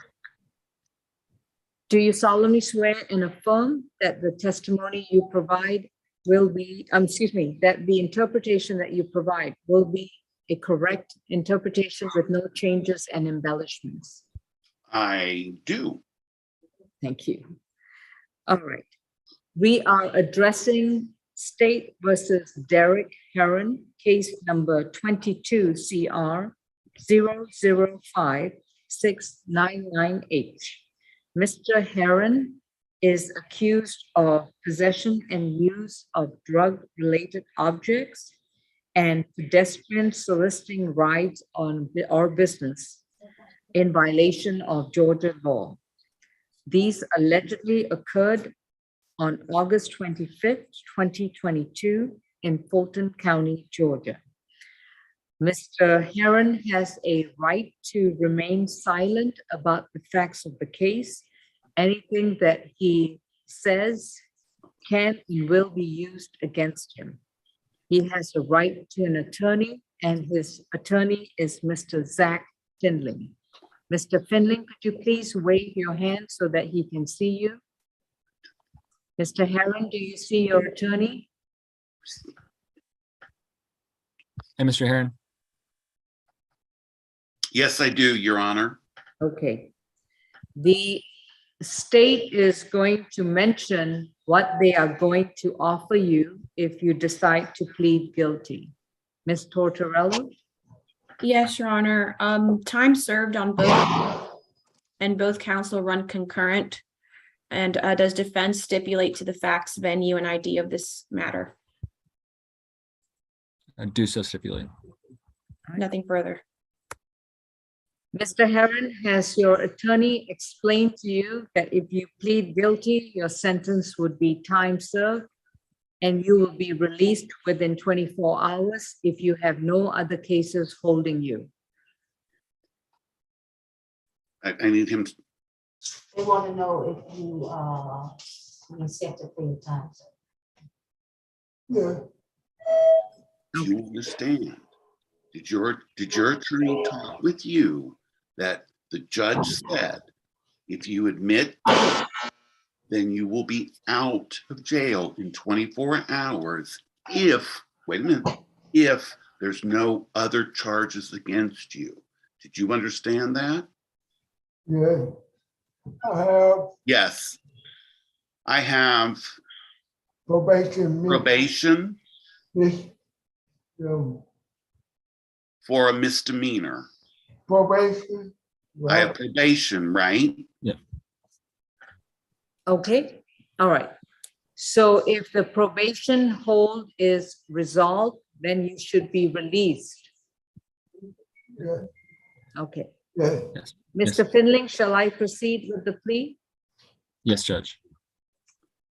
Speaker 1: Do you solemnly swear and affirm that the testimony you provide will be, that the interpretation that you provide will be a correct interpretation with no changes and embellishments?
Speaker 14: I do.
Speaker 1: Thank you. All right. We are addressing State versus Derek Herron, case number 22 CR 0056998. Mr. Herron is accused of possession and use of drug-related objects and pedestrian soliciting rides on or business in violation of Georgia law. These allegedly occurred on August 25th, 2022 in Fulton County, Georgia. Mr. Herron has a right to remain silent about the facts of the case. Anything that he says can and will be used against him. He has a right to an attorney, and his attorney is Mr. Zach Finling. Mr. Finling, could you please wave your hand so that he can see you? Mr. Herron, do you see your attorney?
Speaker 3: Hey, Mr. Herron.
Speaker 14: Yes, I do, Your Honor.
Speaker 1: Okay. The state is going to mention what they are going to offer you if you decide to plead guilty. Ms. Tortorello?
Speaker 7: Yes, Your Honor. Time served on both and both counsel run concurrent. And does defense stipulate to the facts, venue, and ID of this matter?
Speaker 3: I do so stipulate.
Speaker 7: Nothing further.
Speaker 1: Mr. Herron, has your attorney explained to you that if you plead guilty, your sentence would be time served and you will be released within 24 hours if you have no other cases holding you?
Speaker 14: I need him.
Speaker 8: They want to know if you accept it for your time.
Speaker 13: Yeah.
Speaker 14: Do you understand? Did your attorney talk with you that the judge said, if you admit, then you will be out of jail in 24 hours if, wait a minute, if there's no other charges against you? Did you understand that?
Speaker 13: Yeah. I have
Speaker 14: Yes. I have
Speaker 13: probation. This,
Speaker 14: for a misdemeanor.
Speaker 13: probation.
Speaker 14: I have probation, right?
Speaker 3: Yeah.
Speaker 1: Okay, all right. So if the probation hold is resolved, then you should be released.
Speaker 13: Yeah.
Speaker 1: Okay.
Speaker 13: Yeah.
Speaker 3: Yes.
Speaker 1: Mr. Finling, shall I proceed with the plea?
Speaker 3: Yes, Judge.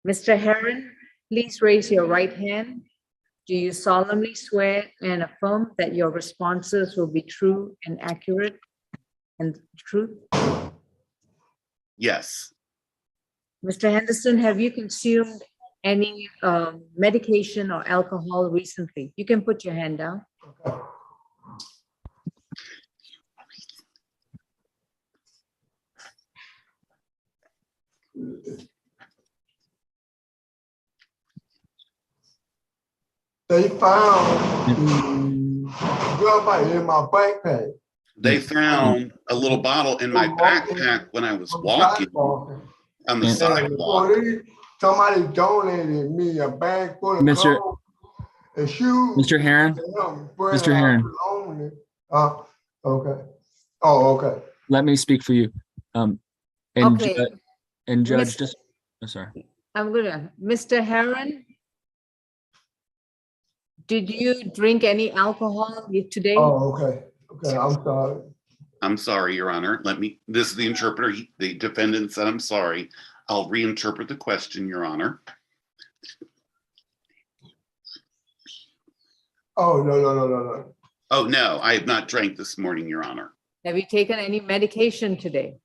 Speaker 1: Mr. Herron, please raise your right hand. Do you solemnly swear and affirm that your responses will be true and accurate and true?
Speaker 14: Yes.
Speaker 1: Mr. Henderson, have you consumed any medication or alcohol recently? You can put your hand down.
Speaker 13: They found in my backpack.
Speaker 14: They found a little bottle in my backpack when I was walking on the sidewalk.
Speaker 13: Somebody donated me a bag full of
Speaker 3: Mr.
Speaker 13: clothes and shoes.
Speaker 3: Mr. Herron. Mr. Herron.
Speaker 13: Okay. Oh, okay.
Speaker 3: Let me speak for you. And,
Speaker 1: Okay.
Speaker 3: and Judge,
Speaker 1: Miss-
Speaker 3: just, oh, sorry.
Speaker 1: Mr. Herron, did you drink any alcohol today?
Speaker 13: Oh, okay, I'm sorry.
Speaker 14: I'm sorry, Your Honor. This is the interpreter. The defendant said, I'm sorry. I'll reinterpret the question, Your Honor.
Speaker 13: Oh, no.
Speaker 14: Oh, no, I have not drank this morning, Your Honor.
Speaker 1: Have you taken any medication today?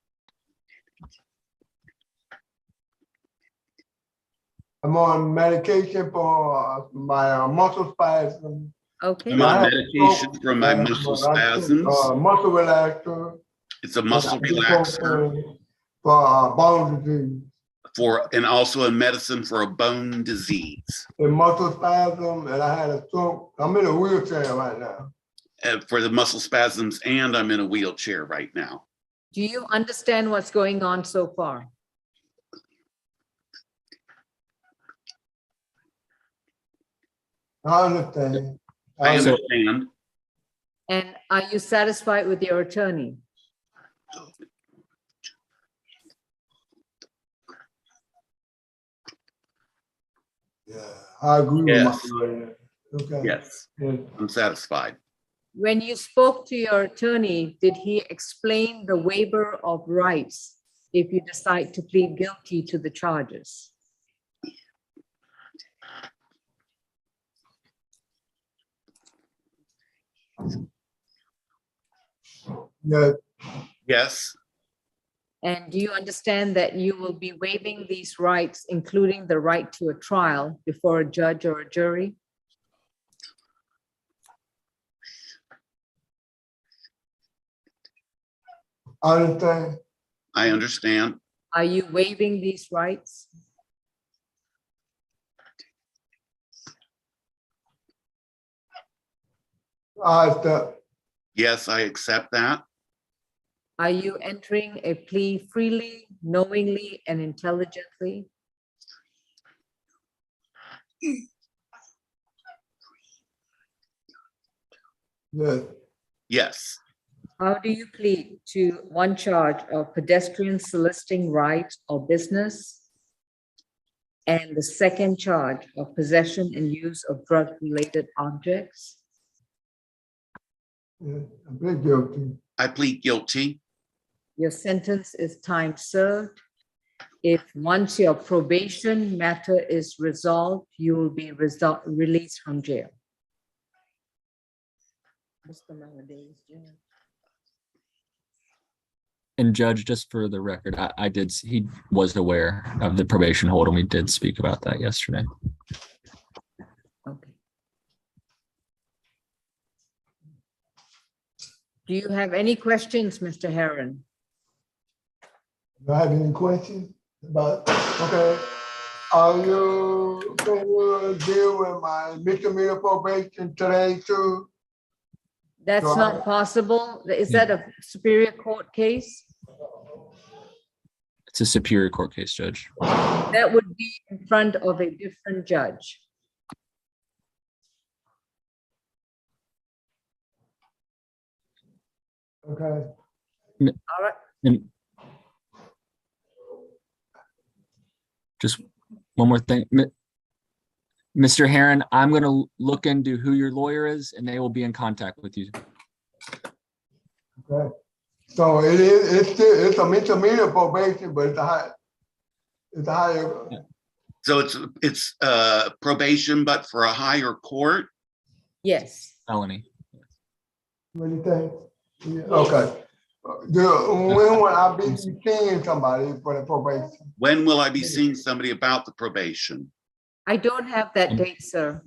Speaker 13: I'm on medication for my muscle spasms.
Speaker 1: Okay.
Speaker 14: I'm on medication for my muscle spasms.
Speaker 13: Muscle relaxer.
Speaker 14: It's a muscle relaxer.
Speaker 13: For bone disease.
Speaker 14: And also a medicine for a bone disease.
Speaker 13: And muscle spasm, and I had a stroke. I'm in a wheelchair right now.
Speaker 14: For the muscle spasms, and I'm in a wheelchair right now.
Speaker 1: Do you understand what's going on so far?
Speaker 13: I understand.
Speaker 14: I understand.
Speaker 1: And are you satisfied with your attorney?
Speaker 13: Yeah, I agree
Speaker 14: Yes.
Speaker 13: with my lawyer. Okay.
Speaker 14: Yes, I'm satisfied.
Speaker 1: When you spoke to your attorney, did he explain the waiver of rights if you decide to plead guilty to the charges?
Speaker 13: Yeah.
Speaker 14: Yes,
Speaker 1: And do you understand that you will be waiving these rights, including the right to a trial before a judge or a jury?
Speaker 13: I understand.
Speaker 14: I understand.
Speaker 1: Are you waiving these rights?
Speaker 13: I accept.
Speaker 14: Yes, I accept that.
Speaker 1: Are you entering a plea freely, knowingly, and intelligently?
Speaker 13: Yes.
Speaker 14: Yes,
Speaker 1: How do you plead to one charge of pedestrian soliciting right or business? And the second charge of possession and use of drug-related objects?
Speaker 13: Yeah, I plead guilty.
Speaker 14: I plead guilty.
Speaker 1: Your sentence is time served. If once your probation matter is resolved, you will be released from jail.
Speaker 3: And Judge, just for the record, he was aware of the probation hold and we did speak about that yesterday.
Speaker 1: Okay. Do you have any questions, Mr. Herron?
Speaker 13: Do I have any questions about, okay. Are you going to deal with my misdemeanor probation today too?
Speaker 1: That's
Speaker 13: No,
Speaker 1: not possible. Is that a Superior Court case?
Speaker 3: It's a Superior Court case, Judge.
Speaker 1: That would be in front of a different judge.
Speaker 13: Okay.
Speaker 1: All right.
Speaker 3: And just one more thing. Mr. Herron, I'm going to look into who your lawyer is and they will be in contact with you.
Speaker 13: Okay. So it's a misdemeanor probation, but it's a higher.
Speaker 14: So it's probation, but for a higher court?
Speaker 1: Yes.
Speaker 3: Felony.
Speaker 13: What do you think? Yeah, okay. When will I be seeing somebody for the probation?
Speaker 14: When will I be seeing somebody about the probation?
Speaker 1: I don't have that date, sir.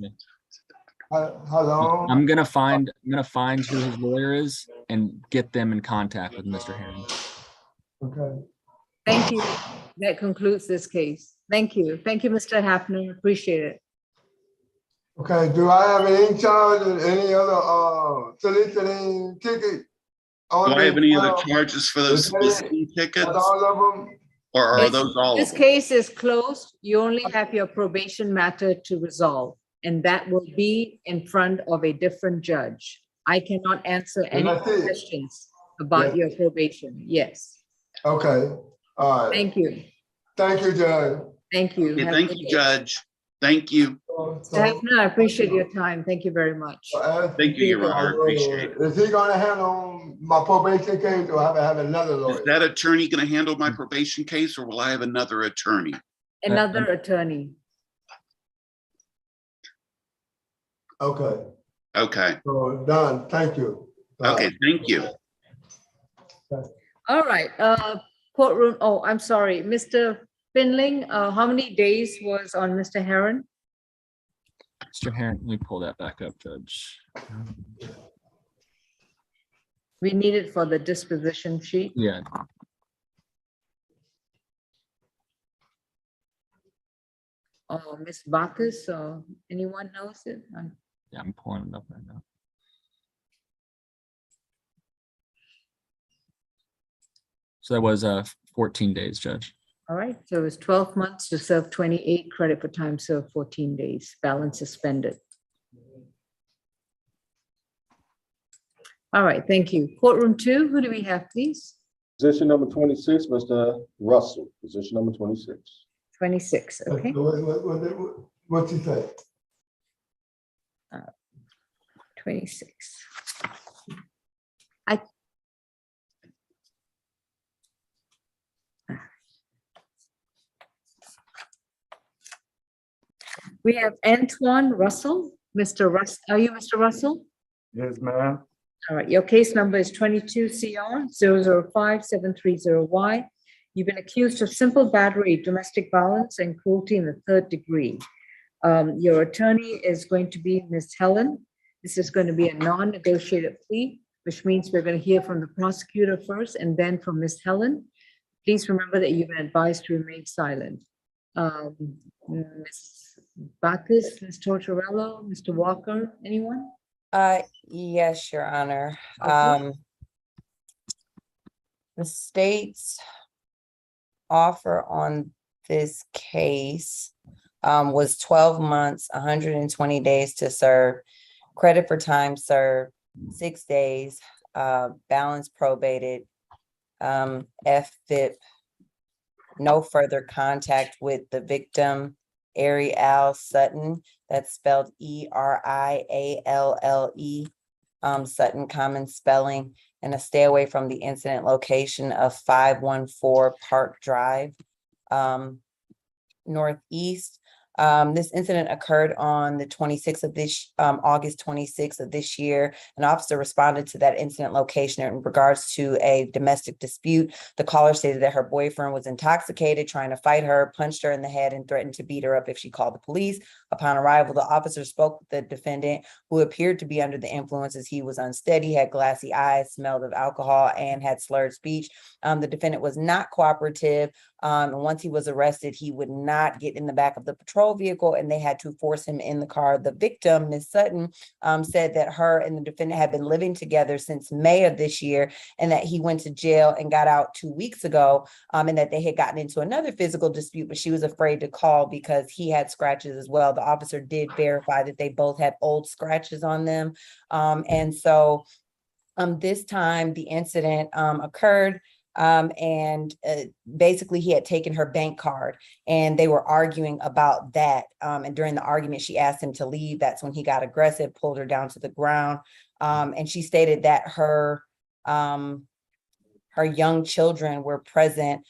Speaker 13: How long?
Speaker 3: I'm gonna find who his lawyer is and get them in contact with Mr. Herron.
Speaker 13: Okay.
Speaker 1: Thank you. That concludes this case. Thank you. Thank you, Mr. Hafner. Appreciate it.
Speaker 13: Okay, do I have any charge of any other soliciting ticket?
Speaker 14: Do I have any other charges for those soliciting tickets?
Speaker 13: All of them?
Speaker 14: Or are those all of
Speaker 1: This
Speaker 14: them?
Speaker 1: case is closed. You only have your probation matter to resolve, and that will be in front of a different judge. I cannot answer any
Speaker 13: that's it?
Speaker 1: questions about your probation. Yes.
Speaker 13: Okay. All right.
Speaker 1: Thank you.
Speaker 13: Thank you, Judge.
Speaker 1: Thank you.
Speaker 14: Okay,
Speaker 1: Have a
Speaker 14: thank
Speaker 1: good
Speaker 14: you,
Speaker 1: day.
Speaker 14: Judge. Thank you.
Speaker 1: I appreciate your time. Thank you very much.
Speaker 14: Thank you, Your Honor. I appreciate it.
Speaker 13: Is he gonna handle my probation case or have another
Speaker 14: Is
Speaker 13: lawyer?
Speaker 14: that attorney going to handle my probation case, or will I have another attorney?
Speaker 1: Another attorney.
Speaker 13: Okay,
Speaker 14: Okay,
Speaker 13: so done. Thank you.
Speaker 14: okay, thank you.
Speaker 1: All right, courtroom, oh, I'm sorry, Mr. Finling, how many days was on Mr. Herron?
Speaker 3: Mr. Herron, let me pull that back up, Judge.
Speaker 1: We need it for the disposition sheet.
Speaker 3: Yeah,
Speaker 1: Oh, Ms. Bacchus, or anyone knows it?
Speaker 3: yeah, I'm pulling it up right now. So that was 14 days, Judge.
Speaker 1: All right, so it was 12 months to serve 28, credit for time served 14 days, balance suspended. All right, thank you. Courtroom 2, who do we have, please?
Speaker 2: Position number 26, Mr. Russell, position number 26.
Speaker 1: 26, okay.
Speaker 13: What you say?
Speaker 1: 26. We have Antoine Russell. Mr. Russ, are you Mr. Russell?
Speaker 5: Yes, ma'am.
Speaker 1: All right, your case number is 22 CR 005-730Y. You've been accused of simple battery, domestic violence, and cruelty in the 3rd degree. Your attorney is going to be Ms. Helen. This is going to be a non-negotiated plea, which means we're going to hear from the prosecutor first and then from Ms. Helen. Please remember that you've been advised to remain silent. Ms. Bacchus, Ms. Tortorello, Mr. Walker, anyone?
Speaker 4: Yes, Your Honor.
Speaker 1: Okay.
Speaker 4: The state's offer on this case was 12 months, 120 days to serve, credit for time served, 6 days, balance probated, FFIP, no further contact with the victim, Ariel Sutton, that's spelled E-R-I-A-L-L-E, Sutton common spelling, and a stay away from the incident location of 514 Park Drive, Northeast. This incident occurred on the 26th of this, August 26th of this year. An officer responded to that incident location in regards to a domestic dispute. The caller stated that her boyfriend was intoxicated, trying to fight her, punched her in the head, and threatened to beat her up if she called the police. Upon arrival, the officer spoke with the defendant, who appeared to be under the influence as he was unsteady, had glassy eyes, smelled of alcohol, and had slurred speech. The defendant was not cooperative. And once he was arrested, he would not get in the back of the patrol vehicle, and they had to force him in the car. The victim, Ms. Sutton, said that her and the defendant had been living together since May of this year, and that he went to jail and got out 2 weeks ago, and that they had gotten into another physical dispute, but she was afraid to call because he had scratches as well. The officer did verify that they both had old scratches on them. And so this time the incident occurred. Basically he had taken her bank card and they were arguing about that. And during the argument, she asked him to leave. That's when he got aggressive, pulled her down to the ground. And she stated that her young children were present.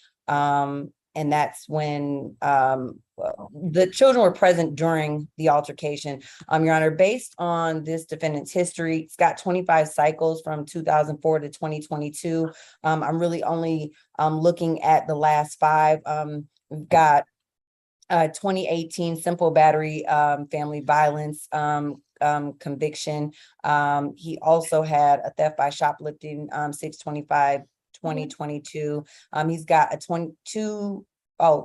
Speaker 4: And that's when the children were present during the altercation. Your Honor, based on this defendant's history, it's got 25 cycles from 2004 to 2022. I'm really only looking at the last 5. We've got 2018 simple battery, family violence conviction. He also had a theft by shoplifting, 625. 2022. He's got a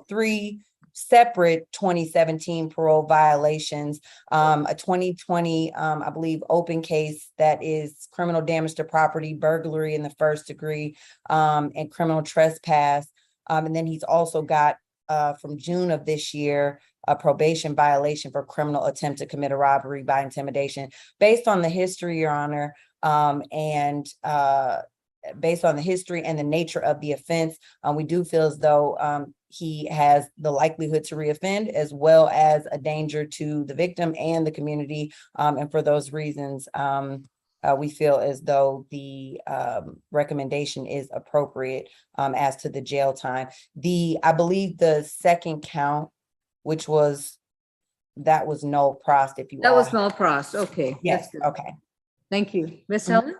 Speaker 4: 3 separate 2017 parole violations, a 2020, I believe, open case that is criminal damage to property, burglary in the 1st degree, and criminal trespass. And then he's also got from June of this year, a probation violation for criminal attempt to commit a robbery by intimidation. Based on the history, Your Honor, and based on the history and the nature of the offense, we do feel as though he has the likelihood to reoffend as well as a danger to the victim and the community. And for those reasons, we feel as though the recommendation is appropriate as to the jail time. I believe the second count, which was, that was no prost, if you
Speaker 1: That
Speaker 4: all-
Speaker 1: was null pros. Okay.
Speaker 4: Yes,
Speaker 1: that's good.
Speaker 4: okay.
Speaker 1: Thank you. Ms. Helen?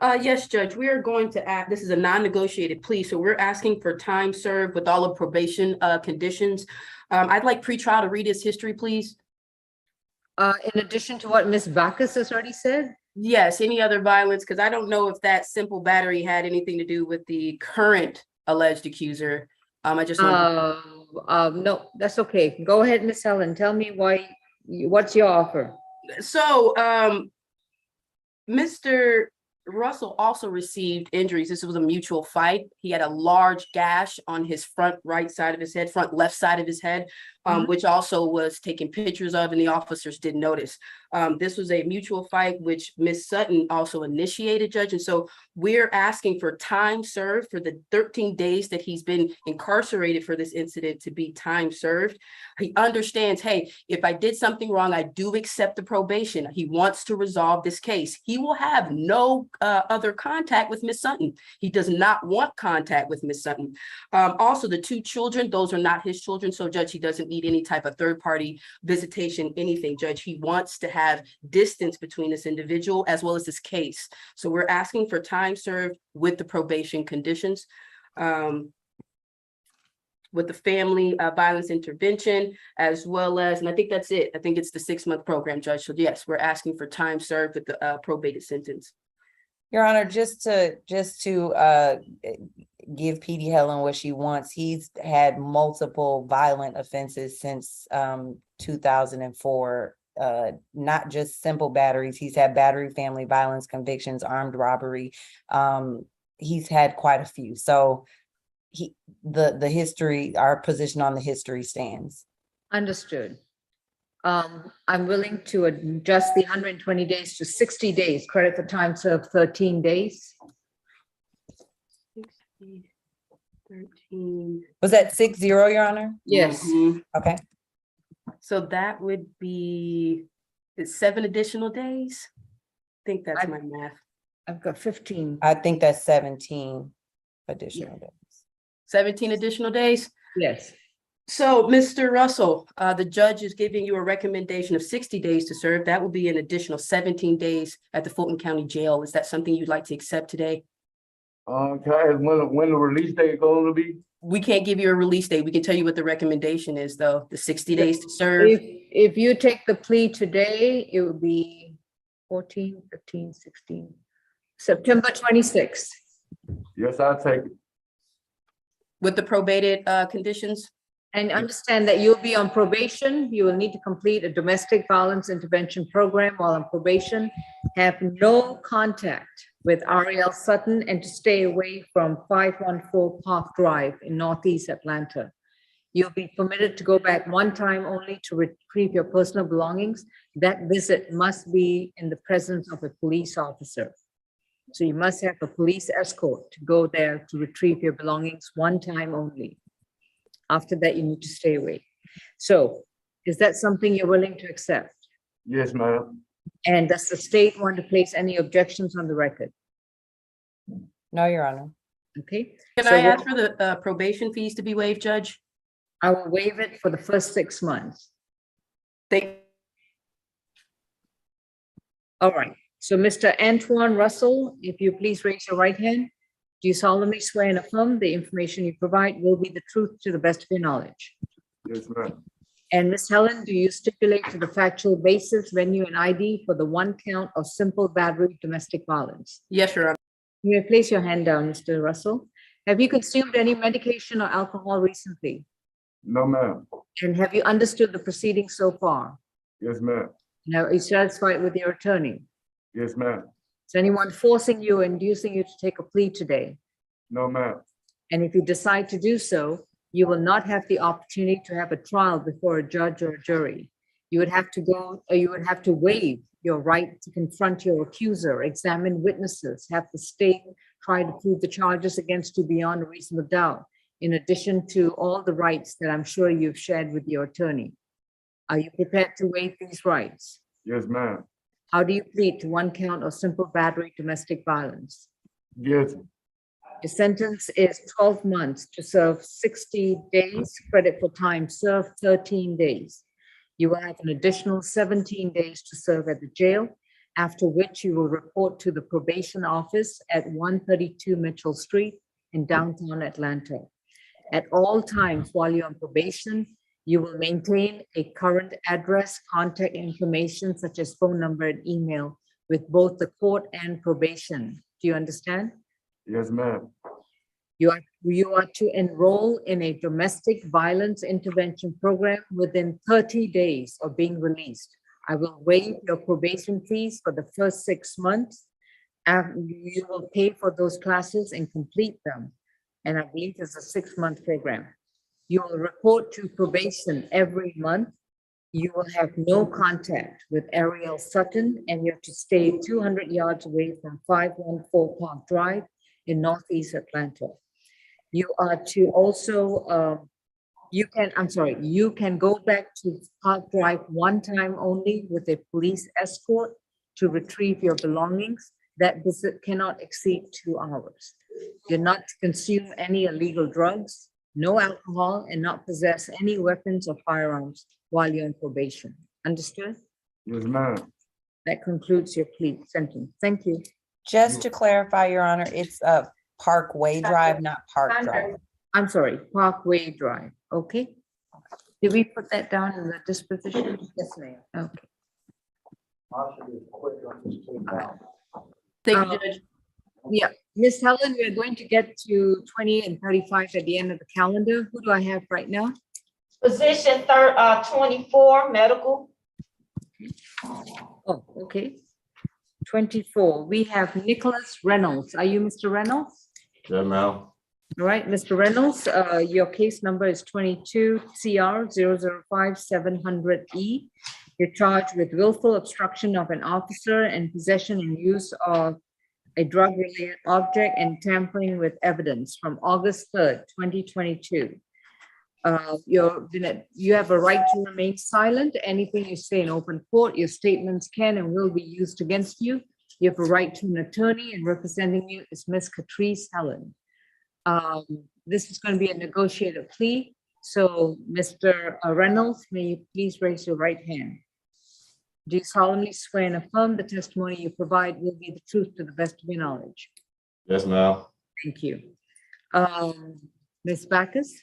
Speaker 10: Yes, Judge, we are going to add, this is a non-negotiated plea, so we're asking for time served with all of probation conditions. I'd like pretrial to read his history, please.
Speaker 1: In addition to what Ms. Backus has already said?
Speaker 10: Yes, any other violence, because I don't know if that simple battery had anything to do with the current alleged accuser. I just know.
Speaker 1: No, that's okay. Go ahead, Ms. Helen. Tell me what's your offer?
Speaker 10: So, Mr. Russell also received injuries. This was a mutual fight. He had a large gash on his front right side of his head, front left side of his head, which also was taken pictures of and the officers did notice. This was a mutual fight, which Ms. Sutton also initiated, Judge. And so we're asking for time served for the 13 days that he's been incarcerated for this incident to be time served. He understands, hey, if I did something wrong, I do accept the probation. He wants to resolve this case. He will have no other contact with Ms. Sutton. He does not want contact with Ms. Sutton. Also, the two children, those are not his children. So, Judge, he doesn't need any type of third-party visitation, anything, Judge. He wants to have distance between this individual as well as this case. So we're asking for time served with the probation conditions. With the family violence intervention, as well as, and I think that's it. I think it's the 6-month program, Judge. So yes, we're asking for time served with the probated sentence.
Speaker 4: Your Honor, just to give PD Helen what she wants, he's had multiple violent offenses since 2004. Not just simple batteries. He's had battery, family violence convictions, armed robbery. He's had quite a few. So the history, our position on the history stands.
Speaker 1: Understood. I'm willing to adjust the 120 days to 60 days, credit for time served 13 days.
Speaker 10: 60, 13.
Speaker 4: Was that 6-0, Your Honor?
Speaker 1: Yes.
Speaker 4: Okay.
Speaker 10: So that would be 7 additional days. I think that's my math.
Speaker 1: I've got 15.
Speaker 4: I think that's 17 additional days.
Speaker 10: 17 additional days?
Speaker 1: Yes.
Speaker 10: So, Mr. Russell, the judge is giving you a recommendation of 60 days to serve. That will be an additional 17 days at the Fulton County Jail. Is that something you'd like to accept today?
Speaker 13: Can I ask when the release date going to be?
Speaker 10: We can't give you a release date. We can tell you what the recommendation is, though. The 60 days to serve.
Speaker 1: If you take the plea today, it would be 14, 15, 16, September 26th.
Speaker 13: Yes, I'll take it.
Speaker 10: With the probated conditions?
Speaker 1: And understand that you'll be on probation. You will need to complete a domestic violence intervention program while on probation. Have no contact with Ariel Sutton and to stay away from 514 Park Drive in Northeast Atlanta. You'll be permitted to go back one time only to retrieve your personal belongings. That visit must be in the presence of a police officer. So you must have a police escort to go there to retrieve your belongings one time only. After that, you need to stay away. So is that something you're willing to accept?
Speaker 13: Yes, ma'am.
Speaker 1: And does the state want to place any objections on the record?
Speaker 4: No, Your Honor.
Speaker 1: Okay.
Speaker 10: Can
Speaker 1: So
Speaker 10: I ask for the probation fees to be waived, Judge?
Speaker 1: I will waive it for the first 6 months. All right. So Mr. Antoine Russell, if you please raise your right hand. Do you solemnly swear and affirm the information you provide will be the truth to the best of your knowledge?
Speaker 13: Yes, ma'am.
Speaker 1: And Ms. Helen, do you stipulate to the factual basis, venue, and ID for the one count of simple battery domestic violence?
Speaker 10: Yes, Your Honor.
Speaker 1: You may place your hand down, Mr. Russell. Have you consumed any medication or alcohol recently?
Speaker 13: No, ma'am.
Speaker 1: And have you understood the proceedings so far?
Speaker 13: Yes, ma'am.
Speaker 1: Now, are you satisfied with your attorney?
Speaker 13: Yes, ma'am.
Speaker 1: Is anyone forcing you, inducing you to take a plea today?
Speaker 13: No, ma'am.
Speaker 1: And if you decide to do so, you will not have the opportunity to have a trial before a judge or a jury. You would have to waive your right to confront your accuser, examine witnesses, have the state try to prove the charges against you beyond a reasonable doubt, in addition to all the rights that I'm sure you've shared with your attorney. Are you prepared to waive these rights?
Speaker 13: Yes, ma'am.
Speaker 1: How do you plead to one count of simple battery domestic violence?
Speaker 13: Guilty.
Speaker 1: Your sentence is 12 months to serve 60 days, credit for time served 13 days. You will have an additional 17 days to serve at the jail, after which you will report to the probation office at 132 Mitchell Street in downtown Atlanta. At all times while you're on probation, you will maintain a current address, contact information such as phone number and email with both the court and probation. Do you understand?
Speaker 13: Yes, ma'am.
Speaker 1: You are to enroll in a domestic violence intervention program within 30 days of being released. I will waive your probation fees for the first 6 months. You will pay for those classes and complete them. And I believe it's a 6-month program. You will report to probation every month. You will have no contact with Ariel Sutton, and you have to stay 200 yards away from 514 Park Drive in Northeast Atlanta. You are to also, you can go back to Park Drive one time only with a police escort to retrieve your belongings. That visit cannot exceed 2 hours. You're not to consume any illegal drugs, no alcohol, and not possess any weapons or firearms while you're in probation. Understood?
Speaker 13: Yes, ma'am.
Speaker 1: That concludes your plea sentence. Thank you.
Speaker 4: Just to clarify, Your Honor, it's Parkway Drive, not Park Drive.
Speaker 1: I'm sorry, Parkway Drive. Okay. Did we put that down in the disposition? Yes, ma'am. Okay.
Speaker 10: Thank you, Judge.
Speaker 1: Yeah, Miss Helen, we're going to get to 20 and 35 at the end of the calendar. Who do I have right now?
Speaker 8: Position 24, medical.
Speaker 1: Oh, okay. 24, we have Nicholas Reynolds. Are you Mr. Reynolds?
Speaker 2: Yeah, ma'am.
Speaker 1: All right, Mr. Reynolds, your case number is 22 CR 005-700E. You're charged with willful obstruction of an officer and possession and use of a drug-related object and tampering with evidence from August 3rd, 2022. You have a right to remain silent. Anything you say in open court, your statements can and will be used against you. You have a right to an attorney, and representing you is Ms. Catrice Helen. This is going to be a negotiated plea. So, Mr. Reynolds, may you please raise your right hand? Do you solemnly swear and affirm the testimony you provide will be the truth to the best of your knowledge?
Speaker 2: Yes, ma'am.
Speaker 1: Thank you. Ms. Backus?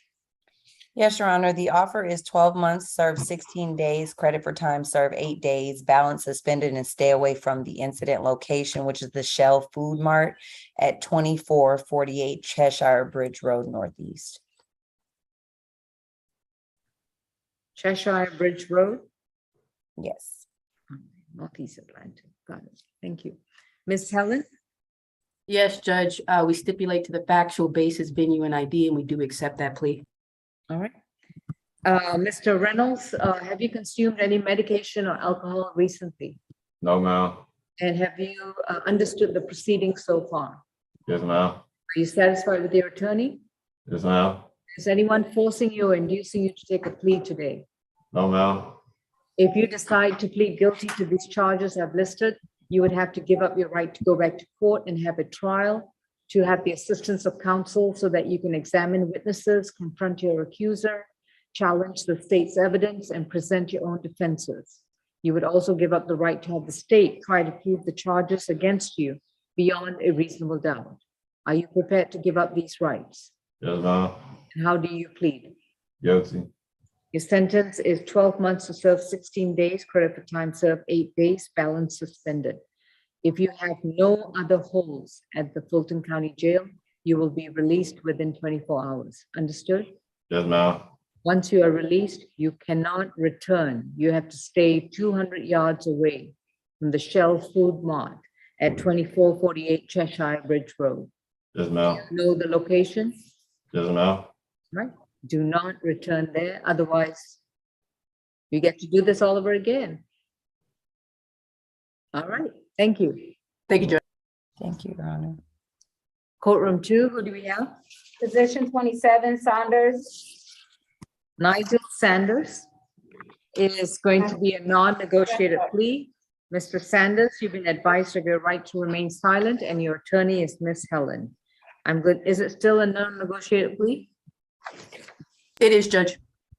Speaker 4: Yes, Your Honor, the offer is 12 months, serve 16 days, credit for time serve 8 days, balance suspended, and stay away from the incident location, which is the Shell Food Mart at 2448 Cheshire Bridge Road Northeast.
Speaker 1: Cheshire Bridge Road?
Speaker 4: Yes.
Speaker 1: Northeast Atlanta. Got it. Thank you. Ms. Helen?
Speaker 10: Yes, Judge, we stipulate to the factual basis, venue, and ID, and we do accept that plea.
Speaker 1: All right. Mr. Reynolds, have you consumed any medication or alcohol recently?
Speaker 2: No, ma'am.
Speaker 1: And have you understood the proceedings so far?
Speaker 2: Yes, ma'am.
Speaker 1: Are you satisfied with your attorney?
Speaker 2: Yes, ma'am.
Speaker 1: Is anyone forcing you or inducing you to take a plea today?
Speaker 2: No, ma'am.
Speaker 1: If you decide to plead guilty to these charges I've listed, you would have to give up your right to go back to court and have a trial, to have the assistance of counsel so that you can examine witnesses, confront your accuser, challenge the state's evidence, and present your own defenses. You would also give up the right to have the state try to prove the charges against you beyond a reasonable doubt. Are you prepared to give up these rights?
Speaker 2: Yes, ma'am.
Speaker 1: And how do you plead?
Speaker 2: Guilty.
Speaker 1: Your sentence is 12 months to serve 16 days, credit for time served 8 days, balance suspended. If you have no other holds at the Fulton County Jail, you will be released within 24 hours. Understood?
Speaker 2: Yes, ma'am.
Speaker 1: Once you are released, you cannot return. You have to stay 200 yards away from the Shell Food Mart at 2448 Cheshire Bridge Road.
Speaker 2: Yes, ma'am.
Speaker 1: Know the location?
Speaker 2: Yes, ma'am.
Speaker 1: Right? Do not return there. Otherwise, you get to do this all over again. All right. Thank you.
Speaker 10: Thank you, Judge.
Speaker 4: Thank you, Your Honor.
Speaker 1: Courtroom 2, who do we have?
Speaker 12: Position 27, Saunders.
Speaker 1: Nigel Sanders is going to be a non-negotiated plea. Mr. Sanders, you've been advised of your right to remain silent, and your attorney is Miss Helen. I'm good. Is it still a non-negotiated plea?
Speaker 10: It is, Judge.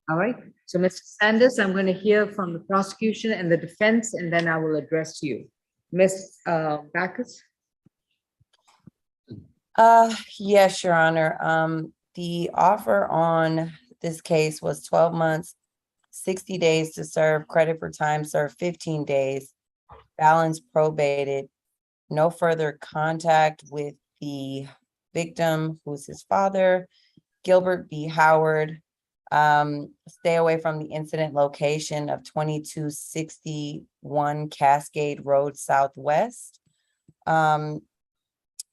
Speaker 1: All right. So, Mr. Sanders, I'm going to hear from the prosecution and the defense, and then I will address you. Ms. Backus?
Speaker 4: Yes, Your Honor. The offer on this case was 12 months, 60 days to serve, credit for time served 15 days, balance probated, no further contact with the victim, who's his father, Gilbert B. Howard, stay away from the incident location of 2261 Cascade Road Southwest.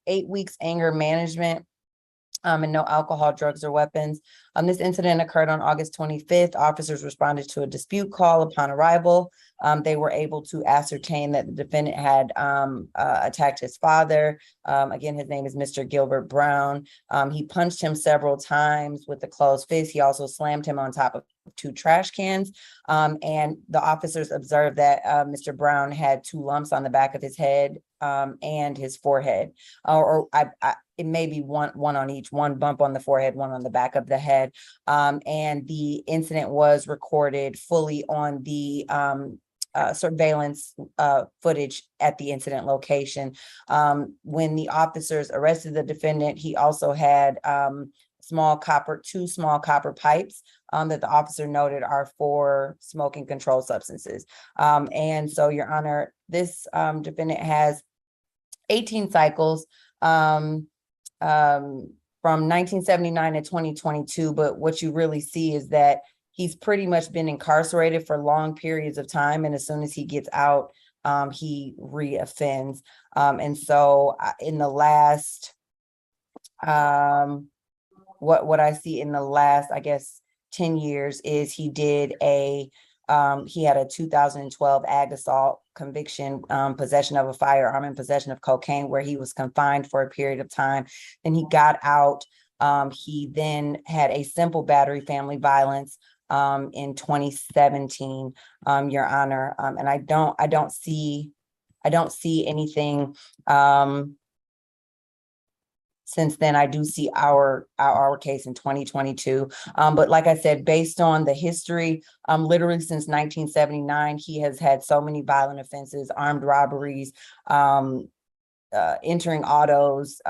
Speaker 4: 8 weeks anger management, and no alcohol, drugs, or weapons. This incident occurred on August 25th. Officers responded to a dispute call upon arrival. They were able to ascertain that the defendant had attacked his father. Again, his name is Mr. Gilbert Brown. He punched him several times with a closed fist. He also slammed him on top of 2 trash cans. And the officers observed that Mr. Brown had 2 lumps on the back of his head and his forehead, it may be one on each, 1 bump on the forehead, 1 on the back of the head. And the incident was recorded fully on the surveillance footage at the incident location. When the officers arrested the defendant, he also had 2 small copper pipes that the officer noted are for smoking controlled substances. And so, Your Honor, this defendant has 18 cycles from 1979 to 2022. But what you really see is that he's pretty much been incarcerated for long periods of time. And as soon as he gets out, he reoffends. And so in the last, what I see in the last, I guess, 10 years is he had a 2012 ag assault conviction, possession of a firearm and possession of cocaine, where he was confined for a period of time. Then he got out. He then had a simple battery family violence in 2017, Your Honor. And I don't see anything since then. I do see our case in 2022. But like I said, based on the history, literally since 1979, he has had so many violent offenses, armed robberies, entering autos,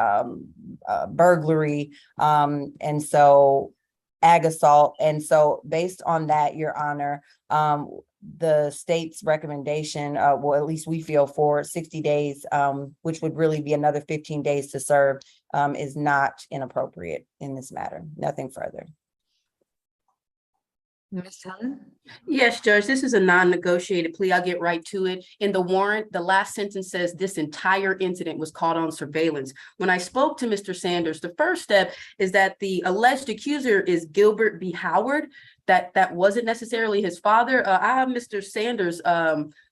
Speaker 4: burglary, and so ag assault. And so based on that, Your Honor, the state's recommendation, well, at least we feel for 60 days, which would really be another 15 days to serve, is not inappropriate in this matter. Nothing further.
Speaker 1: Ms. Helen?
Speaker 10: Yes, Judge, this is a non-negotiated plea. I'll get right to it. In the warrant, the last sentence says this entire incident was caught on surveillance. When I spoke to Mr. Sanders, the first step is that the alleged accuser is Gilbert B. Howard. That wasn't necessarily his father. I have Mr. Sanders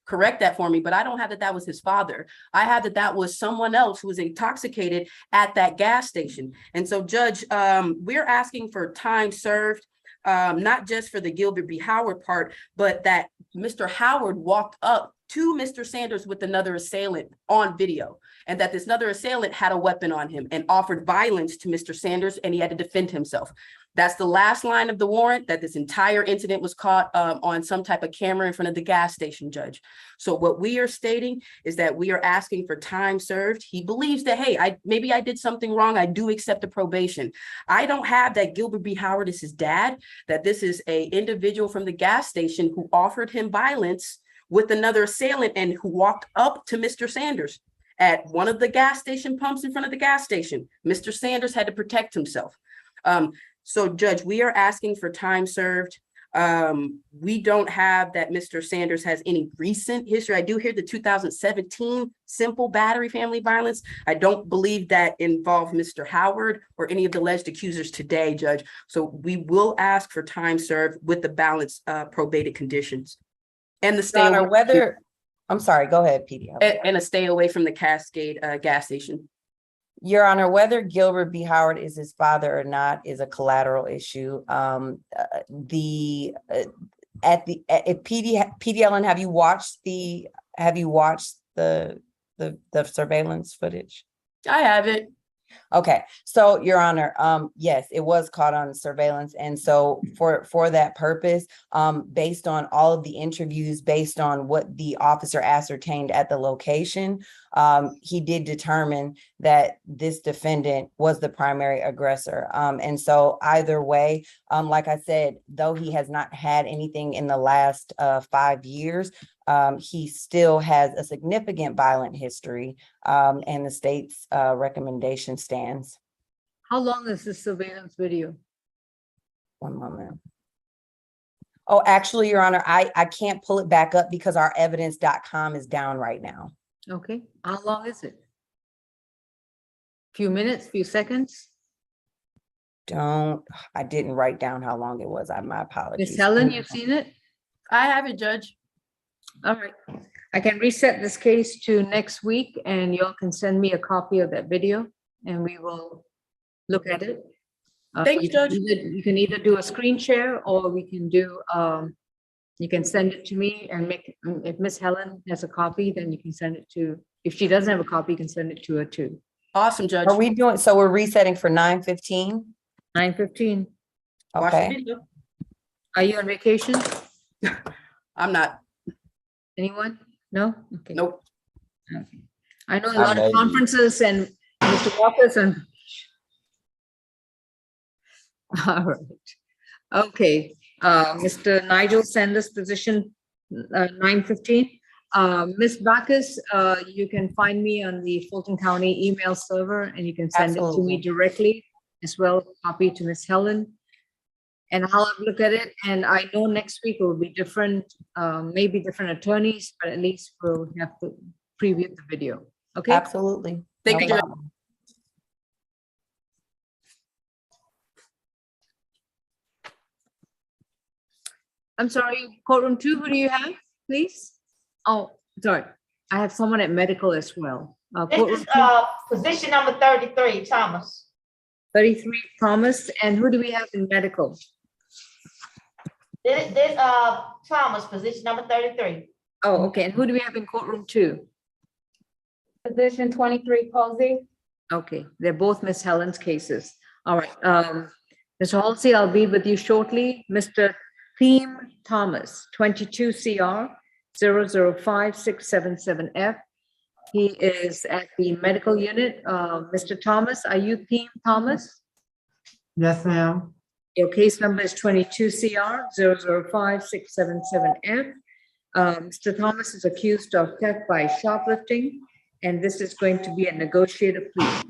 Speaker 10: correct that for me, but I don't have that was his father. I have that was someone else who was intoxicated at that gas station. And so, Judge, we're asking for time served, not just for the Gilbert B. Howard part, but that Mr. Howard walked up to Mr. Sanders with another assailant on video, and that this other assailant had a weapon on him and offered violence to Mr. Sanders, and he had to defend himself. That's the last line of the warrant, that this entire incident was caught on some type of camera in front of the gas station, Judge. So what we are stating is that we are asking for time served. He believes that, hey, maybe I did something wrong. I do accept the probation. I don't have that Gilbert B. Howard is his dad, that this is a individual from the gas station who offered him violence with another assailant and who walked up to Mr. Sanders at one of the gas station pumps in front of the gas station. Mr. Sanders had to protect himself. So, Judge, we are asking for time served. We don't have that Mr. Sanders has any recent history. I do hear the 2017 simple battery family violence. I don't believe that involved Mr. Howard or any of the alleged accusers today, Judge. So we will ask for time served with the balance probated conditions. And the stay
Speaker 4: I'm sorry, go ahead, PD.
Speaker 10: And a stay away from the Cascade gas station.
Speaker 4: Your Honor, whether Gilbert B. Howard is his father or not is a collateral issue. At PD Ellen, have you watched the surveillance footage?
Speaker 10: I have it.
Speaker 4: Okay, so Your Honor, yes, it was caught on surveillance. And so for that purpose, based on all of the interviews, based on what the officer ascertained at the location, he did determine that this defendant was the primary aggressor. And so either way, like I said, though he has not had anything in the last 5 years, he still has a significant violent history, and the state's recommendation stands.
Speaker 1: How long is this surveillance video?
Speaker 4: One moment. Oh, actually, Your Honor, I can't pull it back up because our evidence.com is down right now.
Speaker 1: Okay, how long is it? Few minutes, few seconds?
Speaker 4: I didn't write down how long it was. My apologies.
Speaker 1: Miss Helen, you've seen it?
Speaker 10: I have it, Judge.
Speaker 1: All right, I can reset this case to next week and y'all can send me a copy of that video and we will look at it.
Speaker 10: Thank you, Judge.
Speaker 1: You can either do a screen share or we can do, you can send it to me and if Miss Helen has a copy, then you can send it to, if she doesn't have a copy, you can send it to her too.
Speaker 10: Awesome, Judge.
Speaker 4: Are we doing, so we're resetting for 9:15?
Speaker 1: 9:15.
Speaker 10: Watch the
Speaker 4: Okay.
Speaker 10: video.
Speaker 1: Are you on vacation?
Speaker 10: I'm not.
Speaker 1: Anyone? No? Okay.
Speaker 10: Nope.
Speaker 1: Okay. I know a
Speaker 6: I
Speaker 1: lot
Speaker 6: may
Speaker 1: of
Speaker 6: be.
Speaker 1: conferences and Mr. Walker's and. All right. Okay, Mr. Nigel Sanders, position 9:15. Ms. Bacchus, you can find me on the Fulton County email server and you can send it to
Speaker 4: Absolutely.
Speaker 1: me directly as well, copy to Ms. Helen. And I'll have a look at it. And I know next week it will be different, maybe different attorneys, but at least we'll have to preview the video. Okay?
Speaker 4: Absolutely.
Speaker 10: Thank
Speaker 4: No
Speaker 10: you, Judge.
Speaker 4: problem.
Speaker 1: I'm sorry, courtroom 2, who do you have, please? Oh, sorry, I have someone at medical as well.
Speaker 8: This
Speaker 1: Courtroom
Speaker 8: is,
Speaker 1: 2,
Speaker 8: position number 33, Thomas.
Speaker 1: 33, Thomas, and who do we have in medical?
Speaker 8: This, Thomas, position number 33.
Speaker 1: Oh, okay, and who do we have in courtroom 2?
Speaker 12: Position 23, Posey.
Speaker 1: Okay, they're both Miss Helen's cases. All right, Mr. Halsey, I'll be with you shortly. Mr. Thiem Thomas, 22 CR 005-677F. He is at the medical unit. Mr. Thomas, are you Thiem Thomas?
Speaker 15: Yes, ma'am.
Speaker 1: Your case number is 22 CR 005-677F. Mr. Thomas is accused of theft by shoplifting, and this is going to be a negotiated plea.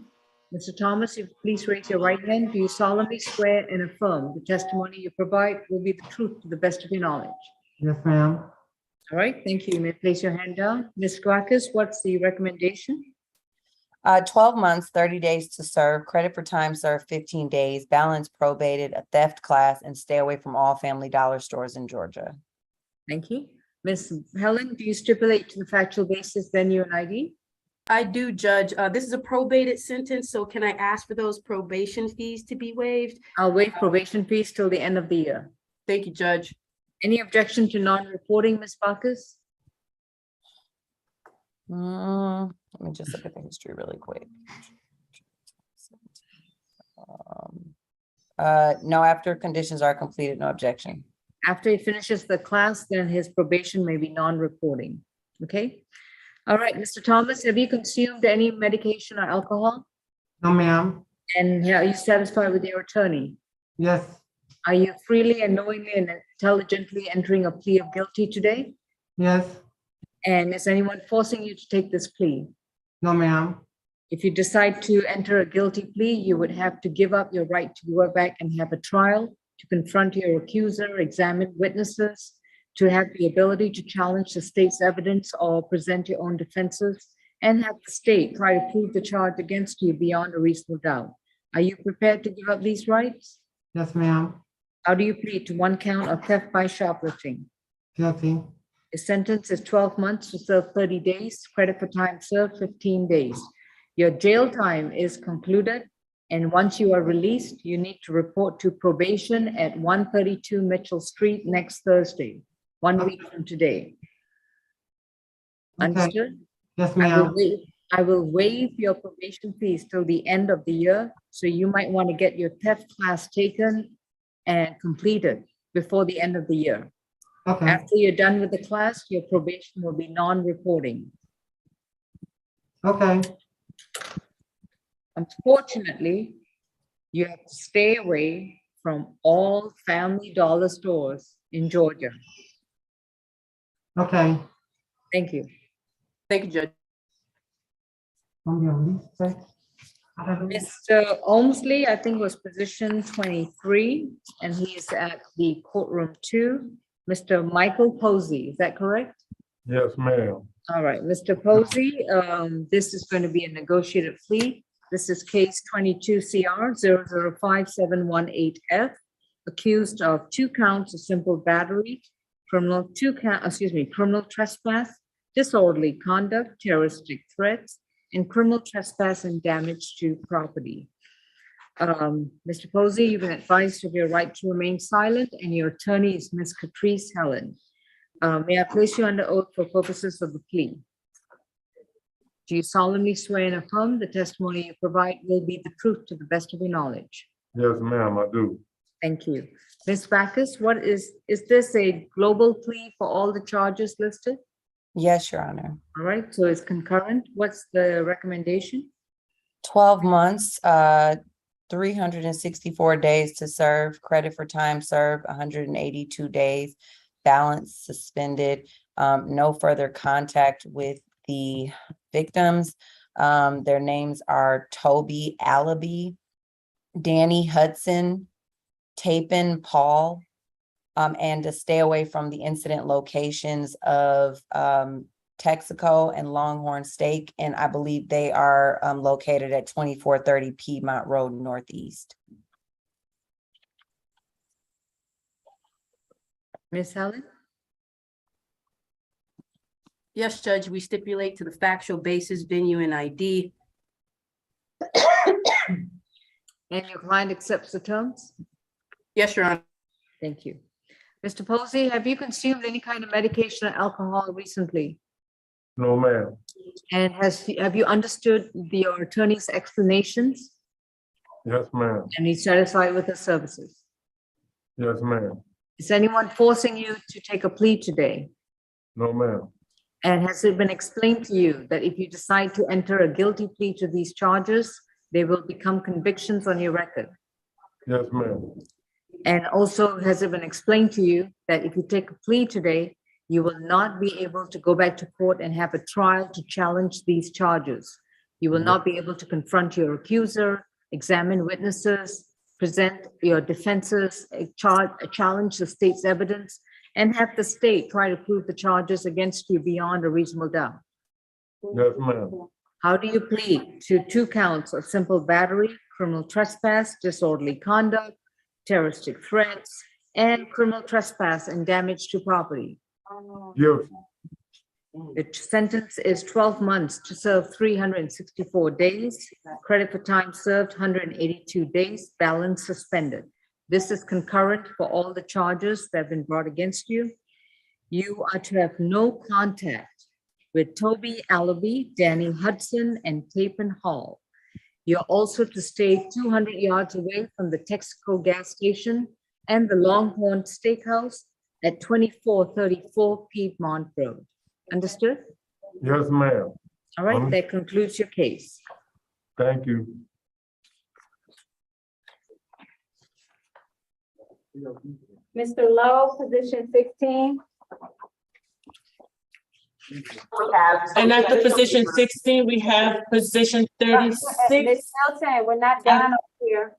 Speaker 1: Mr. Thomas, if you please raise your right hand, do you solemnly swear and affirm the testimony you provide will be the truth to the best of your knowledge?
Speaker 15: Yes, ma'am.
Speaker 1: All right, thank you. You may place your hand down. Ms. Gracchus, what's the recommendation?
Speaker 4: 12 months, 30 days to serve, credit for time served 15 days, balance probated, a theft class, and stay away from all Family Dollar stores in Georgia.
Speaker 1: Thank you. Ms. Helen, do you stipulate to the factual basis, venue, and ID?
Speaker 10: I do, Judge. This is a probated sentence, so can I ask for those probation fees to be waived?
Speaker 1: I'll waive probation fees till the end of the year.
Speaker 10: Thank you, Judge.
Speaker 1: Any objection to non-reporting, Ms. Bacchus?
Speaker 4: Let me just look at the history really quick. No, after conditions are completed, no objection.
Speaker 1: After he finishes the class, then his probation may be non-reporting. Okay? All right, Mr. Thomas, have you consumed any medication or alcohol?
Speaker 15: No, ma'am.
Speaker 1: And are you satisfied with your attorney?
Speaker 15: Yes.
Speaker 1: Are you freely and knowingly and intelligently entering a plea of guilty today?
Speaker 15: Yes.
Speaker 1: And is anyone forcing you to take this plea?
Speaker 15: No, ma'am.
Speaker 1: If you decide to enter a guilty plea, you would have to give up your right to go back and have a trial, to confront your accuser, examine witnesses, to have the ability to challenge the state's evidence or present your own defenses, and have the state try to prove the charge against you beyond a reasonable doubt. Are you prepared to give up these rights?
Speaker 15: Yes, ma'am.
Speaker 1: How do you plead to one count of theft by shoplifting?
Speaker 15: Guilty.
Speaker 1: The sentence is 12 months to serve 30 days, credit for time served 15 days. Your jail time is concluded, and once you are released, you need to report to probation at 132 Mitchell Street next Thursday, 1 week from today.
Speaker 15: Okay.
Speaker 1: Understood?
Speaker 15: Yes,
Speaker 1: I will
Speaker 15: ma'am.
Speaker 1: I will waive your probation fees till the end of the year, so you might want to get your theft class taken and completed before the end of the year.
Speaker 15: Okay,
Speaker 1: After you're done with the class, your probation will be non-reporting.
Speaker 15: okay,
Speaker 1: Unfortunately, you have to stay away from all Family Dollar stores in Georgia.
Speaker 15: okay.
Speaker 1: Thank you.
Speaker 10: Thank you, Judge.
Speaker 15: Gonna be a release check. Hallelujah.
Speaker 1: Mr. Olmsley, I think was position 23, and he is at the courtroom 2. Mr. Michael Posey, is that correct?
Speaker 13: Yes, ma'am.
Speaker 1: All right, Mr. Posey, this is going to be a negotiated plea. This is case 22 CR 005718F, accused of 2 counts of simple battery, criminal trespass, disorderly conduct, terroristic threats, and criminal trespass and damage to property. Mr. Posey, you've been advised of your right to remain silent, and your attorney is Ms. Catrice Helen. May I place you under oath for purposes of the plea? Do you solemnly swear and affirm the testimony you provide will be the truth to the best of your knowledge?
Speaker 13: Yes, ma'am, I do.
Speaker 1: Thank you. Ms. Backus, is this a global plea for all the charges listed?
Speaker 4: Yes, Your Honor.
Speaker 1: All right, so it's concurrent. What's the recommendation?
Speaker 4: 12 months, 364 days to serve, credit for time served, 182 days, balance suspended, no further contact with the victims. Their names are Toby Allaby, Danny Hudson, Tapin Paul, and to stay away from the incident locations of Texaco and Longhorn Steak, and I believe they are located at 2430 Piedmont Road Northeast.
Speaker 1: Ms. Helen?
Speaker 10: Yes, Judge, we stipulate to the factual basis, venue, and ID.
Speaker 1: And your client accepts the terms?
Speaker 10: Yes, Your Honor.
Speaker 1: Thank you. Mr. Posey, have you consumed any kind of medication or alcohol recently?
Speaker 13: No, ma'am.
Speaker 1: And have you understood your attorney's explanations?
Speaker 13: Yes, ma'am.
Speaker 1: And he's satisfied with the services?
Speaker 13: Yes, ma'am.
Speaker 1: Is anyone forcing you to take a plea today?
Speaker 13: No, ma'am.
Speaker 1: And has it been explained to you that if you decide to enter a guilty plea to these charges, they will become convictions on your record?
Speaker 13: Yes, ma'am.
Speaker 1: And also, has it been explained to you that if you take a plea today, you will not be able to go back to court and have a trial to challenge these charges? You will not be able to confront your accuser, examine witnesses, present your defenses, challenge the state's evidence, and have the state try to prove the charges against you beyond a reasonable doubt?
Speaker 13: Yes, ma'am.
Speaker 1: How do you plead to 2 counts of simple battery, criminal trespass, disorderly conduct, terroristic threats, and criminal trespass and damage to property?
Speaker 13: Guilty.
Speaker 1: The sentence is 12 months to serve 364 days, credit for time served 182 days, balance suspended. This is concurrent for all the charges that have been brought against you. You are to have no contact with Toby Allaby, Danny Hudson, and Tapin Hall. You're also to stay 200 yards away from the Texaco gas station and the Longhorn Steakhouse at 2434 Piedmont Road. Understood?
Speaker 13: Yes, ma'am.
Speaker 1: All right, that concludes your case.
Speaker 13: Thank you.
Speaker 12: Mr. Lowe, position 16.
Speaker 16: And after position 16, we have position 36.
Speaker 12: Ms. Milton, we're not done up here.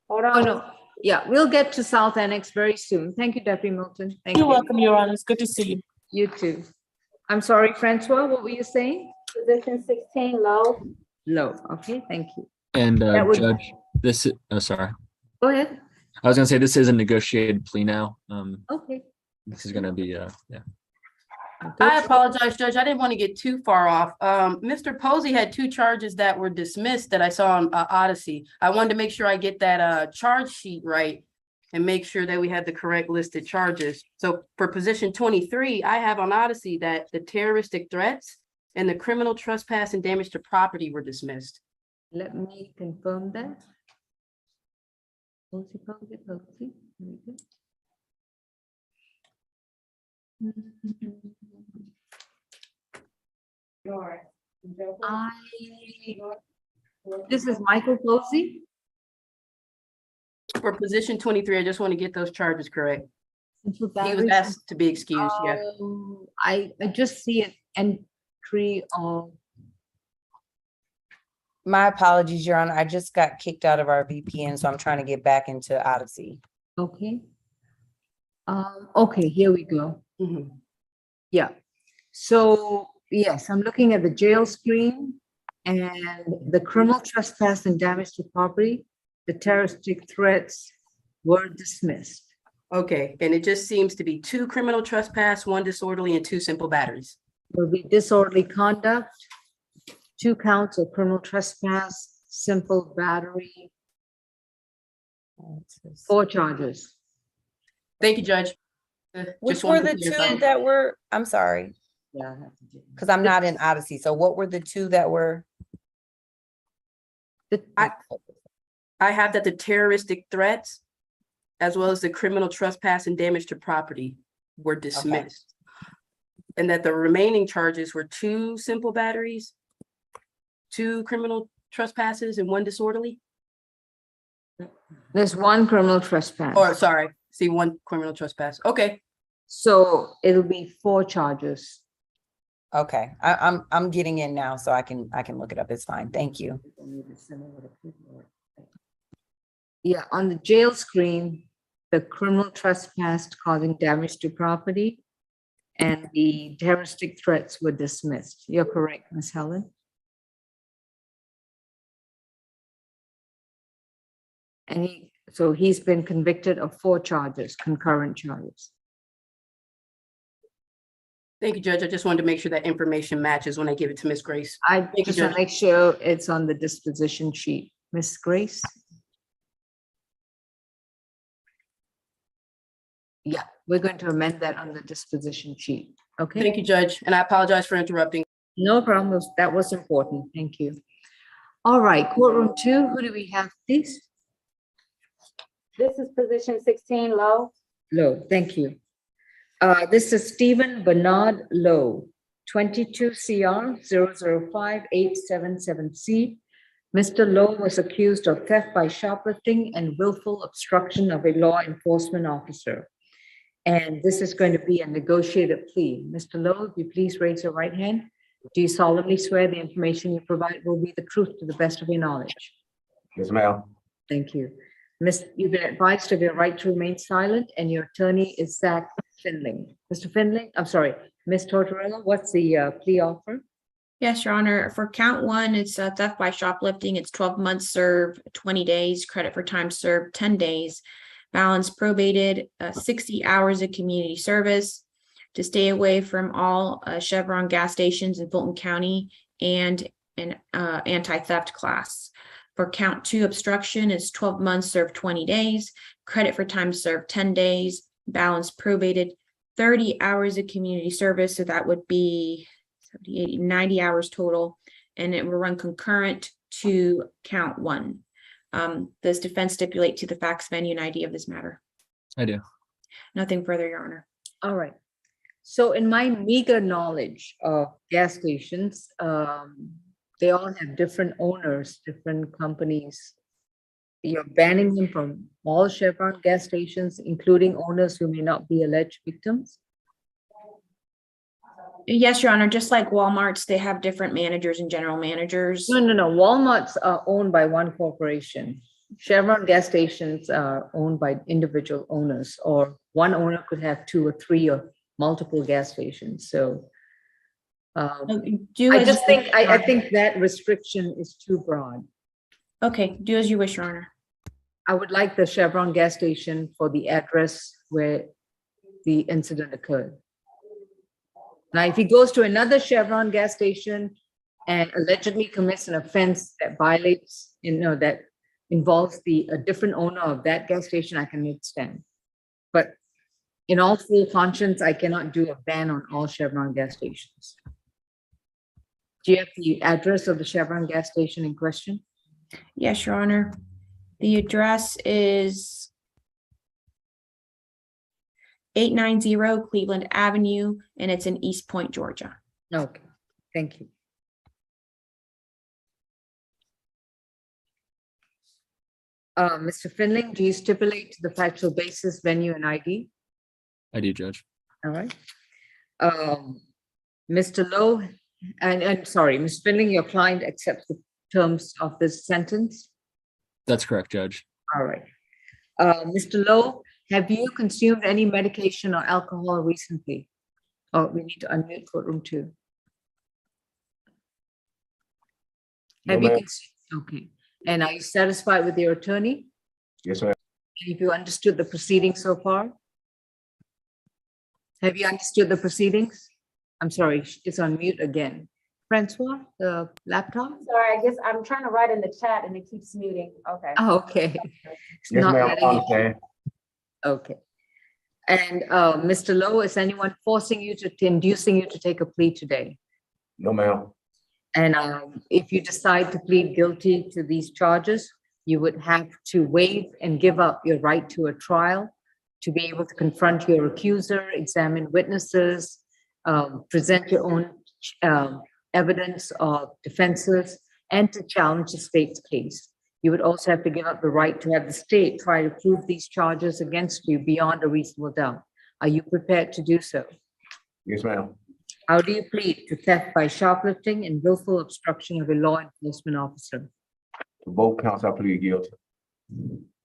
Speaker 12: Hold
Speaker 1: Oh,
Speaker 12: on.
Speaker 1: no. Yeah, we'll get to South Annex very soon. Thank you, Deputy Milton. Thank
Speaker 16: You're
Speaker 1: you.
Speaker 16: welcome, Your Honor. It's good to see you.
Speaker 1: You too. I'm sorry, Francois, what were you saying?
Speaker 12: Position 16, Lowe.
Speaker 1: Low. Okay, thank you.
Speaker 3: And
Speaker 1: That would-
Speaker 3: Judge, this, sorry.
Speaker 1: Go ahead.
Speaker 3: I was gonna say, this is a negotiated plea now.
Speaker 1: Okay.
Speaker 3: This is gonna be, yeah.
Speaker 10: I apologize, Judge. I didn't want to get too far off. Mr. Posey had 2 charges that were dismissed that I saw on Odyssey. I wanted to make sure I get that charge sheet right and make sure that we had the correct listed charges. So for position 23, I have on Odyssey that the terroristic threats and the criminal trespass and damage to property were dismissed.
Speaker 1: Let me confirm that. Posey. Very good. This is Michael Posey.
Speaker 10: For position 23, I just want to get those charges correct. He was
Speaker 1: Battery.
Speaker 10: asked to be excused, yeah.
Speaker 1: I just see an entry of.
Speaker 4: My apologies, Your Honor. I just got kicked out of our VPN, so I'm trying to get back into Odyssey.
Speaker 1: Okay. Okay, here we go. Yeah. So yes, I'm looking at the jail screen and the criminal trespass and damage to property. The terroristic threats were dismissed.
Speaker 10: Okay, and it just seems to be 2 criminal trespass, 1 disorderly, and 2 simple batteries.
Speaker 1: Will be disorderly conduct, 2 counts of criminal trespass, simple battery, 4 charges.
Speaker 10: Thank you, Judge.
Speaker 4: Which
Speaker 10: Just
Speaker 4: were
Speaker 10: wanted
Speaker 4: the
Speaker 10: to clear
Speaker 4: 2
Speaker 10: that.
Speaker 4: that were, I'm sorry,
Speaker 1: Yeah.
Speaker 4: because I'm not in Odyssey. So what were the 2 that were?
Speaker 10: I have that the terroristic threats, as well as the criminal trespass and damage to property were dismissed. And that the remaining charges were 2 simple batteries, 2 criminal trespasses, and 1 disorderly?
Speaker 1: There's 1 criminal trespass.
Speaker 10: Or sorry, see 1 criminal trespass. Okay.
Speaker 1: So it'll be 4 charges.
Speaker 4: Okay, I'm getting in now, so I can look it up. It's fine. Thank you.
Speaker 1: Yeah, on the jail screen, the criminal trespass causing damage to property and the terroristic threats were dismissed. You're correct, Ms. Helen. And so he's been convicted of 4 charges, concurrent charges.
Speaker 10: Thank you, Judge. I just wanted to make sure that information matches when I give it to Ms. Grace.
Speaker 1: I
Speaker 10: Thank you,
Speaker 1: just want
Speaker 10: Judge.
Speaker 1: to make sure it's on the disposition sheet. Ms. Grace? Yeah, we're going to amend that on the disposition sheet. Okay?
Speaker 10: Thank you, Judge. And I apologize for interrupting.
Speaker 1: No problem. That was important. Thank you. All right, courtroom 2, who do we have, please?
Speaker 12: This is position 16, Lowe.
Speaker 1: Lowe, thank you. This is Stephen Bernard Lowe, 22 CR 005-877C. Mr. Lowe was accused of theft by shoplifting and willful obstruction of a law enforcement officer. And this is going to be a negotiated plea. Mr. Lowe, if you please raise your right hand. Do you solemnly swear the information you provide will be the truth to the best of your knowledge?
Speaker 5: Yes, ma'am.
Speaker 1: Thank you. You've been advised of your right to remain silent, and your attorney is Zach Finling. Mr. Finling, I'm sorry, Ms. Tortorella, what's the plea offer?
Speaker 7: Yes, Your Honor. For count 1, it's theft by shoplifting. It's 12 months served, 20 days, credit for time served, 10 days, balance probated, 60 hours of community service, to stay away from all Chevron gas stations in Fulton County, and an anti-theft class. For count 2, obstruction is 12 months served, 20 days, credit for time served, 10 days, balance probated, 30 hours of community service. So that would be 70, 80, 90 hours total, and it will run concurrent to count 1. Does defense stipulate to the facts, venue, and ID of this matter?
Speaker 3: I do.
Speaker 7: Nothing further, Your Honor.
Speaker 1: All right. So in my meager knowledge of gas stations, they all have different owners, different companies. You're banning them from all Chevron gas stations, including owners who may not be alleged victims?
Speaker 7: Yes, Your Honor. Just like Walmart's, they have different managers and general managers.
Speaker 1: No. Walmart's are owned by one corporation. Chevron gas stations are owned by individual owners, or one owner could have 2 or 3 or multiple gas stations. So I think that restriction is too broad.
Speaker 7: Okay, do as you wish, Your Honor.
Speaker 1: I would like the Chevron gas station for the address where the incident occurred. Now, if he goes to another Chevron gas station and allegedly commits an offense that violates, that involves a different owner of that gas station, I can understand. But in all full conscience, I cannot do a ban on all Chevron gas stations. Do you have the address of the Chevron gas station in question?
Speaker 7: Yes, Your Honor. The address is 890 Cleveland Avenue, and it's in East Point, Georgia.
Speaker 1: Okay, thank you. Mr. Finling, do you stipulate to the factual basis, venue, and ID?
Speaker 3: I do, Judge.
Speaker 1: All right. Mr. Lowe, and sorry, Ms. Finling, your client accepts the terms of this sentence?
Speaker 3: That's correct, Judge.
Speaker 1: All right. Mr. Lowe, have you consumed any medication or alcohol recently? Oh, we need to unmute courtroom too.
Speaker 2: No,
Speaker 1: Have you
Speaker 2: ma'am.
Speaker 1: okay. And are you satisfied with your attorney?
Speaker 2: Yes, ma'am.
Speaker 1: Have you understood the proceedings so far? Have you understood the proceedings? I'm sorry, it's on mute again. Francois, the laptop?
Speaker 12: Sorry, I guess I'm trying to write in the chat and it keeps muting. Okay.
Speaker 1: Oh, okay. It's
Speaker 2: Yes,
Speaker 1: not
Speaker 2: ma'am,
Speaker 1: letting
Speaker 2: I
Speaker 1: you-
Speaker 2: understand.
Speaker 1: Okay. And Mr. Lowe, is anyone inducing you to take a plea today?
Speaker 2: No, ma'am.
Speaker 1: And if you decide to plead guilty to these charges, you would have to waive and give up your right to a trial, to be able to confront your accuser, examine witnesses, present your own evidence of defenses, and to challenge the state's case. You would also have to give up the right to have the state try to prove these charges against you beyond a reasonable doubt. Are you prepared to do so?
Speaker 2: Yes, ma'am.
Speaker 1: How do you plead to theft by shoplifting and willful obstruction of a law enforcement officer?
Speaker 2: For both counts, I plead guilty.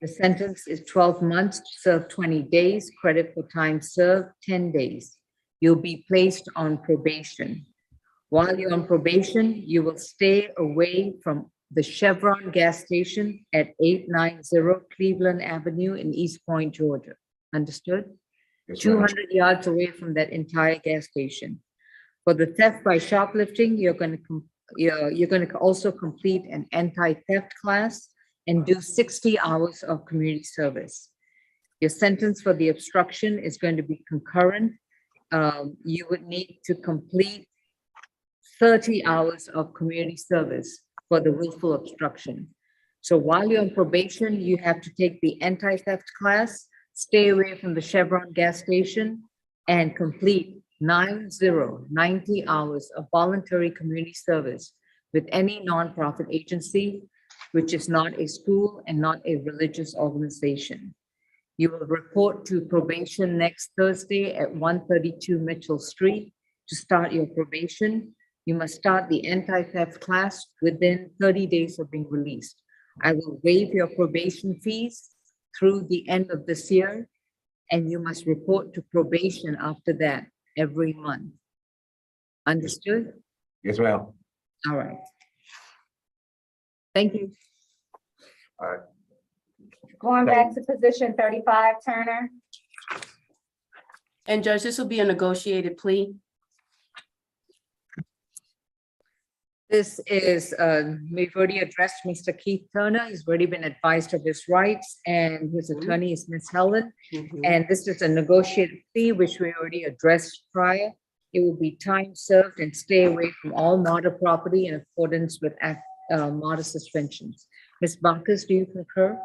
Speaker 1: The sentence is 12 months to serve 20 days, credit for time served 10 days. You'll be placed on probation. While you're on probation, you will stay away from the Chevron gas station at 890 Cleveland Avenue in East Point, Georgia. Understood?
Speaker 2: Yes, ma'am.
Speaker 1: 200 yards away from that entire gas station. For the theft by shoplifting, you're going to also complete an anti-theft class and do 60 hours of community service. Your sentence for the obstruction is going to be concurrent. You would need to complete 30 hours of community service for the willful obstruction. So while you're on probation, you have to take the anti-theft class, stay away from the Chevron gas station, and complete 90 hours of voluntary community service with any nonprofit agency, which is not a school and not a religious organization. You will report to probation next Thursday at 132 Mitchell Street to start your probation. You must start the anti-theft class within 30 days of being released. I will waive your probation fees through the end of this year, and you must report to probation after that every month. Understood?
Speaker 2: Yes, ma'am.
Speaker 1: All right. Thank you.
Speaker 2: All right.
Speaker 12: Going back to position 35, Turner.
Speaker 10: And Judge, this will be a negotiated plea.
Speaker 1: This is, we've already addressed Mr. Keith Turner. He's already been advised of his rights, and his attorney is Ms. Helen. And this is a negotiated plea, which we already addressed prior. It will be time served and stay away from all MARTA property in accordance with MARTA suspensions. Ms. Bacchus, do you concur?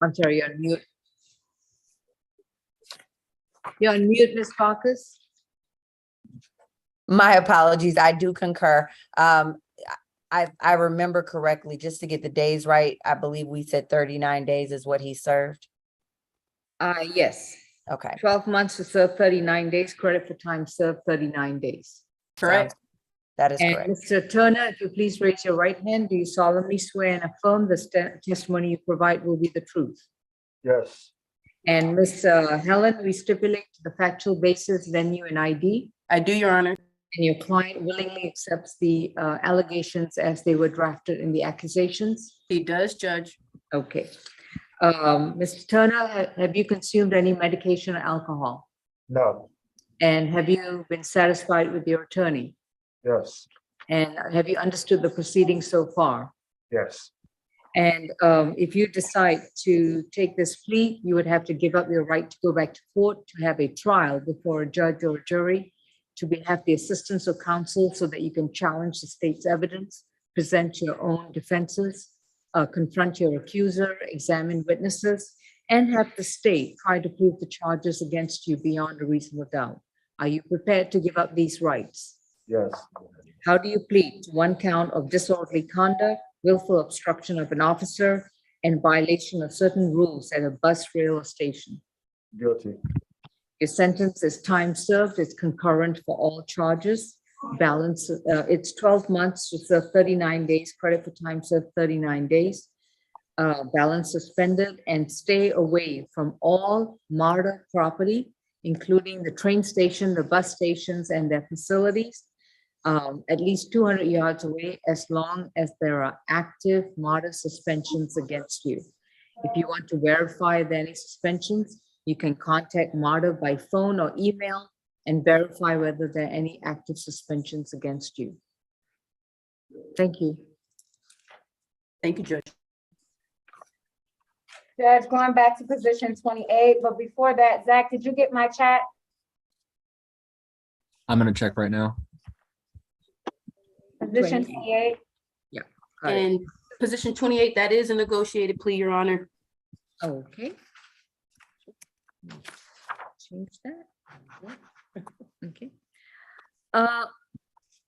Speaker 1: I'm sorry, you're on mute. You're on mute, Ms. Bacchus.
Speaker 4: My apologies. I do concur. I remember correctly, just to get the days right, I believe we said 39 days is what he served.
Speaker 1: Yes.
Speaker 4: Okay.
Speaker 1: 12 months to serve 39 days, credit for time served 39 days.
Speaker 10: Correct.
Speaker 4: That is
Speaker 1: And
Speaker 4: correct.
Speaker 1: Mr. Turner, if you please raise your right hand, do you solemnly swear and affirm the testimony you provide will be the truth?
Speaker 13: Yes.
Speaker 1: And Ms. Helen, we stipulate the factual basis, venue, and ID.
Speaker 10: I do, Your Honor.
Speaker 1: And your client willingly accepts the allegations as they were drafted in the accusations?
Speaker 10: He does, Judge.
Speaker 1: Okay. Mr. Turner, have you consumed any medication or alcohol?
Speaker 13: No.
Speaker 1: And have you been satisfied with your attorney?
Speaker 13: Yes,
Speaker 1: And have you understood the proceedings so far?
Speaker 13: yes,
Speaker 1: And if you decide to take this plea, you would have to give up your right to go back to court to have a trial before a judge or a jury, have the assistance of counsel so that you can challenge the state's evidence, present your own defenses, confront your accuser, examine witnesses, and have the state try to prove the charges against you beyond a reasonable doubt. Are you prepared to give up these rights?
Speaker 13: yes,
Speaker 1: How do you plead to one count of disorderly conduct, willful obstruction of an officer, and violation of certain rules at a bus, rail, or station?
Speaker 13: guilty.
Speaker 1: Your sentence is time served. It's concurrent for all charges. Balance, it's 12 months to serve 39 days, credit for time served 39 days. Balance suspended, and stay away from all MARTA property, including the train station, the bus stations, and their facilities, at least 200 yards away, as long as there are active MARTA suspensions against you. If you want to verify there are any suspensions, you can contact MARTA by phone or email and verify whether there are any active suspensions against you. Thank you.
Speaker 10: Thank you, Judge.
Speaker 12: Judge, going back to position 28, but before that, Zach, did you get my chat?
Speaker 3: I'm gonna check right now.
Speaker 12: Position 28?
Speaker 1: Yeah.
Speaker 10: And position 28, that is a negotiated plea, Your Honor.
Speaker 1: Okay. Change that. Okay.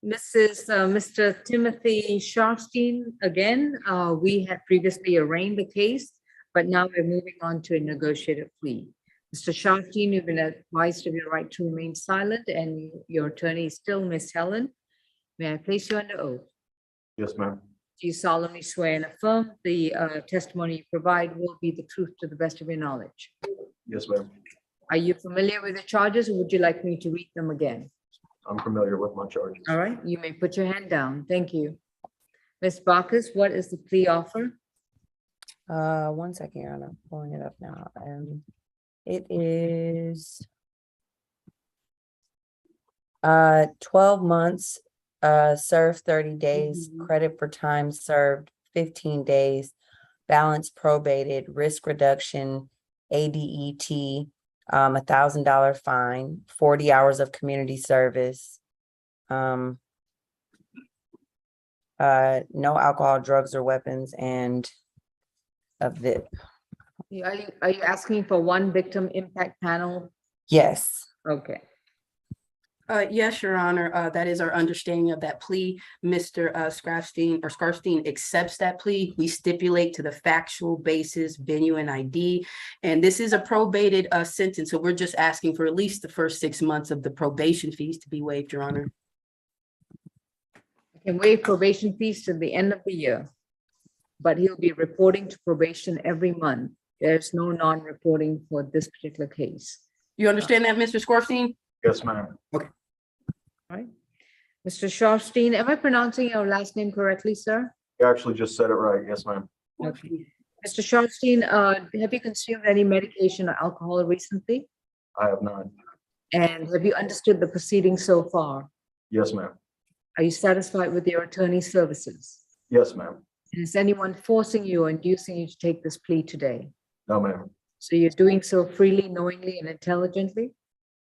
Speaker 1: Mr. Timothy Scharfstein, again, we had previously arraigned the case, but now we're moving on to a negotiated plea. Mr. Scharfstein, you've been advised of your right to remain silent, and your attorney is still Miss Helen. May I place you under oath?
Speaker 2: Yes, ma'am.
Speaker 1: Do you solemnly swear and affirm the testimony you provide will be the truth to the best of your knowledge?
Speaker 2: Yes, ma'am.
Speaker 1: Are you familiar with the charges, or would you like me to read them again?
Speaker 2: I'm familiar with my charges.
Speaker 1: All right, you may put your hand down. Thank you. Ms. Bacchus, what is the plea offer?
Speaker 4: 1 second, Your Honor, I'm pulling it up now. It is 12 months, served 30 days, credit for time served 15 days, balance probated, risk reduction, ADET, $1,000 fine, 40 hours of community service, no alcohol, drugs, or weapons, and a VIP.
Speaker 1: Are you asking for one victim impact panel?
Speaker 4: Yes.
Speaker 1: Okay.
Speaker 10: Yes, Your Honor, that is our understanding of that plea. Mr. Scharfstein accepts that plea. We stipulate to the factual basis, venue, and ID. And this is a probated sentence, so we're just asking for at least the first 6 months of the probation fees to be waived, Your Honor.
Speaker 1: I can waive probation fees till the end of the year, but he'll be reporting to probation every month. There's no non-reporting for this particular case.
Speaker 10: You understand that, Mr. Scharfstein?
Speaker 2: Yes, ma'am.
Speaker 10: Okay.
Speaker 1: All right. Mr. Scharfstein, am I pronouncing your last name correctly, sir?
Speaker 2: You actually just said it right. Yes, ma'am.
Speaker 1: Okay. Mr. Scharfstein, have you consumed any medication or alcohol recently?
Speaker 2: I have not.
Speaker 1: And have you understood the proceedings so far?
Speaker 2: Yes, ma'am.
Speaker 1: Are you satisfied with your attorney's services?
Speaker 2: Yes, ma'am.
Speaker 1: Is anyone forcing you or inducing you to take this plea today?
Speaker 2: No, ma'am.
Speaker 1: So you're doing so freely, knowingly, and intelligently,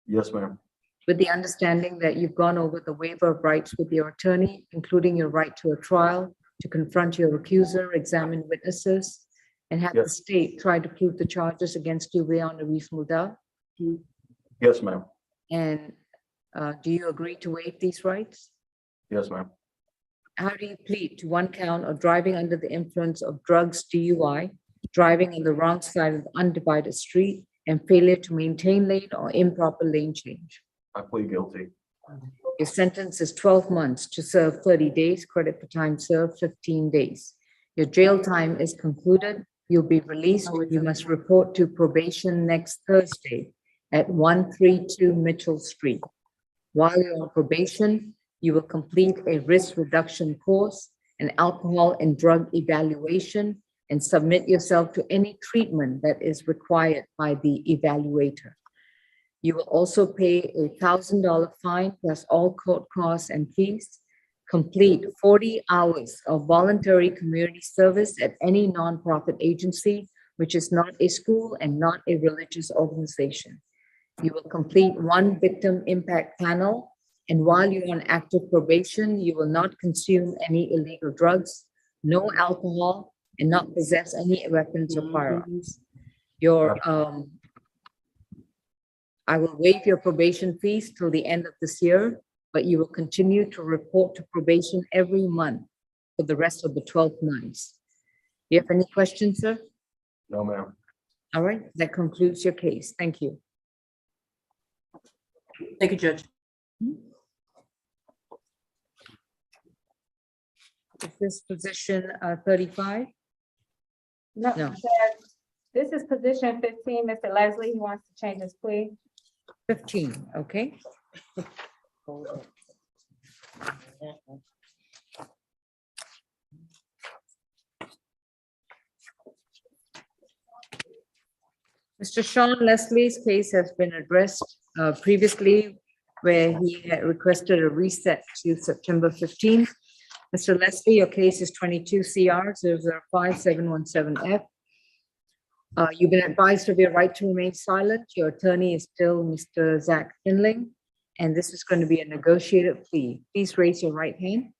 Speaker 2: Yes, ma'am.
Speaker 1: with the understanding that you've gone over the waiver of rights with your attorney, including your right to a trial, to confront your accuser, examine witnesses, and have the
Speaker 2: Yes.
Speaker 1: state try to prove the charges against you beyond a reasonable doubt?
Speaker 2: Yes, ma'am.
Speaker 1: And do you agree to waive these rights?
Speaker 2: Yes, ma'am.
Speaker 1: How do you plead to one count of driving under the influence of drugs, DUI, driving on the wrong side of the undivided street, and failure to maintain lane or improper lane change?
Speaker 2: I plead guilty.
Speaker 1: Your sentence is 12 months to serve 30 days, credit for time served 15 days. Your jail time is concluded. You'll be released. You must report to probation next Thursday at 132 Mitchell Street. While you're on probation, you will complete a risk reduction course, an alcohol and drug evaluation, and submit yourself to any treatment that is required by the evaluator. You will also pay a $1,000 fine plus all court costs and fees. Complete 40 hours of voluntary community service at any nonprofit agency, which is not a school and not a religious organization. You will complete 1 victim impact panel. And while you're on active probation, you will not consume any illegal drugs, no alcohol, and not possess any weapons or firearms. I will waive your probation fees till the end of this year, but you will continue to report to probation every month for the rest of the 12 months. Do you have any questions, sir?
Speaker 2: No, ma'am.
Speaker 1: All right, that concludes your case. Thank you.
Speaker 10: Thank you, Judge.
Speaker 1: Is this position 35?
Speaker 12: No,
Speaker 1: No.
Speaker 12: Judge, this is position 15. Mr. Leslie, he wants to change his plea.
Speaker 1: 15, okay. Mr. Sean Leslie's case has been addressed previously, where he had requested a reset to September 15th. Mr. Leslie, your case is 22 CR 005717F. You've been advised of your right to remain silent. Your attorney is still Mr. Zach Finling, and this is going to be a negotiated plea. Please raise your right hand.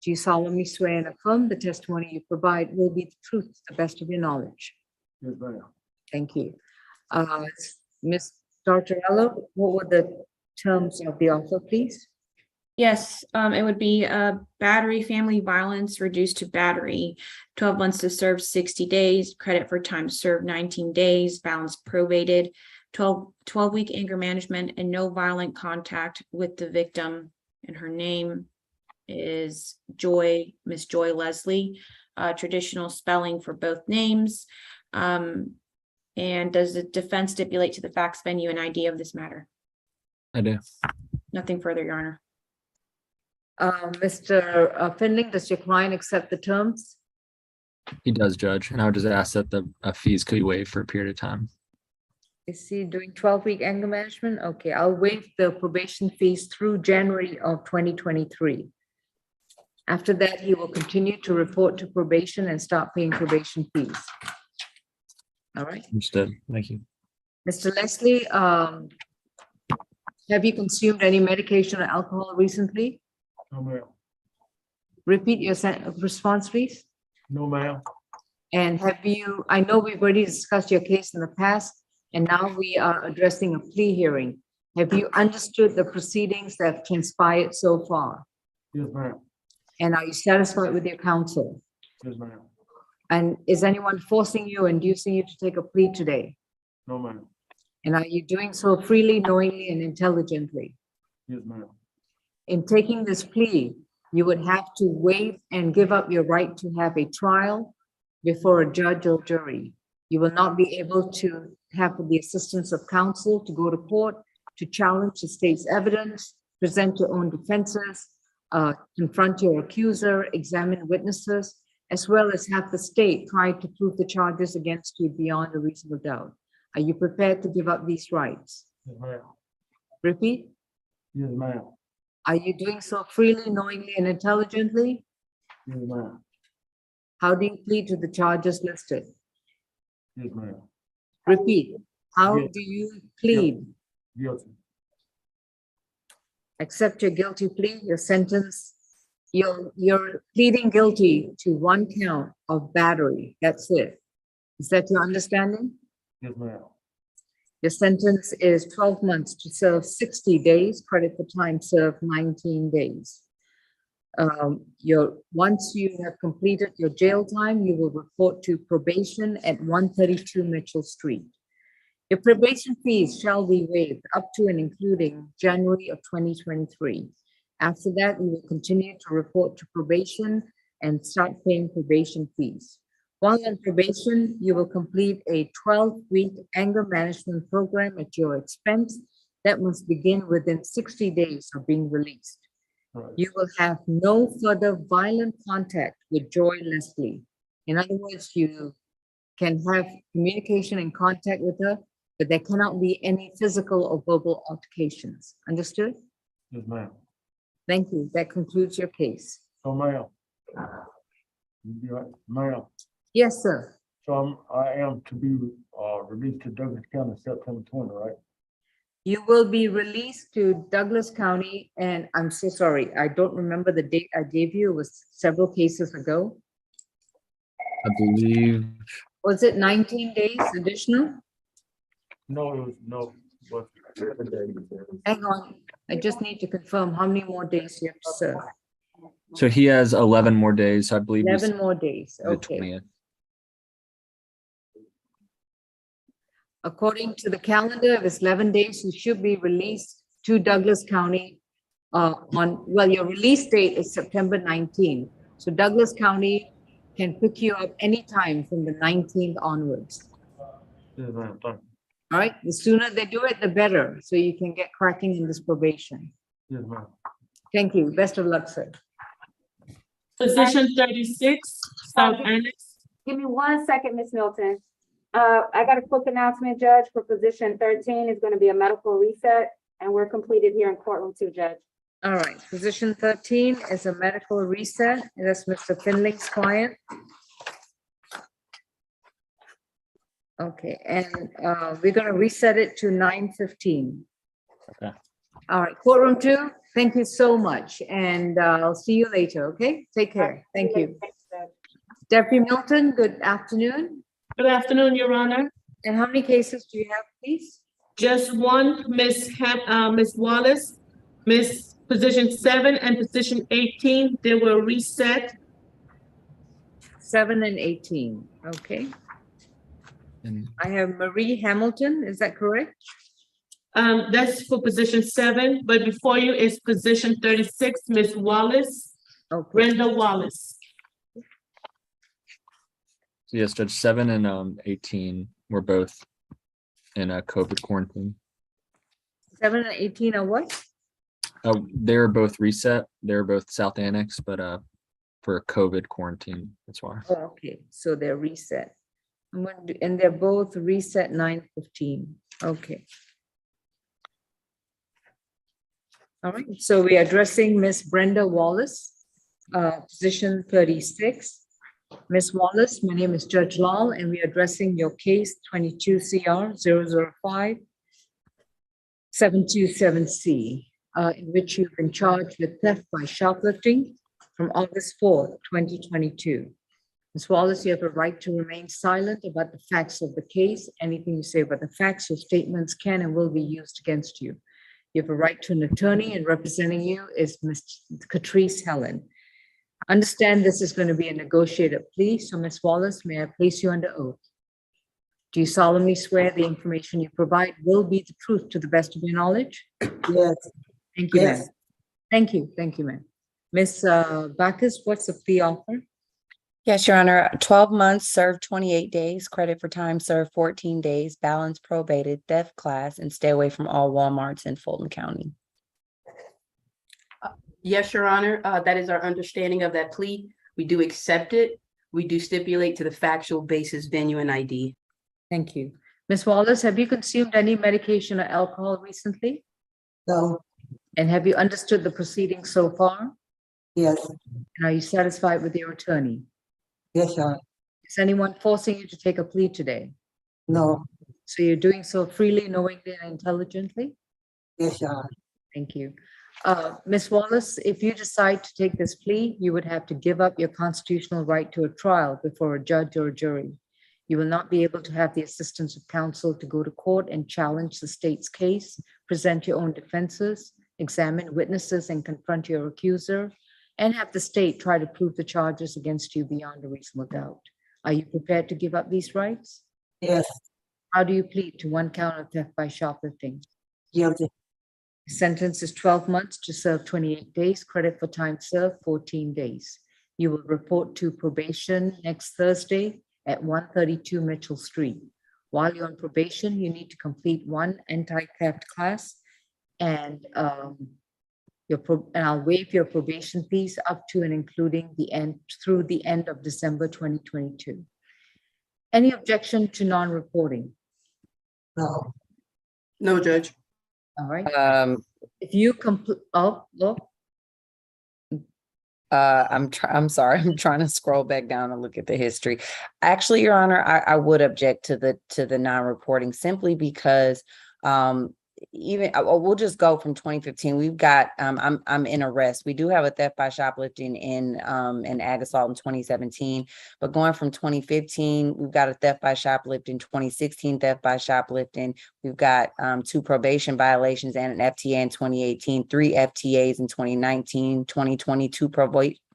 Speaker 1: Do you solemnly swear and affirm the testimony you provide will be the truth to the best of your knowledge?
Speaker 13: Yes, ma'am.
Speaker 1: Thank you. Ms. Tortorella, what were the terms of the offer, please?
Speaker 7: Yes, it would be battery, family violence reduced to battery, 12 months to serve 60 days, credit for time served 19 days, balance probated, 12-week anger management, and no violent contact with the victim. And her name is Joy, Miss Joy Leslie, traditional spelling for both names. And does the defense stipulate to the facts, venue, and idea of this matter?
Speaker 3: I do.
Speaker 7: Nothing further, Your Honor.
Speaker 1: Mr. Finling, does your client accept the terms?
Speaker 3: He does, Judge, and I would just ask that the fees could be waived for a period of time.
Speaker 1: Is he doing 12-week anger management? Okay, I'll waive the probation fees through January of 2023. After that, he will continue to report to probation and start paying probation fees. All right.
Speaker 3: Understood. Thank you.
Speaker 1: Mr. Leslie, have you consumed any medication or alcohol recently?
Speaker 13: No, ma'am.
Speaker 1: Repeat your response, please.
Speaker 13: No, ma'am.
Speaker 1: And have you, I know we've already discussed your case in the past, and now we are addressing a plea hearing. Have you understood the proceedings that have transpired so far?
Speaker 13: Yes, ma'am.
Speaker 1: And are you satisfied with your counsel?
Speaker 13: Yes, ma'am.
Speaker 1: And is anyone forcing you, inducing you to take a plea today?
Speaker 13: No, ma'am.
Speaker 1: And are you doing so freely, knowingly, and intelligently?
Speaker 13: Yes, ma'am.
Speaker 1: In taking this plea, you would have to waive and give up your right to have a trial before a judge or jury. You will not be able to have the assistance of counsel to go to court, to challenge the state's evidence, present your own defenses, confront your accuser, examine witnesses, as well as have the state try to prove the charges against you beyond a reasonable doubt. Are you prepared to give up these rights?
Speaker 13: Yes, ma'am.
Speaker 1: Repeat.
Speaker 13: Yes, ma'am.
Speaker 1: Are you doing so freely, knowingly, and intelligently?
Speaker 13: Yes, ma'am.
Speaker 1: How do you plead to the charges listed?
Speaker 13: Yes, ma'am.
Speaker 1: Repeat. How
Speaker 13: Yes.
Speaker 1: do you plead?
Speaker 13: Guilty.
Speaker 1: Accept your guilty plea, your sentence. You're pleading guilty to 1 count of battery. That's it. Is that your understanding?
Speaker 13: Yes, ma'am.
Speaker 1: Your sentence is 12 months to serve 60 days, credit for time served 19 days. Once you have completed your jail time, you will report to probation at 132 Mitchell Street. Your probation fees shall be waived up to and including January of 2023. After that, you will continue to report to probation and start paying probation fees. While on probation, you will complete a 12-week anger management program at your expense that must begin within 60 days of being released.
Speaker 13: Right.
Speaker 1: You will have no further violent contact with Joy Leslie. In other words, you can have communication and contact with her, but there cannot be any physical or verbal altercations. Understood?
Speaker 13: Yes, ma'am.
Speaker 1: Thank you. That concludes your case.
Speaker 13: So, ma'am. Ma'am,
Speaker 1: Yes, sir.
Speaker 13: so I am to be released to Douglas County September 20, right?
Speaker 1: You will be released to Douglas County, and I'm so sorry, I don't remember the date I gave you. It was several cases ago.
Speaker 3: I believe,
Speaker 1: Was it 19 days additional?
Speaker 13: No, it was no. But
Speaker 1: Hang on, I just need to confirm how many more days you have to serve.
Speaker 3: so he has 11 more days, so I believe. we
Speaker 1: 11 more days,
Speaker 3: the
Speaker 1: okay.
Speaker 3: 20th.
Speaker 1: According to the calendar, if it's 11 days, you should be released to Douglas County well, your release date is September 19th. So Douglas County can pick you up anytime from the 19th onwards.
Speaker 13: yes, ma'am, thank
Speaker 1: All right, the sooner they do it, the better, so you can get cracking in this probation.
Speaker 13: you. Yes, ma'am.
Speaker 1: Thank you. Best of luck, sir.
Speaker 16: Position 36, South Annex.
Speaker 12: Give me 1 second, Ms. Milton. I got a quick announcement, Judge, for position 13 is going to be a medical reset, and we're completed here in courtroom 2, Judge.
Speaker 1: All right, position 13 is a medical reset. And that's Mr. Finley's client. Okay, and we're gonna reset it to 9:15.
Speaker 3: Okay.
Speaker 1: All right, courtroom 2, thank you so much, and I'll see you later, okay? Take care, thank you. Deputy Milton, good afternoon.
Speaker 16: Good afternoon, Your Honor.
Speaker 1: And how many cases do you have, please?
Speaker 16: Just one, Ms. Wallace, Ms. Position 7 and Position 18, they were reset.
Speaker 1: 7 and 18, okay.
Speaker 3: And
Speaker 1: I have Marie Hamilton, is that correct?
Speaker 16: That's for Position 7, but before you is Position 36, Ms. Wallace,
Speaker 1: Okay.
Speaker 16: Brenda Wallace.
Speaker 3: so yes, Judge, 7 and 18 were both in a COVID quarantine.
Speaker 1: 7 and 18 are what?
Speaker 3: They're both reset. They're both South Annex, but for COVID quarantine, that's why.
Speaker 1: Oh, okay, so they're reset. I'm going to, and they're both reset 9:15, okay. All right, so we are addressing Miss Brenda Wallace, position 36. Ms. Wallace, my name is Judge Lal, and we are addressing your case 22 CR 005 727C, in which you've been charged with theft by shoplifting from August 4th, 2022. Ms. Wallace, you have a right to remain silent about the facts of the case. Anything you say about the facts, your statements can and will be used against you. You have a right to an attorney, and representing you is Ms. Catrice Helen. Understand this is going to be a negotiated plea, so Ms. Wallace, may I place you under oath? Do you solemnly swear the information you provide will be the truth to the best of your knowledge?
Speaker 15: Yes.
Speaker 1: Thank you, ma'am.
Speaker 15: Yes.
Speaker 1: Thank you, ma'am. Ms. Bacchus, what's the plea offer?
Speaker 4: Yes, Your Honor, 12 months, served 28 days, credit for time served 14 days, balance probated, theft class, and stay away from all Walmarts in Fulton County.
Speaker 10: Yes, Your Honor, that is our understanding of that plea. We do accept it. We do stipulate to the factual basis, venue, and ID.
Speaker 1: Thank you. Ms. Wallace, have you consumed any medication or alcohol recently?
Speaker 15: No.
Speaker 1: And have you understood the proceedings so far?
Speaker 15: Yes.
Speaker 1: And are you satisfied with your attorney?
Speaker 15: Yes, Your Honor.
Speaker 1: Is anyone forcing you to take a plea today?
Speaker 15: No.
Speaker 1: So you're doing so freely, knowingly, and intelligently?
Speaker 15: Yes, Your Honor.
Speaker 1: Thank you. Ms. Wallace, if you decide to take this plea, you would have to give up your constitutional right to a trial before a judge or a jury. You will not be able to have the assistance of counsel to go to court and challenge the state's case, present your own defenses, examine witnesses and confront your accuser, and have the state try to prove the charges against you beyond a reasonable doubt. Are you prepared to give up these rights?
Speaker 15: Yes.
Speaker 1: How do you plead to one count of theft by shoplifting?
Speaker 15: Guilty.
Speaker 1: The sentence is 12 months to serve 28 days, credit for time served 14 days. You will report to probation next Thursday at 132 Mitchell Street. While you're on probation, you need to complete one anti-theft class, and I'll waive your probation fees up to and including through the end of December 2022. Any objection to non-reporting?
Speaker 8: No.
Speaker 10: No, Judge.
Speaker 1: All right. If you complete,
Speaker 4: I'm sorry, I'm trying to scroll back down and look at the history. Actually, Your Honor, I would object to the non-reporting simply because we'll just go from 2015. We've got I'm in arrest. We do have a theft by shoplifting in ag assault in 2017, but going from 2015, we've got a theft by shoplifting, 2016 theft by shoplifting. We've got 2 probation violations and an FTA in 2018, 3 FTAs in 2019, 2022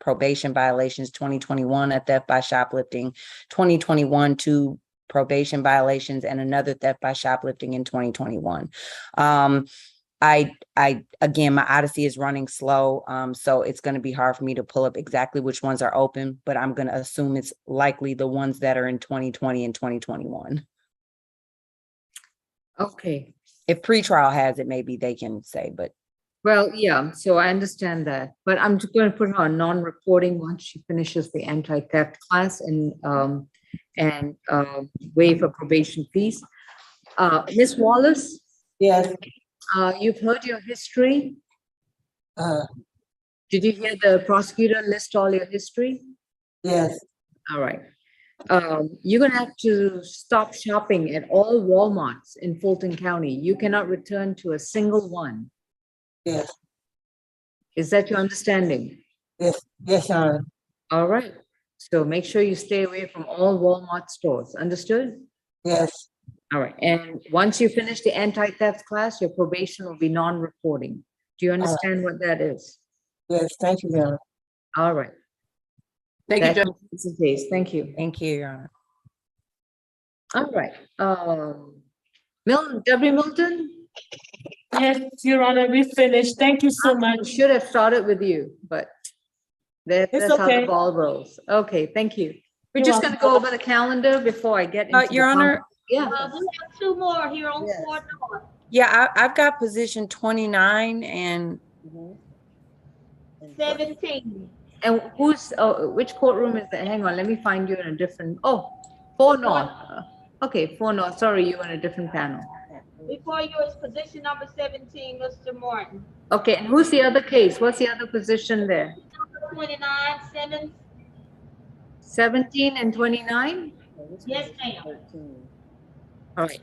Speaker 4: probation violations, 2021 a theft by shoplifting, 2021 2 probation violations, and another theft by shoplifting in 2021. Again, my Odyssey is running slow, so it's going to be hard for me to pull up exactly which ones are open, but I'm going to assume it's likely the ones that are in 2020 and 2021.
Speaker 1: okay.
Speaker 4: If pretrial has it, maybe they can say, but
Speaker 1: Well, yeah, so I understand that, but I'm just going to put her on non-reporting once she finishes the anti-theft class and waive her probation fees. Ms. Wallace?
Speaker 8: Yes.
Speaker 1: You've heard your history? Did you hear the prosecutor list all your history?
Speaker 8: Yes.
Speaker 1: All right. You're gonna have to stop shopping at all Walmarts in Fulton County. You cannot return to a single one.
Speaker 8: Yes.
Speaker 1: Is that your understanding?
Speaker 8: Yes. Yes, Your Honor.
Speaker 1: All right. So make sure you stay away from all Walmart stores. Understood?
Speaker 8: Yes.
Speaker 1: All right. And once you finish the anti-theft class, your probation will be non-reporting. Do you understand what that is?
Speaker 8: Yes. Thank you, Your Honor.
Speaker 1: All right.
Speaker 10: Thank you,
Speaker 1: That
Speaker 10: Judge.
Speaker 1: completes the case. Thank you.
Speaker 4: thank you, Your Honor.
Speaker 1: All right. Milton, W. Milton?
Speaker 16: Yes, Your Honor, we finished. Thank you so
Speaker 1: We
Speaker 16: much.
Speaker 1: should have started with you, but that's
Speaker 16: It's
Speaker 1: how the
Speaker 16: okay.
Speaker 1: ball rolls. Okay, thank you. We're
Speaker 16: You're
Speaker 1: just gonna go over the calendar before I get into.
Speaker 4: Your
Speaker 1: the
Speaker 4: Honor.
Speaker 1: Yeah.
Speaker 8: We have 2 more here on
Speaker 1: Yes.
Speaker 8: Fort North.
Speaker 4: Yeah, I've got position 29 and
Speaker 8: 17.
Speaker 1: And which courtroom is that? Hang on, let me find you in a different, 4 North. Okay, 4 North. Sorry, you're on a different panel.
Speaker 8: Before you is position number 17, Mr. Martin.
Speaker 1: Okay, and who's the other case? What's the other position there?
Speaker 8: 29, Simmons.
Speaker 1: 17 and 29?
Speaker 8: Yes, ma'am.
Speaker 1: All right.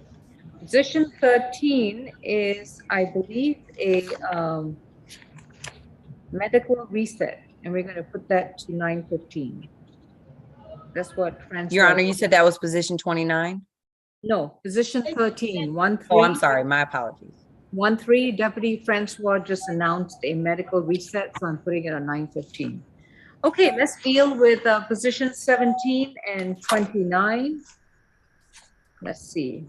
Speaker 1: Position 13 is, I believe, a medical reset, and we're gonna put that to 9:15. That's what Francois.
Speaker 4: Your Honor, you said that was position 29?
Speaker 1: No, position 13, 1-3.
Speaker 4: Oh, I'm sorry, my apologies.
Speaker 1: 1-3, Deputy Francois just announced a medical reset, so I'm putting it on 9:15. Okay, let's deal with position 17 and 29. Let's see.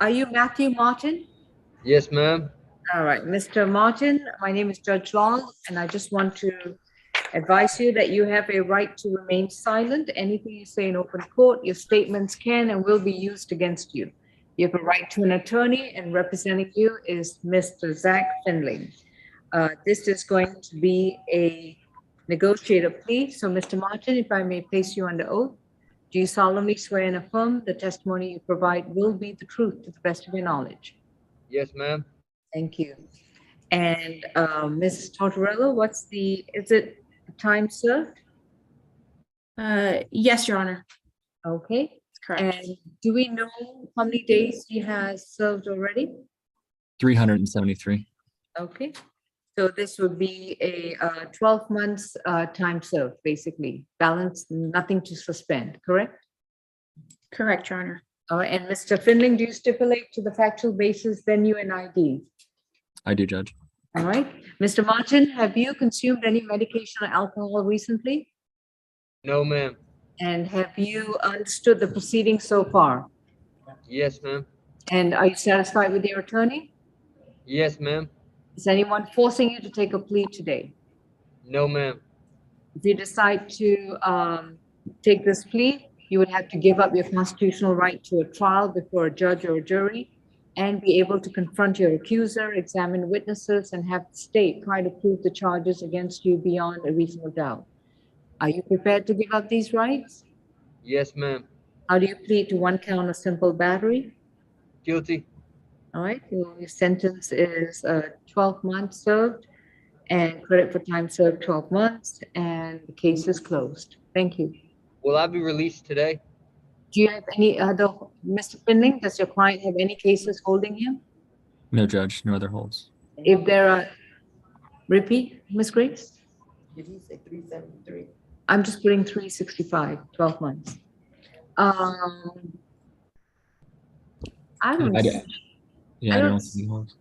Speaker 1: Are you Matthew Martin?
Speaker 17: Yes, ma'am.
Speaker 1: All right, Mr. Martin, my name is Judge Long, and I just want to advise you that you have a right to remain silent. Anything you say in open court, your statements can and will be used against you. You have a right to an attorney, and representing you is Mr. Zach Finley. This is going to be a negotiated plea. So, Mr. Martin, if I may place you under oath, do you solemnly swear and affirm the testimony you provide will be the truth to the best of your knowledge?
Speaker 17: Yes, ma'am.
Speaker 1: Thank you. And Ms. Tortorella, is it time served?
Speaker 7: Yes, Your Honor.
Speaker 1: Okay.
Speaker 7: Correct.
Speaker 1: And do we know how many days he has served already?
Speaker 3: 373.
Speaker 1: Okay. So this would be a 12 months time served, basically. Balance, nothing to suspend, correct?
Speaker 7: Correct, Your Honor.
Speaker 1: All right. And Mr. Finling, do you stipulate to the factual basis, venue, and ID?
Speaker 3: I do, Judge.
Speaker 1: All right. Mr. Martin, have you consumed any medication or alcohol recently?
Speaker 17: No, ma'am.
Speaker 1: And have you understood the proceedings so far?
Speaker 17: Yes, ma'am.
Speaker 1: And are you satisfied with your attorney?
Speaker 17: Yes, ma'am.
Speaker 1: Is anyone forcing you to take a plea today?
Speaker 17: No, ma'am.
Speaker 1: If you decide to take this plea, you would have to give up your constitutional right to a trial before a judge or a jury and be able to confront your accuser, examine witnesses, and have the state try to prove the charges against you beyond a reasonable doubt. Are you prepared to give up these rights?
Speaker 17: Yes, ma'am.
Speaker 1: How do you plead to one count of simple battery?
Speaker 17: Guilty.
Speaker 1: All right, your sentence is 12 months served and credit for time served 12 months, and the case is closed. Thank you.
Speaker 17: Will I be released today?
Speaker 1: Do you have any other, Mr. Finling, does your client have any cases holding him?
Speaker 3: No, Judge, no other holds.
Speaker 1: If there are, repeat, Ms. Grace?
Speaker 4: Did he say 373?
Speaker 1: I'm just putting 365, 12 months. I don't,
Speaker 3: Yeah,
Speaker 1: I
Speaker 3: I
Speaker 1: don't
Speaker 3: don't see any holds.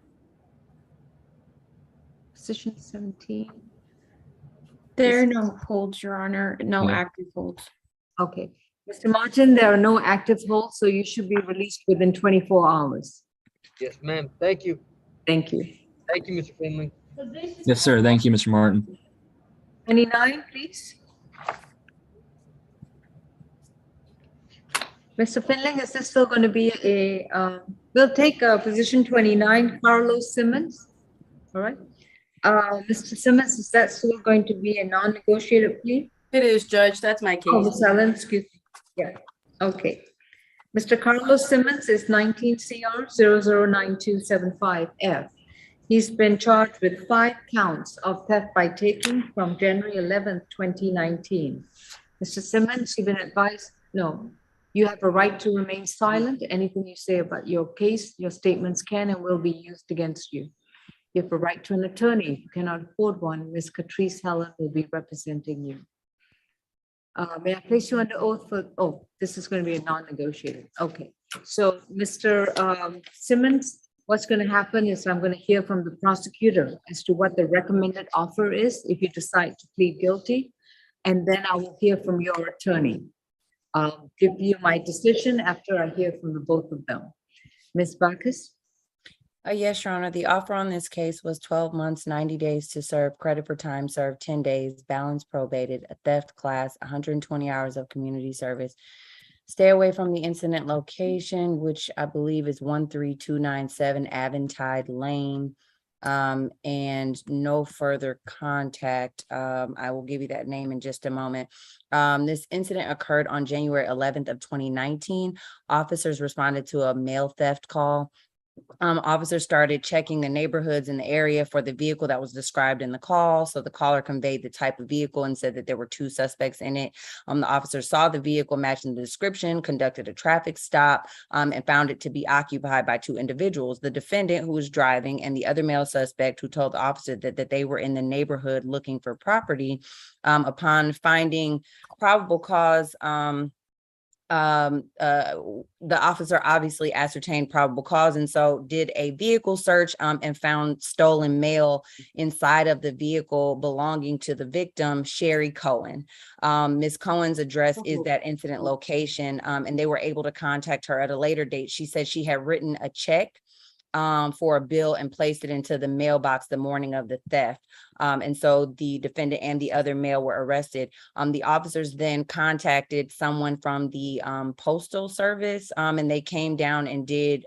Speaker 1: position 17.
Speaker 7: There are no holds, Your Honor, no
Speaker 3: Yeah.
Speaker 7: active holds.
Speaker 1: Okay, Mr. Martin, there are no active holds, so you should be released within 24 hours.
Speaker 17: Yes, ma'am. Thank you.
Speaker 1: Thank you.
Speaker 17: Thank you, Mr. Finley.
Speaker 3: Yes, sir. Thank you, Mr. Martin.
Speaker 1: 29, please. Mr. Finling, is this still going to be we'll take position 29, Carlos Simmons. All right. Mr. Simmons, is that still going to be a non-negotiated plea?
Speaker 10: It is, Judge. That's my
Speaker 1: Oh,
Speaker 10: case.
Speaker 1: Ms. Allen, excuse me. Yeah, okay. Mr. Carlos Simmons is 19 CR 009275F. He's been charged with 5 counts of theft by taking from January 11th, 2019. Mr. Simmons, you've been advised, no, you have a right to remain silent. Anything you say about your case, your statements can and will be used against you. You have a right to an attorney. If you cannot afford one, Ms. Catrice Helen will be representing you. May I place you under oath for, oh, this is going to be a non-negotiated. Okay, so Mr. Simmons, what's going to happen is I'm going to hear from the prosecutor as to what the recommended offer is if you decide to plead guilty. And then I will hear from your attorney. I'll give you my decision after I hear from the both of them. Ms. Bacchus?
Speaker 4: Yes, Your Honor. The offer on this case was 12 months, 90 days to serve, credit for time served, 10 days, balance probated, a theft class, 120 hours of community service. Stay away from the incident location, which I believe is 13297 Aventide Lane. And no further contact. I will give you that name in just a moment. This incident occurred on January 11th of 2019. Officers responded to a mail theft call. Officers started checking the neighborhoods in the area for the vehicle that was described in the call. So the caller conveyed the type of vehicle and said that there were 2 suspects in it. The officers saw the vehicle matching the description, conducted a traffic stop, and found it to be occupied by 2 individuals, the defendant who was driving and the other male suspect who told the officer that they were in the neighborhood looking for property. Upon finding probable cause, the officer obviously ascertained probable cause and so did a vehicle search and found stolen mail inside of the vehicle belonging to the victim, Sherry Cohen. Ms. Cohen's address is that incident location, and they were able to contact her at a later date. She said she had written a check for a bill and placed it into the mailbox the morning of the theft. And so the defendant and the other male were arrested. The officers then contacted someone from the postal service, and they came down and did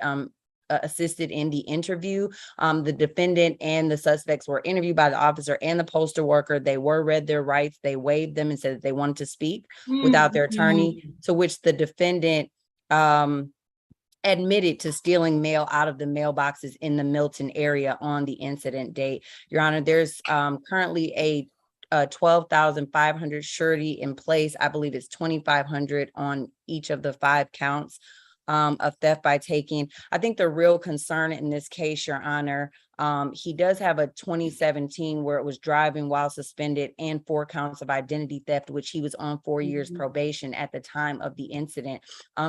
Speaker 4: assisted in the interview. The defendant and the suspects were interviewed by the officer and the postal worker. They were read their rights. They waived them and said that they wanted to speak without their attorney, to which the defendant admitted to stealing mail out of the mailboxes in the Milton area on the incident date. Your Honor, there's currently a 12,500 surety in place. I believe it's 2,500 on each of the 5 counts of theft by taking. I think the real concern in this case, Your Honor, he does have a 2017 where it was driving while suspended and 4 counts of identity theft, which he was on 4 years probation at the time of the incident.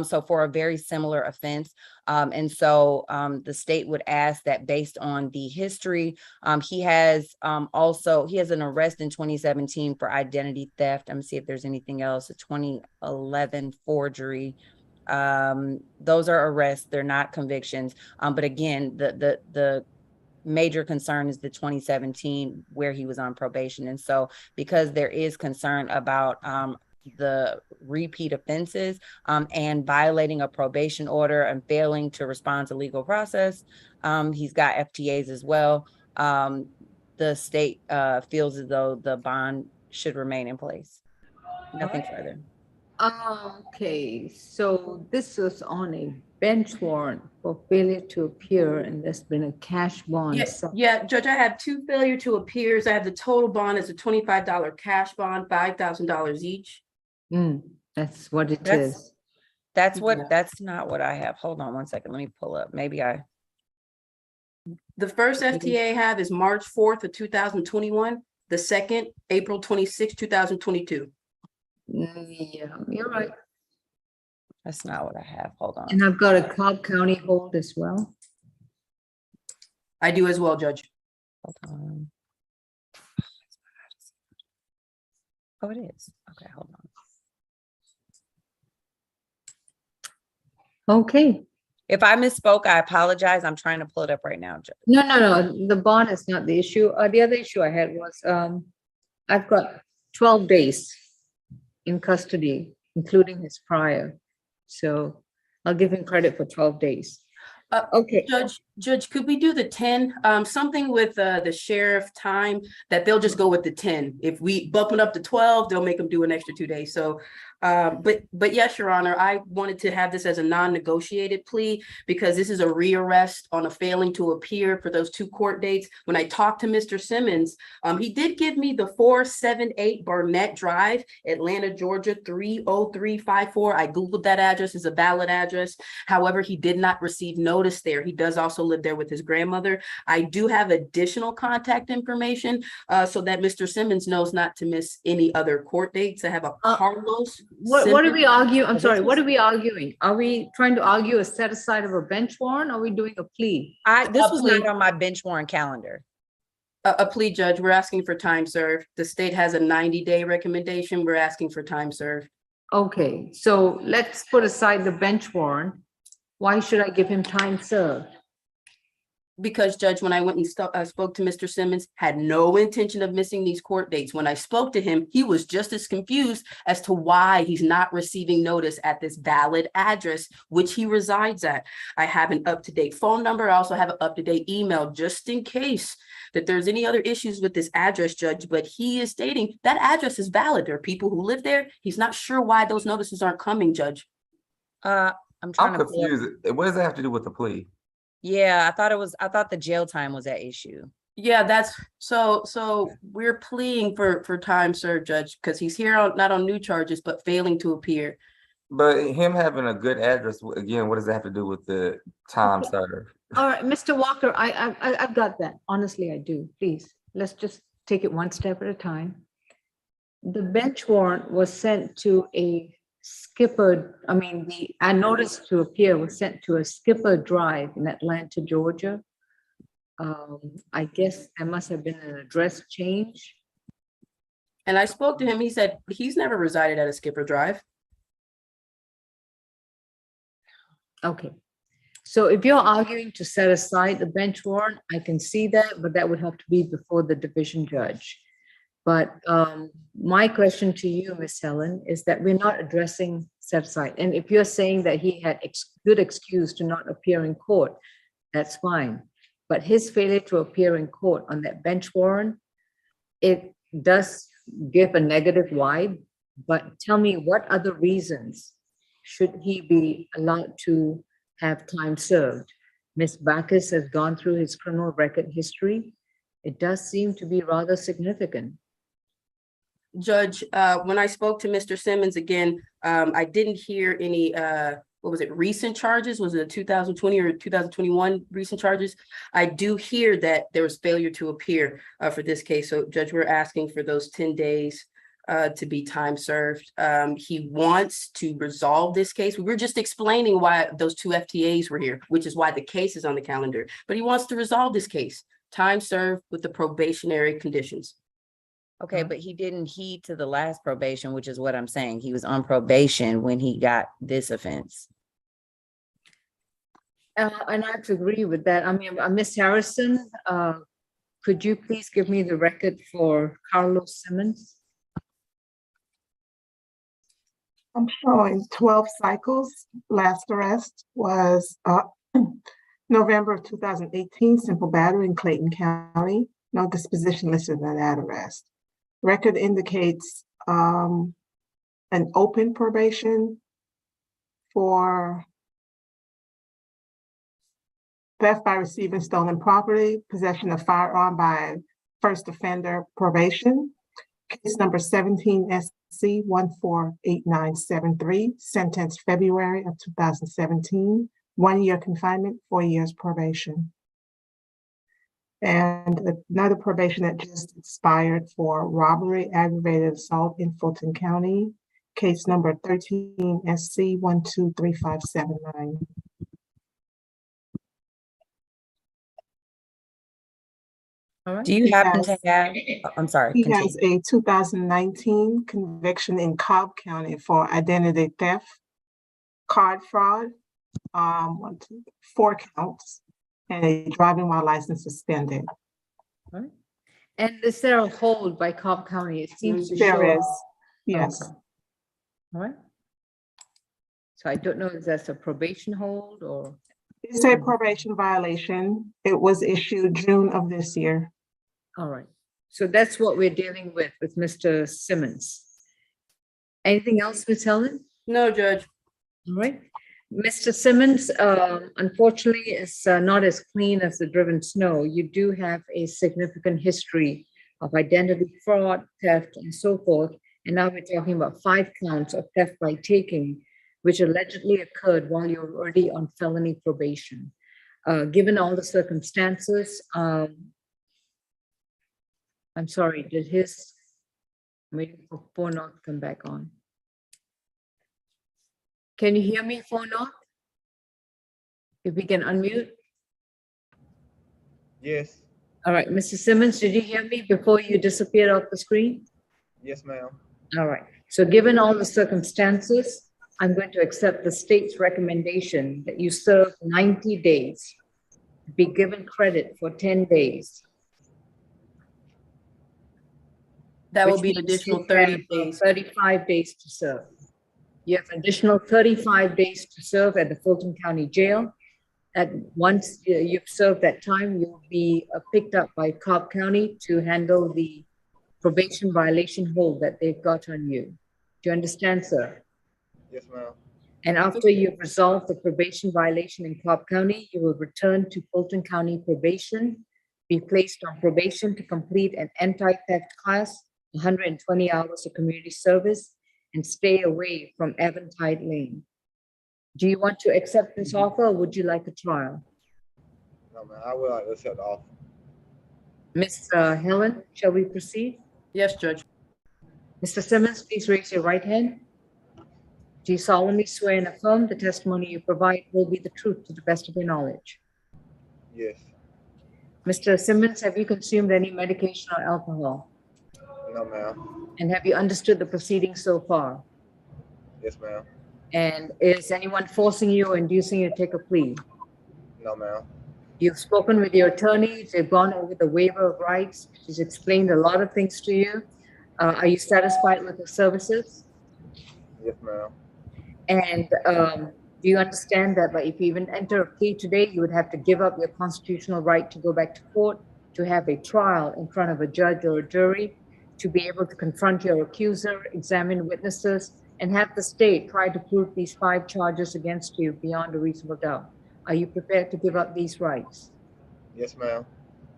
Speaker 4: So for a very similar offense. And so the state would ask that based on the history, he has an arrest in 2017 for identity theft. I'm gonna see if there's anything else, a 2011 forgery. Those are arrests, they're not convictions. But again, the major concern is the 2017 where he was on probation. And so because there is concern about the repeat offenses and violating a probation order and failing to respond to legal process, he's got FTAs as well. The state feels as though the bond should remain in place. Nothing further.
Speaker 1: Okay, so this was on a bench warrant for failure to appear, and there's been a cash bond.
Speaker 10: Yeah, Judge, I have 2 failure to appears. I have the total bond as a $25 cash bond, $5,000 each.
Speaker 1: That's what it
Speaker 4: That's-
Speaker 1: is.
Speaker 4: That's not what I have. Hold on one second. Let me pull up. Maybe
Speaker 10: The first FTA I have is March 4th of 2021. The second, April 26, 2022.
Speaker 1: Yeah, you're right.
Speaker 4: That's not what I have. Hold on.
Speaker 1: And I've got a Cobb County hold as well.
Speaker 10: I do as well, Judge.
Speaker 4: Hold on. Oh, it is. Okay, hold on.
Speaker 1: Okay.
Speaker 4: If I misspoke, I apologize. I'm trying to pull it up right now, Judge.
Speaker 1: No. The bond is not the issue. The other issue I had was I've got 12 days in custody, including his prior. So I'll give him credit for 12 days. Okay.
Speaker 10: Judge, could we do the 10? Something with the sheriff time that they'll just go with the 10. If we bump it up to 12, they'll make them do an extra 2 days. So, but yes, Your Honor, I wanted to have this as a non-negotiated plea because this is a rearrest on a failing to appear for those 2 court dates. When I talked to Mr. Simmons, he did give me the 478 Barnett Drive, Atlanta, Georgia, 30354. I Googled that address, is a valid address. However, he did not receive notice there. He does also live there with his grandmother. I do have additional contact information so that Mr. Simmons knows not to miss any other court dates. I have a Carlos.
Speaker 1: What do we argue? I'm sorry, what are we arguing? Are we trying to argue a set aside of a bench warrant? Or are we doing a plea?
Speaker 4: This was not on my bench warrant calendar.
Speaker 10: A plea, Judge. We're asking for time served. The state has a 90-day recommendation. We're asking for time served.
Speaker 1: Okay, so let's put aside the bench warrant. Why should I give him time served?
Speaker 10: Because, Judge, when I went and spoke to Mr. Simmons, had no intention of missing these court dates. When I spoke to him, he was just as confused as to why he's not receiving notice at this valid address, which he resides at. I have an up-to-date phone number. I also have an up-to-date email just in case that there's any other issues with this address, Judge, but he is stating that address is valid. There are people who live there. He's not sure why those notices aren't coming, Judge.
Speaker 4: I'm
Speaker 6: confused. What does that have to do with the plea?
Speaker 4: Yeah, I thought the jail time was at issue.
Speaker 10: Yeah, that's so we're pleading for time served, Judge, because he's here not on new charges, but failing to appear.
Speaker 6: But him having a good address, again, what does that have to do with the time served?
Speaker 1: All right, Mr. Walker, I've got that. Honestly, I do. Please, let's just take it one step at a time. The bench warrant was sent to a Skipper, a notice to appear was sent to a Skipper Drive in Atlanta, Georgia. I guess there must have been an address change.
Speaker 10: And I spoke to him. He said he's never resided at a Skipper Drive.
Speaker 1: Okay. So if you're arguing to set aside the bench warrant, I can see that, but that would have to be before the division judge. But my question to you, Ms. Helen, is that we're not addressing set aside. And if you're saying that he had good excuse to not appear in court, that's fine. But his failure to appear in court on that bench warrant, it does give a negative vibe. But tell me, what other reasons should he be allowed to have time served? Ms. Backus has gone through his criminal record history. It does seem to be rather significant.
Speaker 10: Judge, when I spoke to Mr. Simmons again, I didn't hear any, recent charges? Was it 2020 or 2021 recent charges? I do hear that there was failure to appear for this case. So, Judge, we're asking for those 10 days to be time served. He wants to resolve this case. We were just explaining why those 2 FTAs were here, which is why the case is on the calendar. But he wants to resolve this case. Time served with the probationary conditions.
Speaker 4: Okay, but he didn't heed to the last probation, which is what I'm saying. He was on probation when he got this offense.
Speaker 1: And I have to agree with that. Ms. Harrison, could you please give me the record for Carlos Simmons?
Speaker 11: I'm showing 12 cycles. Last arrest was November of 2018, simple battery in Clayton County. No disposition listed in that arrest. Record indicates an open probation for theft by receiving stolen property, possession of firearm by first offender probation. Case number 17 SC 148973, sentenced February of 2017, 1 year confinement, 4 years probation. And another probation that just expired for robbery, aggravated assault in Fulton County, case number 13 SC 123579.
Speaker 4: Do you happen to have, I'm sorry.
Speaker 11: He
Speaker 4: continue.
Speaker 11: has a 2019 conviction in Cobb County for identity theft, card fraud, 4 counts, and a driving while license suspended.
Speaker 1: All right. And is there a hold by Cobb County? It seems to show.
Speaker 11: There is, yes.
Speaker 1: Okay. All right. So I don't know if that's a probation hold or.
Speaker 11: It's a probation violation. It was issued June of this year.
Speaker 1: All right. So that's what we're dealing with Mr. Simmons. Anything else, Ms. Helen?
Speaker 10: No, Judge.
Speaker 1: All right. Mr. Simmons, unfortunately, is not as clean as the driven snow. You do have a significant history of identity fraud, theft, and so forth. And now we're talking about 5 counts of theft by taking, which allegedly occurred while you're already on felony probation. Given all the circumstances, I'm sorry, I'm waiting for phone not to come back on. Can you hear me, phone off? If we can unmute.
Speaker 18: Yes.
Speaker 1: All right, Mr. Simmons, did you hear me before you disappeared off the screen?
Speaker 18: Yes, ma'am.
Speaker 1: All right, so given all the circumstances, I'm going to accept the state's recommendation that you serve 90 days, be given credit for 10 days.
Speaker 10: That will be an additional 30 days.
Speaker 1: 35 days to serve. You have additional 35 days to serve at the Fulton County Jail. Once you've served that time, you'll be picked up by Cobb County to handle the probation violation hold that they've got on you. Do you understand, sir?
Speaker 18: Yes, ma'am.
Speaker 1: And after you've resolved the probation violation in Cobb County, you will return to Fulton County probation, be placed on probation to complete an anti-theft class, 120 hours of community service, and stay away from Eventide Lane. Do you want to accept this offer or would you like a trial?
Speaker 18: No, man, I would like to accept the offer.
Speaker 1: Ms. Helen, shall we proceed?
Speaker 10: Yes, Judge.
Speaker 1: Mr. Simmons, please raise your right hand. Do you solemnly swear and affirm the testimony you provide will be the truth to the best of your knowledge?
Speaker 18: Yes.
Speaker 1: Mr. Simmons, have you consumed any medication or alcohol?
Speaker 18: No, ma'am.
Speaker 1: And have you understood the proceedings so far?
Speaker 18: Yes, ma'am.
Speaker 1: And is anyone forcing you or inducing you to take a plea?
Speaker 18: No, ma'am.
Speaker 1: You've spoken with your attorneys, they've gone over the waiver of rights, she's explained a lot of things to you. Are you satisfied with the services?
Speaker 18: Yes, ma'am.
Speaker 1: And do you understand that if you even enter a plea today, you would have to give up your constitutional right to go back to court, to have a trial in front of a judge or a jury, to be able to confront your accuser, examine witnesses, and have the state try to prove these 5 charges against you beyond a reasonable doubt? Are you prepared to give up these rights?
Speaker 18: Yes, ma'am.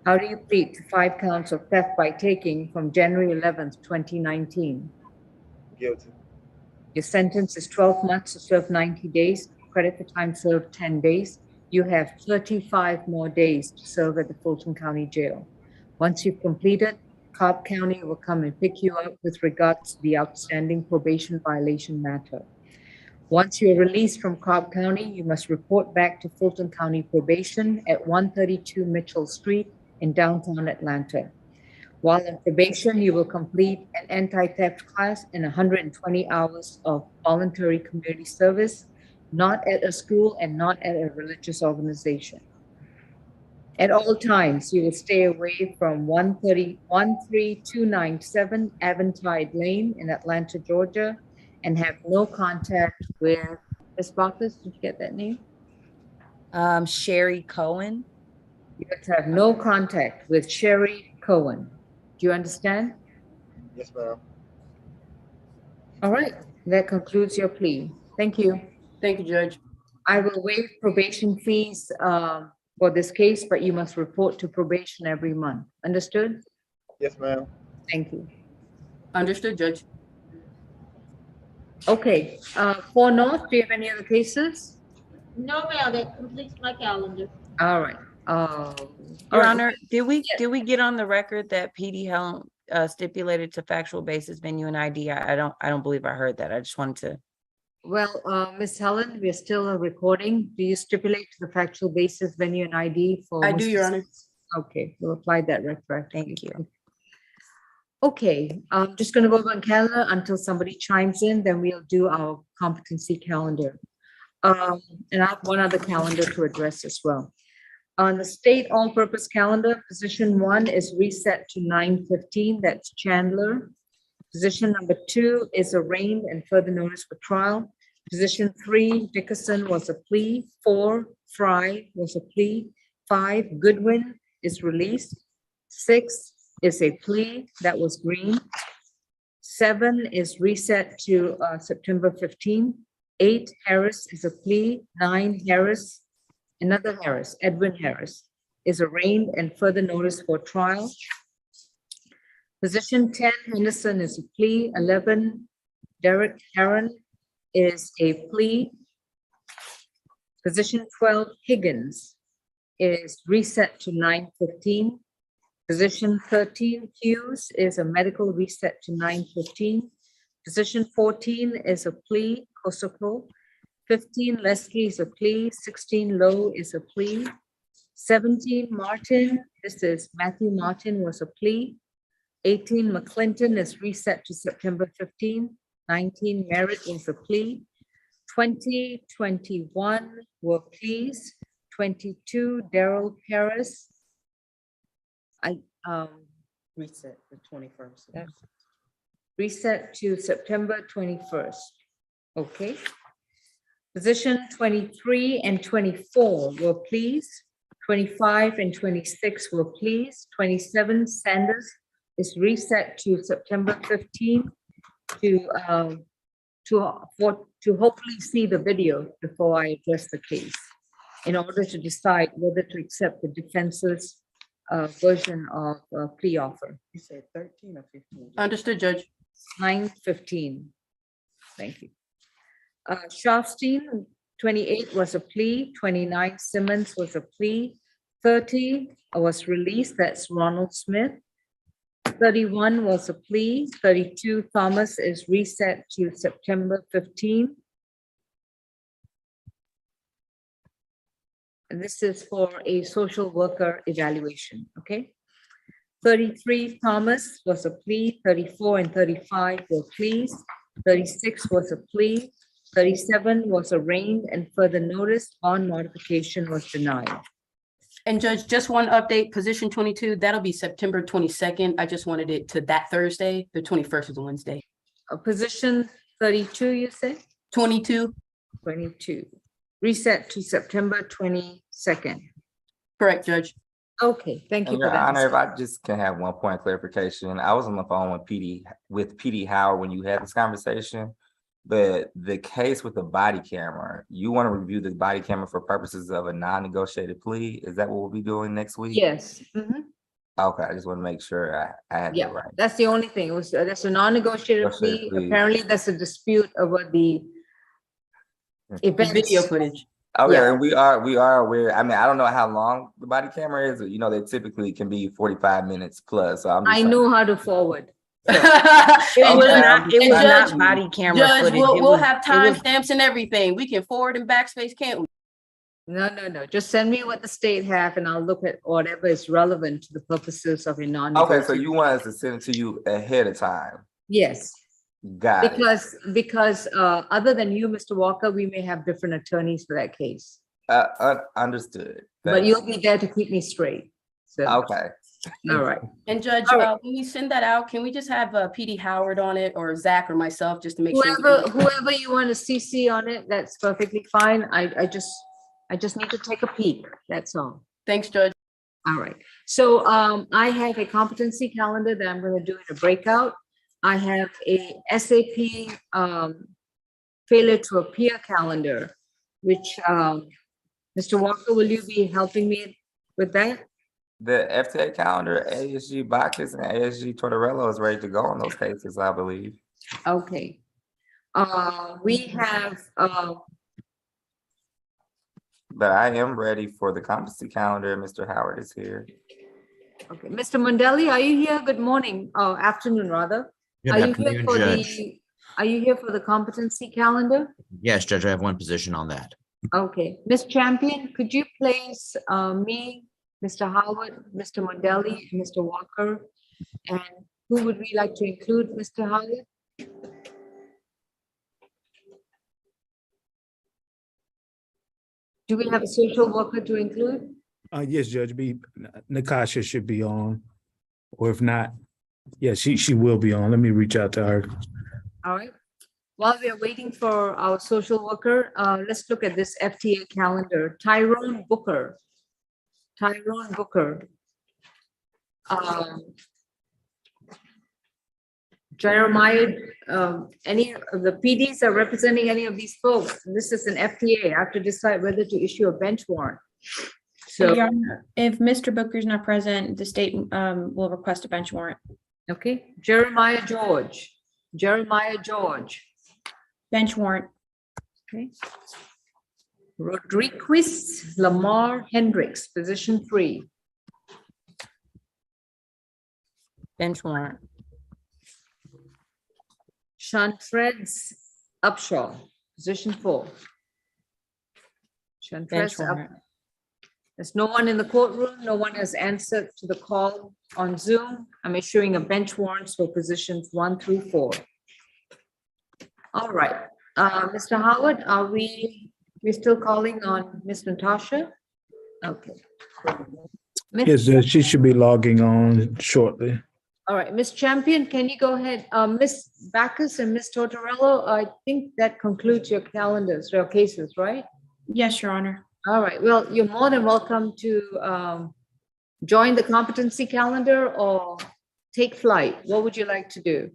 Speaker 1: How do you plead to 5 counts of theft by taking from January 11th, 2019?
Speaker 18: Guilty.
Speaker 1: Your sentence is 12 months to serve 90 days, credit for time served 10 days. You have 35 more days to serve at the Fulton County Jail. Once you've completed, Cobb County will come and pick you up with regards to the outstanding probation violation matter. Once you're released from Cobb County, you must report back to Fulton County Probation at 132 Mitchell Street in downtown Atlanta. While on probation, you will complete an anti-theft class and 120 hours of voluntary community service, not at a school and not at a religious organization. At all times, you will stay away from 13297 Eventide Lane in Atlanta, Georgia, and have no contact with Ms. Barclays. Did you get that name?
Speaker 4: Sherry Cohen.
Speaker 1: You have to have no contact with Sherry Cohen. Do you understand?
Speaker 18: Yes, ma'am.
Speaker 1: All right. That concludes your plea. Thank you.
Speaker 10: Thank you, Judge.
Speaker 1: I will waive probation fees for this case, but you must report to probation every month. Understood?
Speaker 18: Yes, ma'am.
Speaker 1: Thank you.
Speaker 10: Understood, Judge.
Speaker 1: Okay, 4 North, do you have any other cases?
Speaker 8: No, ma'am, that completes my calendar.
Speaker 1: All right.
Speaker 4: Your Honor, did we get on the record that PD Helen stipulated to factual basis, venue and ID? I don't believe I heard that. I just wanted to.
Speaker 1: Well, Ms. Helen, we're still recording. Do you stipulate to the factual basis, venue and ID for?
Speaker 10: I do, Your Honor.
Speaker 1: Okay, we'll apply that retroactively.
Speaker 4: Thank you.
Speaker 1: Okay, I'm just gonna go over on calendar until somebody chimes in, then we'll do our competency calendar. And I have one other calendar to address as well. On the state all-purpose calendar, position 1 is reset to 9:15, that's Chandler. Position number 2 is arraigned and further notice for trial. Position 3, Dickerson was a plea. 4, Frye was a plea. 5, Goodwin is released. 6 is a plea, that was Green. 7 is reset to September 15. 8, Harris is a plea. 9, Harris, another Harris, Edwin Harris, is arraigned and further notice for trial. Position 10, Henderson is a plea. 11, Herron is a plea. Position 12, Higgins is reset to 9:15. Position 13, Hughes is a medical reset to 9:15. Position 14 is a plea, Kosoko. 15, Leslie is a plea. 16, Lowe is a plea. 17, Martin, this is Matthew Martin was a plea. 18, McClinton is reset to September 15. 19, Merritt is a plea. 20, 21 were pleas. 22, Daryl Harris.
Speaker 8: Reset the 21st.
Speaker 1: Reset to September 21st. Okay. Position 23 and 24 were pleas. 25 and 26 were pleas. 27, Sanders is reset to September 15 to hopefully see the video before I address the case in order to decide whether to accept the defense's version of plea offer.
Speaker 8: You said 13 or 15?
Speaker 10: Understood, Judge.
Speaker 1: 9:15. Thank you. Scharfstein, 28 was a plea. 29, Simmons was a plea. 30 was released, that's Ronald Smith. 31 was a plea. 32, Thomas is reset to September 15. And this is for a social worker evaluation, okay? 33, Thomas was a plea. 34 and 35 were pleas. 36 was a plea. 37 was arraigned and further notice. Bond modification was denied.
Speaker 10: And Judge, just one update, position 22, that'll be September 22nd. I just wanted it to that Thursday. The 21st is a Wednesday.
Speaker 1: Position 32, you say?
Speaker 10: 22.
Speaker 1: 22. Reset to September 22nd.
Speaker 10: Correct, Judge.
Speaker 1: Okay, thank you
Speaker 6: And
Speaker 1: for
Speaker 6: Your
Speaker 1: that.
Speaker 6: Honor, if I just can have one point of clarification, I was on the phone with PD Howard when you had this conversation, but the case with the body camera, you want to review the body camera for purposes of a non-negotiated plea? Is that what we'll be doing next week?
Speaker 1: Yes. Mhm.
Speaker 6: Okay, I just want to make sure I had
Speaker 1: Yeah,
Speaker 6: that right.
Speaker 1: that's the only thing. It was, that's a non-negotiated plea.
Speaker 6: Negotiated plea.
Speaker 1: Apparently, that's a dispute over the events.
Speaker 10: Video footage.
Speaker 6: Okay,
Speaker 1: Yeah.
Speaker 6: and we are aware. I mean, I don't know how long the body camera is. You know, they typically can be 45 minutes plus. So I'm just
Speaker 1: I know how to forward.
Speaker 4: It was
Speaker 6: Okay.
Speaker 4: not, it was
Speaker 10: Judge-
Speaker 4: not body camera
Speaker 10: Judge,
Speaker 4: footage.
Speaker 10: we'll
Speaker 4: It
Speaker 10: we'll
Speaker 4: was-
Speaker 10: have
Speaker 4: it was-
Speaker 10: timestamps and everything. We can forward and backspace, can't we?
Speaker 1: No. Just send me what the state have and I'll look at whatever is relevant to the purposes of a
Speaker 6: Okay,
Speaker 1: non-negotiated.
Speaker 6: so you want us to send it to you ahead of time.
Speaker 1: Yes,
Speaker 6: Got it.
Speaker 1: because other than you, Mr. Walker, we may have different attorneys for that case.
Speaker 6: Understood.
Speaker 1: But
Speaker 6: Thank
Speaker 1: you'll be there to keep me straight. So,
Speaker 6: you. Okay.
Speaker 1: all right.
Speaker 10: And Judge,
Speaker 1: All right.
Speaker 10: when we send that out, can we just have PD Howard on it or Zach or myself just to make sure?
Speaker 1: Whoever you want to CC on it, that's perfectly fine. I just need to take a peek, that's all.
Speaker 10: Thanks, Judge.
Speaker 1: All right, so I have a competency calendar that I'm going to do in a breakout. I have a SAP failure to appear calendar, which, Mr. Walker, will you be helping me with that?
Speaker 6: The FTA calendar, ASG Bacchus and ASG Tortorella is ready to go on those cases, I believe.
Speaker 1: Okay. We have,
Speaker 6: But I am ready for the competency calendar. Mr. Howard is here.
Speaker 1: okay, Mr. Mondelli, are you here? Good morning, afternoon rather.
Speaker 19: Good
Speaker 1: Are you here
Speaker 19: afternoon,
Speaker 1: for
Speaker 19: Judge.
Speaker 1: are you here for the competency calendar?
Speaker 19: Yes, Judge, I have one position on that.
Speaker 1: Okay, Ms. Champion, could you place me, Mr. Howard, Mr. Mondelli, and Mr. Walker? And who would we like to include, Mr. Howard? Do we have a social worker to include?
Speaker 20: Yes, Judge, Nakasha should be on, or if not, yeah, she will be on. Let me reach out to her.
Speaker 1: All right. While we are waiting for our social worker, let's look at this FTA calendar. Tyrone Booker. Tyrone Booker. Jeremiah, any of the PDs are representing any of these folks? This is an FTA. I have to decide whether to issue a bench warrant. So,
Speaker 7: Your Honor, if Mr. Booker's not present, the state will request a bench warrant.
Speaker 1: okay, Jeremiah George. Jeremiah George.
Speaker 7: Bench warrant.
Speaker 1: Okay. Rodriguez Lamar Hendricks, position 3.
Speaker 4: Bench warrant.
Speaker 1: Chantreds Upshaw, position 4.
Speaker 4: Bench
Speaker 1: Chantreds
Speaker 4: warrant.
Speaker 1: There's no one in the courtroom. No one has answered to the call on Zoom. I'm issuing a bench warrant for positions 1 through 4. All right, Mr. Howard, are we still calling on Miss Natasha? Okay.
Speaker 20: Yes, Judge, she should be logging on shortly.
Speaker 1: All right, Miss Champion, can you go ahead? Miss Bacchus and Miss Tortorello, I think that concludes your calendars, your cases, right?
Speaker 7: Yes, Your Honor.
Speaker 1: All right, well, you're more than welcome to join the competency calendar or take flight. What would you like to do?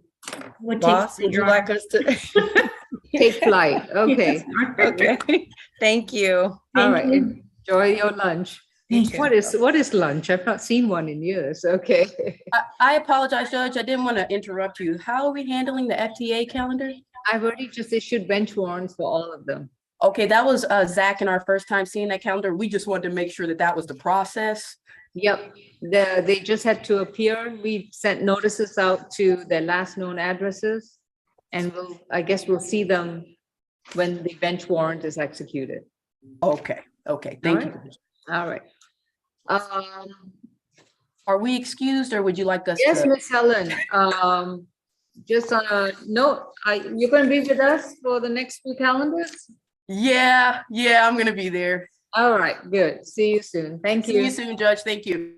Speaker 4: Boss, would you like us to?
Speaker 1: Take flight, okay.
Speaker 4: Okay, thank you.
Speaker 1: All right, enjoy your lunch.
Speaker 4: Thank you.
Speaker 1: What is lunch? I've not seen one in years, okay.
Speaker 10: I apologize, Judge. I didn't want to interrupt you. How are we handling the FTA calendar?
Speaker 1: I've already just issued bench warrants for all of them.
Speaker 10: Okay, that was Zach and our first time seeing that calendar. We just wanted to make sure that that was the process.
Speaker 1: Yep, they just had to appear. We sent notices out to their last known addresses. And I guess we'll see them when the bench warrant is executed.
Speaker 10: Okay, thank you.
Speaker 1: All right.
Speaker 10: Are we excused or would you like us to?
Speaker 1: Yes, Miss Helen, just on a note, you're going to be with us for the next 2 calendars?
Speaker 10: Yeah, I'm going to be there.
Speaker 1: All right, good. See you soon. Thank you.
Speaker 10: See you soon, Judge. Thank you.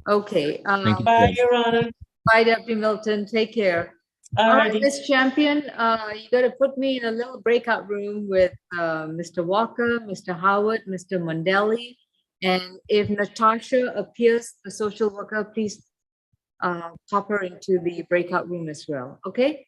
Speaker 1: Okay.
Speaker 3: Thank you,
Speaker 16: Bye,
Speaker 3: Judge.
Speaker 16: Your Honor.
Speaker 1: Bye, Deputy Milton. Take care. All right,
Speaker 16: Alrighty.
Speaker 1: Miss Champion, you got to put me in a little breakout room with Mr. Walker, Mr. Howard, Mr. Mondelli. And if Natasha appears, the social worker, please pop her into the breakout room as well. Okay?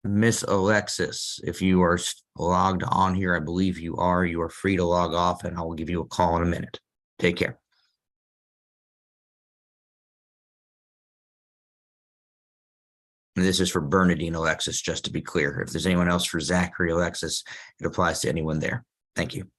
Speaker 19: Miss Alexis, if you are logged on here, I believe you are free to log off and I will give you a call in a minute. Take care. And this is for Bernadine Alexis, just to be clear. If there's anyone else for Zachary Alexis, it applies to anyone there. Thank you.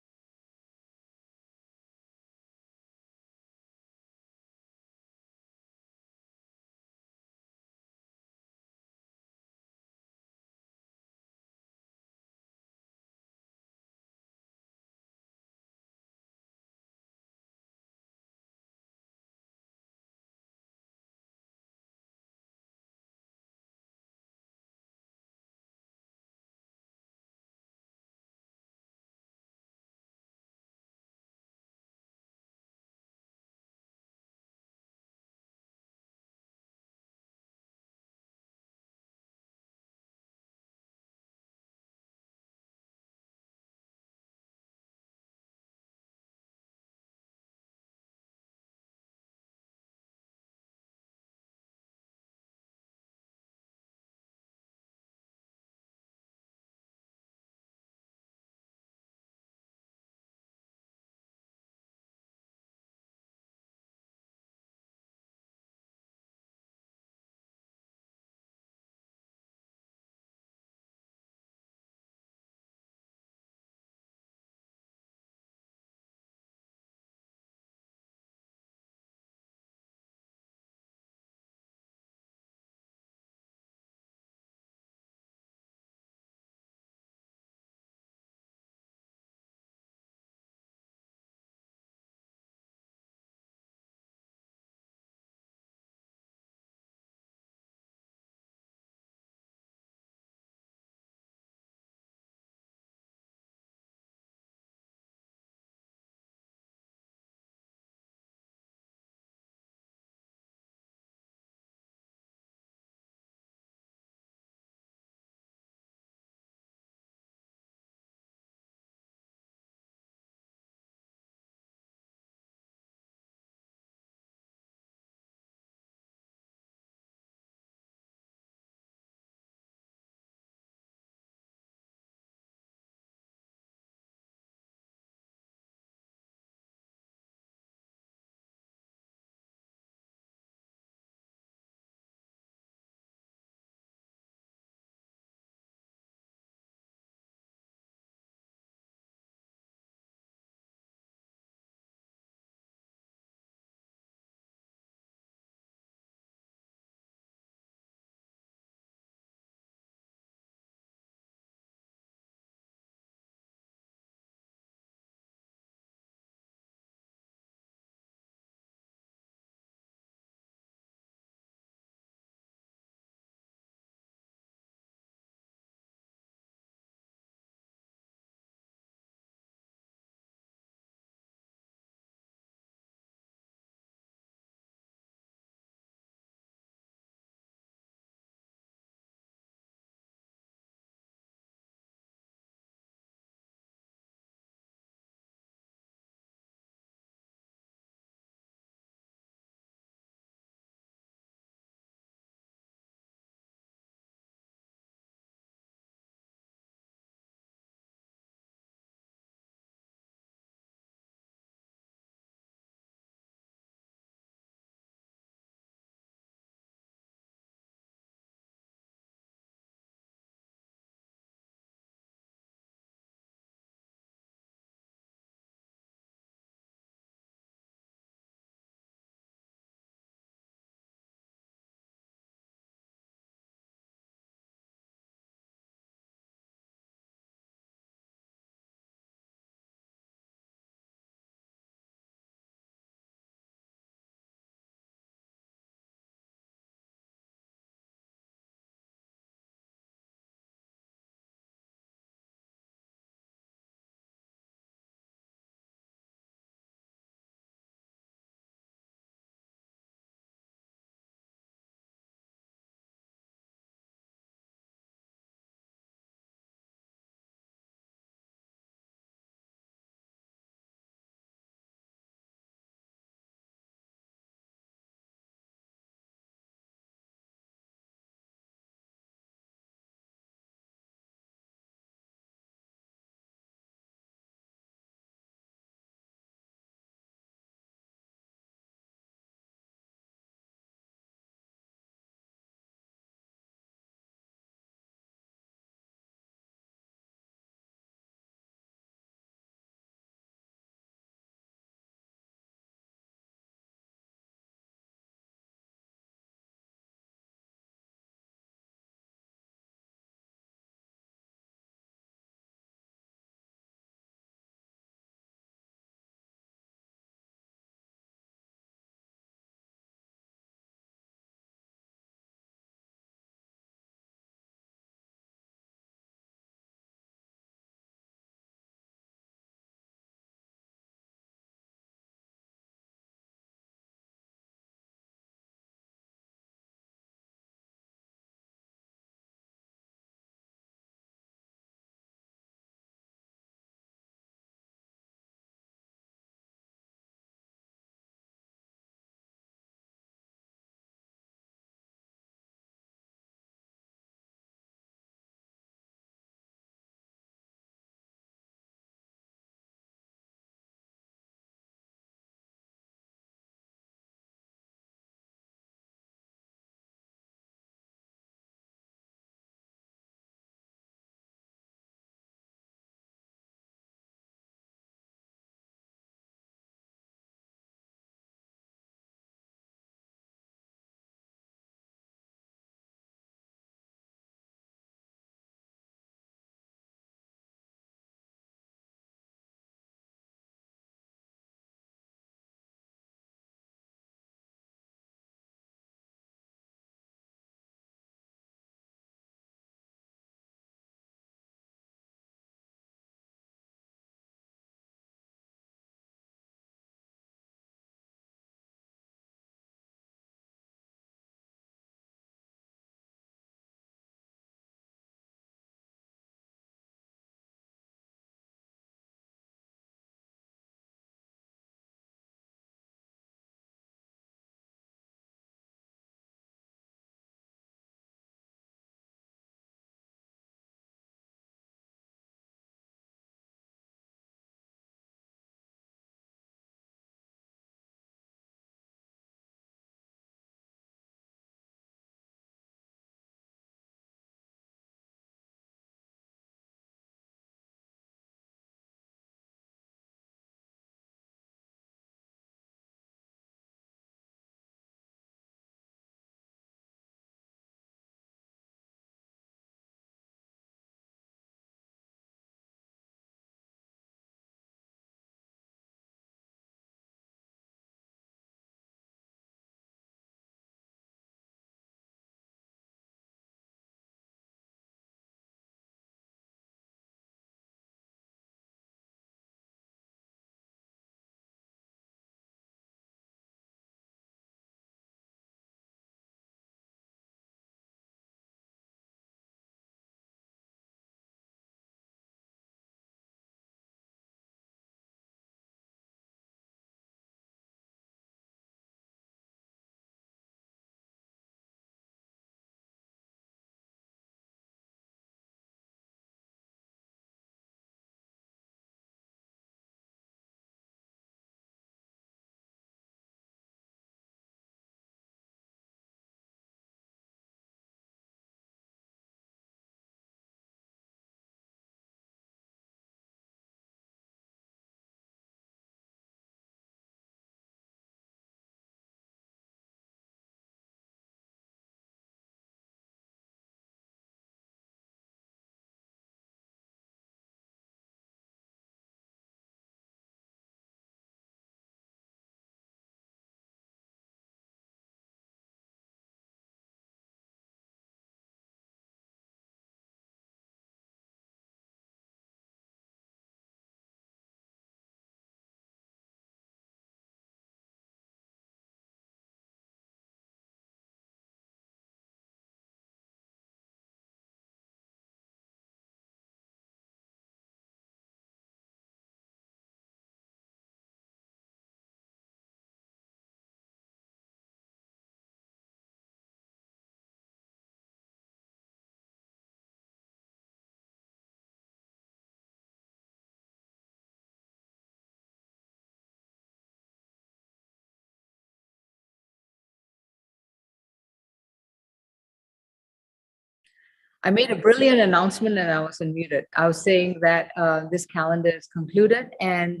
Speaker 1: I made a brilliant announcement and I was unmuted. I was saying that this calendar is concluded and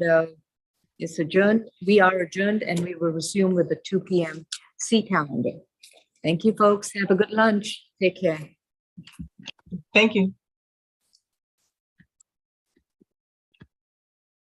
Speaker 1: it's adjourned. We are adjourned and we will resume with the 2 p.m. C calendar. Thank you, folks. Have a good lunch. Take care.
Speaker 11: Thank you.